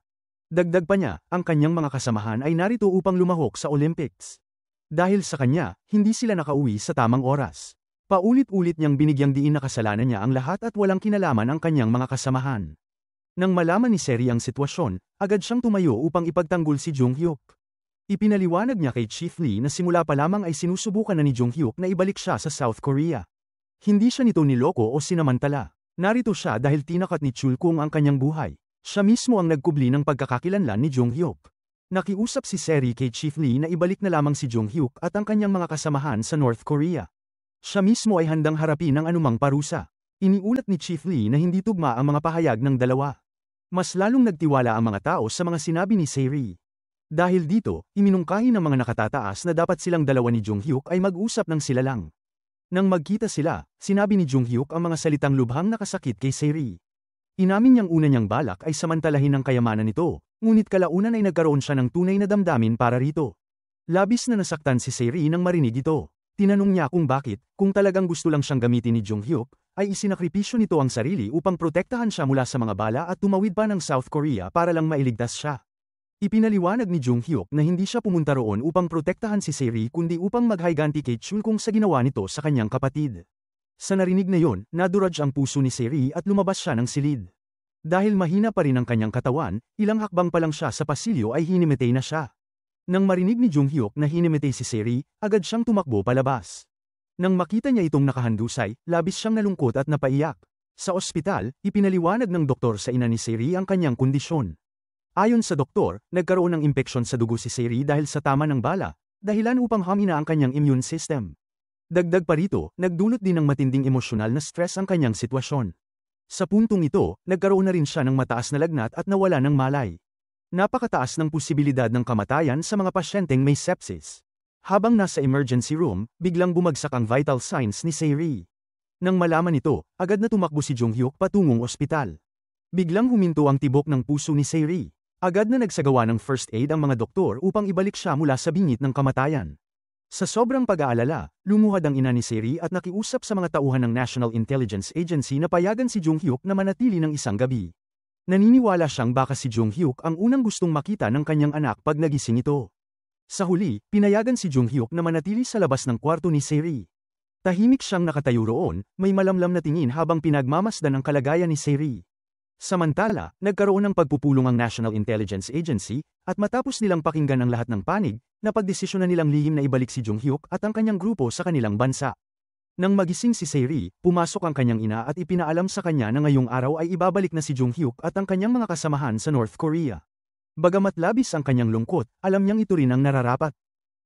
Speaker 2: Dagdag pa niya, ang kanyang mga kasamahan ay narito upang lumahok sa Olympics. Dahil sa kanya, hindi sila nakauwi sa tamang oras. Paulit-ulit niyang binigyang diin na kasalanan niya ang lahat at walang kinalaman ang kanyang mga kasamahan. Nang malaman ni Seri ang sitwasyon, agad siyang tumayo upang ipagtanggol si Jung Hyuk. Ipinaliwanag niya kay Chief Lee na simula pa lamang ay sinusubukan na ni Jung Hyuk na ibalik siya sa South Korea. Hindi siya nito niloko o sinamantala. Narito siya dahil tinakat ni Chul Kung ang kanyang buhay. Siya mismo ang nagkubli ng pagkakakilanlan ni Jung Hyuk. Nakiusap si Seri kay Chief Lee na ibalik na lamang si Jung Hyuk at ang kanyang mga kasamahan sa North Korea. Siya mismo ay handang harapin ang anumang parusa. Iniulat ni Chief Lee na hindi tugma ang mga pahayag ng dalawa. Mas lalong nagtiwala ang mga tao sa mga sinabi ni Seri. Dahil dito, iminungkahi ng mga nakatataas na dapat silang dalawa ni Jung Hyuk ay mag-usap ng sila lang. Nang magkita sila, sinabi ni Jung Hyuk ang mga salitang lubhang nakasakit kay Seri. Inamin niyang una niyang balak ay samantalahin ang kayamanan nito, ngunit kalaunan ay nagkaroon siya ng tunay na damdamin para rito. Labis na nasaktan si Seri nang marinig ito. Tinanong niya kung bakit, kung talagang gusto lang siyang gamitin ni Jung Hyuk, ay isinakripisyo nito ang sarili upang protektahan siya mula sa mga bala at tumawid pa ng South Korea para lang mailigtas siya. Ipinaliwanag ni Jung Hyuk na hindi siya pumunta roon upang protektahan si Seri kundi upang maghayganti kay Chul Kung sa ginawa nito sa kanyang kapatid. Sa narinig na yon, naduraj ang puso ni Seri at lumabas siya ng silid. Dahil mahina pa rin ang kanyang katawan, ilang hakbang pa lang siya sa pasilyo ay hinimitay na siya. Nang marinig ni Jung Hyuk na hinimitay si Seri, agad siyang tumakbo palabas. Nang makita niya itong nakahandusay, labis siyang nalungkot at napaiyak. Sa ospital, ipinaliwanag ng doktor sa ina ni Seri ang kanyang kondisyon. Ayon sa doktor, nagkaroon ng impeksyon sa dugo si Seri dahil sa tama ng bala, dahilan upang hamina ang kanyang immune system. Dagdag pa rito, nagdulot din ng matinding emosyonal na stress ang kanyang sitwasyon. Sa puntong ito, nagkaroon na rin siya ng mataas na lagnat at nawala ng malay. Napakataas ng posibilidad ng kamatayan sa mga pasyenteng may sepsis. Habang nasa emergency room, biglang bumagsak ang vital signs ni Seri. Nang malaman ito, agad na tumakbo si Jung Hyuk patungong ospital. Biglang huminto ang tibok ng puso ni Seri. Agad na nagsagawa ng first aid ang mga doktor upang ibalik siya mula sa bingit ng kamatayan. Sa sobrang pag-aalala, lumuhad ang ina ni Seri at nakiusap sa mga tauhan ng National Intelligence Agency na payagan si Jung Hyuk na manatili ng isang gabi. Naniniwala siyang baka si Jung Hyuk ang unang gustong makita ng kanyang anak pag nagising ito. Sa huli, pinayagan si Jung Hyuk na manatili sa labas ng kwarto ni Seri. Tahimik siyang nakatayo roon, may malamlam na tingin habang pinagmamasdan ang kalagayan ni Seri. Samantala, nagkaroon ng pagpupulong ang National Intelligence Agency, at matapos nilang pakinggan ang lahat ng panig, napagdesisyonan nilang lihim na ibalik si Jung Hyuk at ang kanyang grupo sa kanilang bansa. Nang magising si Se-ri, pumasok ang kanyang ina at ipinaalam sa kanya na ngayong araw ay ibabalik na si Jung Hyuk at ang kanyang mga kasamahan sa North Korea. Bagamat labis ang kanyang lungkot, alam niyang ito rin ang nararapat.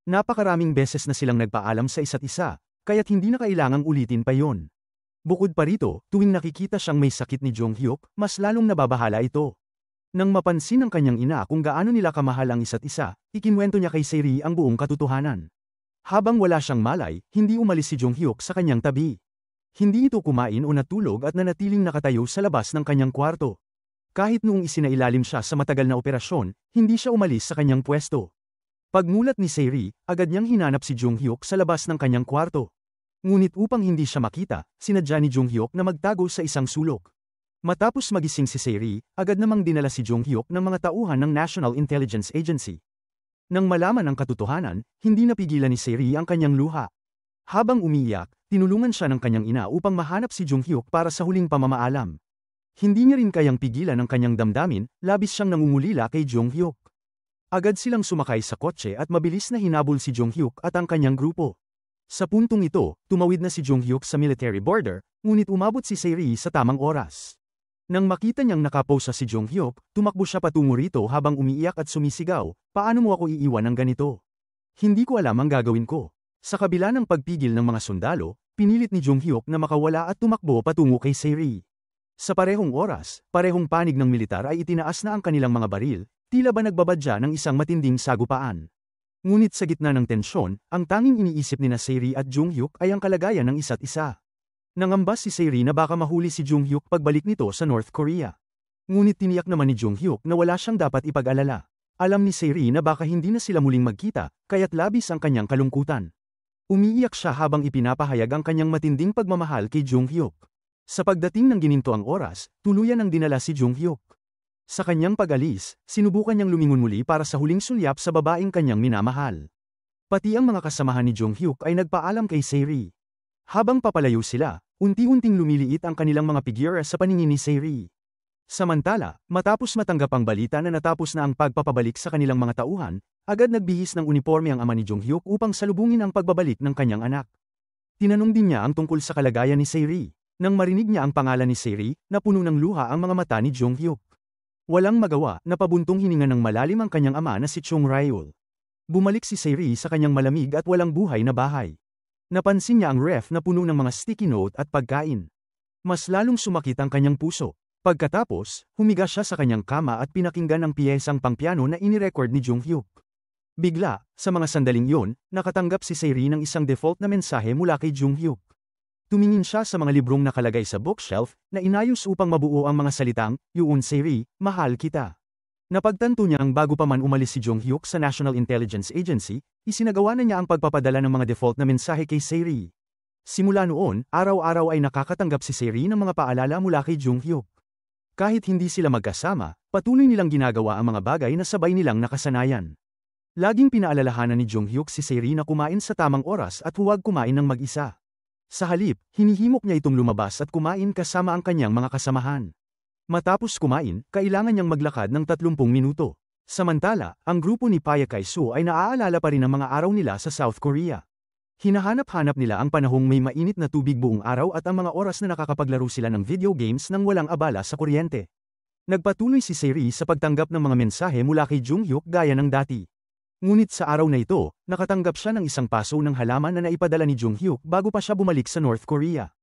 Speaker 2: Napakaraming beses na silang nagpaalam sa isa't isa, kaya't hindi na kailangang ulitin pa yon. Bukod pa rito, tuwing nakikita siyang may sakit ni Jung Hyuk, mas lalong nababahala ito. Nang mapansin ng kanyang ina kung gaano nila kamahal ang isa't isa, ikinwento niya kay Se-ri ang buong katotohanan. Habang wala siyang malay, hindi umalis si Jung Hyuk sa kanyang tabi. Hindi ito kumain o natulog at nanatiling nakatayo sa labas ng kanyang kwarto. Kahit noong isinailalim siya sa matagal na operasyon, hindi siya umalis sa kanyang pwesto. Pagmulat ni Se-ri, agad niyang hinanap si Jung Hyuk sa labas ng kanyang kwarto. Ngunit upang hindi siya makita, sinadya ni Jung Hyuk na magtago sa isang sulok. Matapos magising si Se-ri, agad namang dinala si Jung Hyuk ng mga tauhan ng National Intelligence Agency. Nang malaman ang katotohanan, hindi napigilan ni Se-ri ang kanyang luha. Habang umiiyak, tinulungan siya ng kanyang ina upang mahanap si Jung Hyuk para sa huling pamamaalam. Hindi niya rin kayang pigilan ang kanyang damdamin, labis siyang nangungulila kay Jung Hyuk. Agad silang sumakay sa kotse at mabilis na hinabol si Jung Hyuk at ang kanyang grupo. Sa puntong ito, tumawid na si Jung Hyuk sa military border, ngunit umabot si Se-ri sa tamang oras. Nang makita niyang nakaposa si Jung Hyuk, tumakbo siya patungo rito habang umiiyak at sumisigaw, "Paano mo ako iiwan ng ganito? Hindi ko alam ang gagawin ko." Sa kabila ng pagpigil ng mga sundalo, pinilit ni Jung Hyuk na makawala at tumakbo patungo kay Se-ri. Sa parehong oras, parehong panig ng militar ay itinaas na ang kanilang mga baril, tila ba nagbabadya ng isang matinding sagupaan. Ngunit sa gitna ng tensyon, ang tanging iniisip ni Se-ri at Jung Hyuk ay ang kalagayan ng isa't isa. Nangambas si Se-ri na baka mahuli si Jung Hyuk pagbalik nito sa North Korea. Ngunit tiniyak naman ni Jung Hyuk na wala siyang dapat ipag-alala. Alam ni Se-ri na baka hindi na sila muling magkita, kaya't labis ang kanyang kalungkutan. Umiiyak siya habang ipinapahayag ang kanyang matinding pagmamahal kay Jung Hyuk. Sa pagdating ng ginintoang oras, tuluyan ang dinala si Jung Hyuk. Sa kanyang pag-alis, sinubukan niyang lumingon muli para sa huling sulyap sa babaeng kanyang minamahal. Pati ang mga kasamahan ni Jung Hyuk ay nagpaalam kay Se-ri. Habang papalayo sila, unti-unting lumiliit ang kanilang mga figura sa paningin ni Se-ri. Samantala, matapos matanggap ang balita na natapos na ang pagpapabalik sa kanilang mga tauhan, agad nagbihis ng uniforme ang ama ni Jung Hyuk upang salubungin ang pagbabalik ng kanyang anak. Tinanong din niya ang tungkol sa kalagayan ni Se-ri. Nang marinig niya ang pangalan ni Se-ri, napuno ng luha ang mga mata ni Jung Hyuk. Walang magawa, napabuntong hininga ng malalim ang kanyang ama na si Chung Ryul. Bumalik si Se-ri sa kanyang malamig at walang buhay na bahay. Napansin niya ang ref na puno ng mga sticky note at pagkain. Mas lalong sumakit ang kanyang puso. Pagkatapos, humiga siya sa kanyang kama at pinakinggan ang piyesang pangpiano na inirecord ni Jung Hyuk. Bigla, sa mga sandaling yon, nakatanggap si Se-ri ng isang default na mensahe mula kay Jung Hyuk. Tumingin siya sa mga librong nakalagay sa bookshelf na inayos upang mabuo ang mga salitang, "Yoon Se-ri, mahal kita." Napagtanto niya ang bago pa man umalis si Jung Hyuk sa National Intelligence Agency, isinagawa na niya ang pagpapadala ng mga default na mensahe kay Se-ri. Simula noon, araw-araw ay nakakatanggap si Se-ri ng mga paalala mula kay Jung Hyuk. Kahit hindi sila magkasama, patuloy nilang ginagawa ang mga bagay na sabay nilang nakasanayan. Laging pinaalalahanan ni Jung Hyuk si Se-ri na kumain sa tamang oras at huwag kumain ng mag-isa. Sa halip, hinihimok niya itong lumabas at kumain kasama ang kanyang mga kasamahan. Matapos kumain, kailangan niyang maglakad ng 30 minuto. Samantala, ang grupo ni Paya Kai-su ay naaalala pa rin ang mga araw nila sa South Korea. Hinahanap-hanap nila ang panahong may mainit na tubig buong araw at ang mga oras na nakakapaglaro sila ng video games nang walang abala sa kuryente. Nagpatuloy si Se-ri sa pagtanggap ng mga mensahe mula kay Jung Hyuk gaya ng dati. Ngunit sa araw na ito, nakatanggap siya ng isang paso ng halaman na naipadala ni Jung Hyuk bago pa siya bumalik sa North Korea.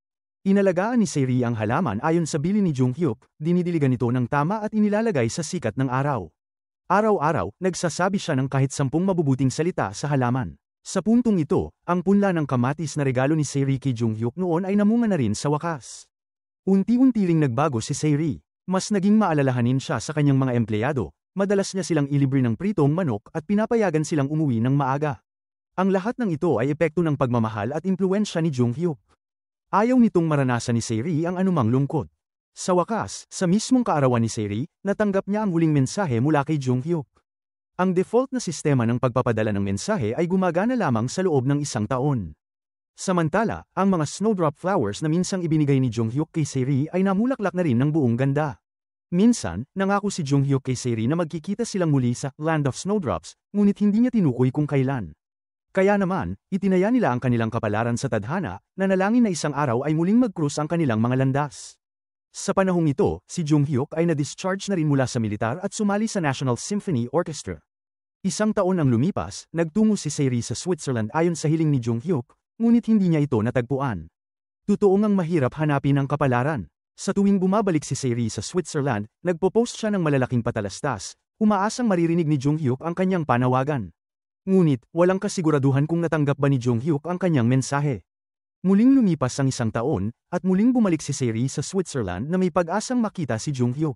Speaker 2: Inalagaan ni Se-ri ang halaman ayon sa bilin ni Jung Hyuk, dinidiligan ito ng tama at inilalagay sa sikat ng araw. Araw-araw, nagsasabi siya ng kahit 10 mabubuting salita sa halaman. Sa puntong ito, ang punla ng kamatis na regalo ni Se-ri kay Jung Hyuk noon ay namunga na rin sa wakas. Unti-unti ring nagbago si Se-ri. Mas naging maalalahanin siya sa kanyang mga empleyado, madalas niya silang ilibre ng pritong manok at pinapayagan silang umuwi ng maaga. Ang lahat ng ito ay epekto ng pagmamahal at impluwensya ni Jung Hyuk. Ayaw nitong maranasan ni Se-ri ang anumang lungkot. Sa wakas, sa mismong kaarawan ni Se-ri, natanggap niya ang huling mensahe mula kay Jung Hyuk. Ang default na sistema ng pagpapadala ng mensahe ay gumagana lamang sa loob ng 1 taon. Samantala, ang mga snowdrop flowers na minsang ibinigay ni Jung Hyuk kay Se-ri ay namulaklak na rin ng buong ganda. Minsan, nangako si Jung Hyuk kay Saeri na magkikita silang muli sa Land of Snowdrops, ngunit hindi niya tinukoy kung kailan. Kaya naman, itinaya nila ang kanilang kapalaran sa tadhana, na nalangin na isang araw ay muling mag-cruise ang kanilang mga landas. Sa panahong ito, si Jung Hyuk ay na-discharge na rin mula sa militar at sumali sa National Symphony Orchestra. Isang taon ang lumipas, nagtungo si Saeri sa Switzerland ayon sa hiling ni Jung Hyuk, ngunit hindi niya ito natagpuan. Totoo ngang mahirap hanapin ang kapalaran. Sa tuwing bumabalik si Saeri sa Switzerland, nagpo-post siya ng malalaking patalastas, umaasang maririnig ni Jung Hyuk ang kanyang panawagan. Ngunit, walang kasiguraduhan kung natanggap ba ni Jung Hyuk ang kanyang mensahe. Muling lumipas ang isang taon, at muling bumalik si Saeri sa Switzerland na may pag-asang makita si Jung Hyuk.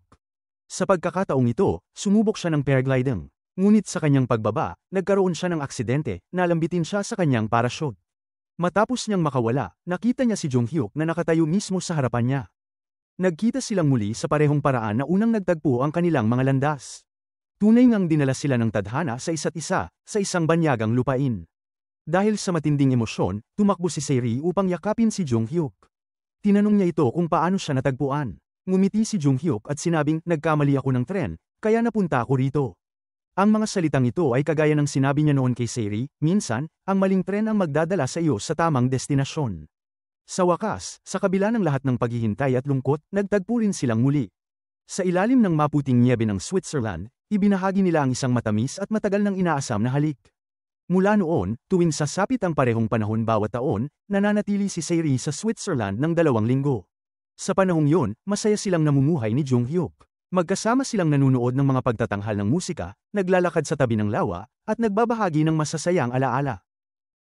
Speaker 2: Sa pagkakataong ito, sumubok siya ng paragliding. Ngunit sa kanyang pagbaba, nagkaroon siya ng aksidente, nalambitin siya sa kanyang parachute. Matapos niyang makawala, nakita niya si Jung Hyuk na nakatayo mismo sa harapan niya. Nagkita silang muli sa parehong paraan na unang nagtagpo ang kanilang mga landas. Tunay ngang dinala sila ng tadhana sa isa't isa, sa isang banyagang lupain. Dahil sa matinding emosyon, tumakbo si Saeri upang yakapin si Jung Hyuk. Tinanong niya ito kung paano siya natagpuan. Ngumiti si Jung Hyuk at sinabing, nagkamali ako ng tren, kaya napunta ako rito. Ang mga salitang ito ay kagaya ng sinabi niya noon kay Saeri, minsan, ang maling tren ang magdadala sa iyo sa tamang destinasyon. Sa wakas, sa kabila ng lahat ng paghihintay at lungkot, nagtagpo rin silang muli. Sa ilalim ng maputing niyebe ng Switzerland, ibinahagi nila ang isang matamis at matagal nang inaasam na halik. Mula noon, tuwing sasapit ang parehong panahon bawat taon, nananatili si Saeri sa Switzerland ng 2 linggo. Sa panahong yun, masaya silang namumuhay ni Jung Hyuk. Magkasama silang nanunood ng mga pagtatanghal ng musika, naglalakad sa tabi ng lawa, at nagbabahagi ng masasayang alaala.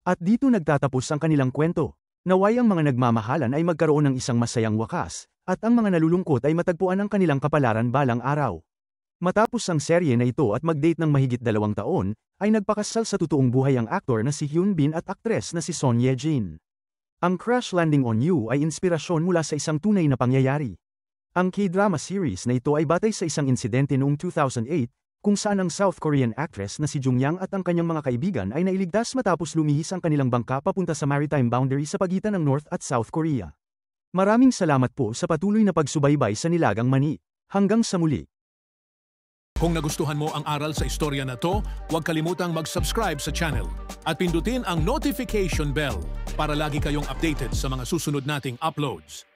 Speaker 2: At dito nagtatapos ang kanilang kwento. Naway ang mga nagmamahalan ay magkaroon ng isang masayang wakas, at ang mga nalulungkot ay matagpuan ang kanilang kapalaran balang araw. Matapos ang serye na ito at mag-date ng mahigit 2 taon, ay nagpakasal sa totoong buhay ang aktor na si Hyun Bin at aktres na si Son Ye Jin. Ang Crash Landing on You ay inspirasyon mula sa isang tunay na pangyayari. Ang K-drama series na ito ay batay sa isang insidente noong 2008, kung saan ang South Korean actress na si Jung Yang at ang kanyang mga kaibigan ay nailigtas matapos lumihis ang kanilang bangka papunta sa maritime boundary sa pagitan ng North at South Korea. Maraming salamat po sa patuloy na pagsubaybay sa Nilagang Mani. Hanggang sa muli.
Speaker 1: Kung nagustuhan mo ang aral sa istorya na to, huwag kalimutang mag-subscribe sa channel at pindutin ang notification bell para lagi kayong updated sa mga susunod nating uploads.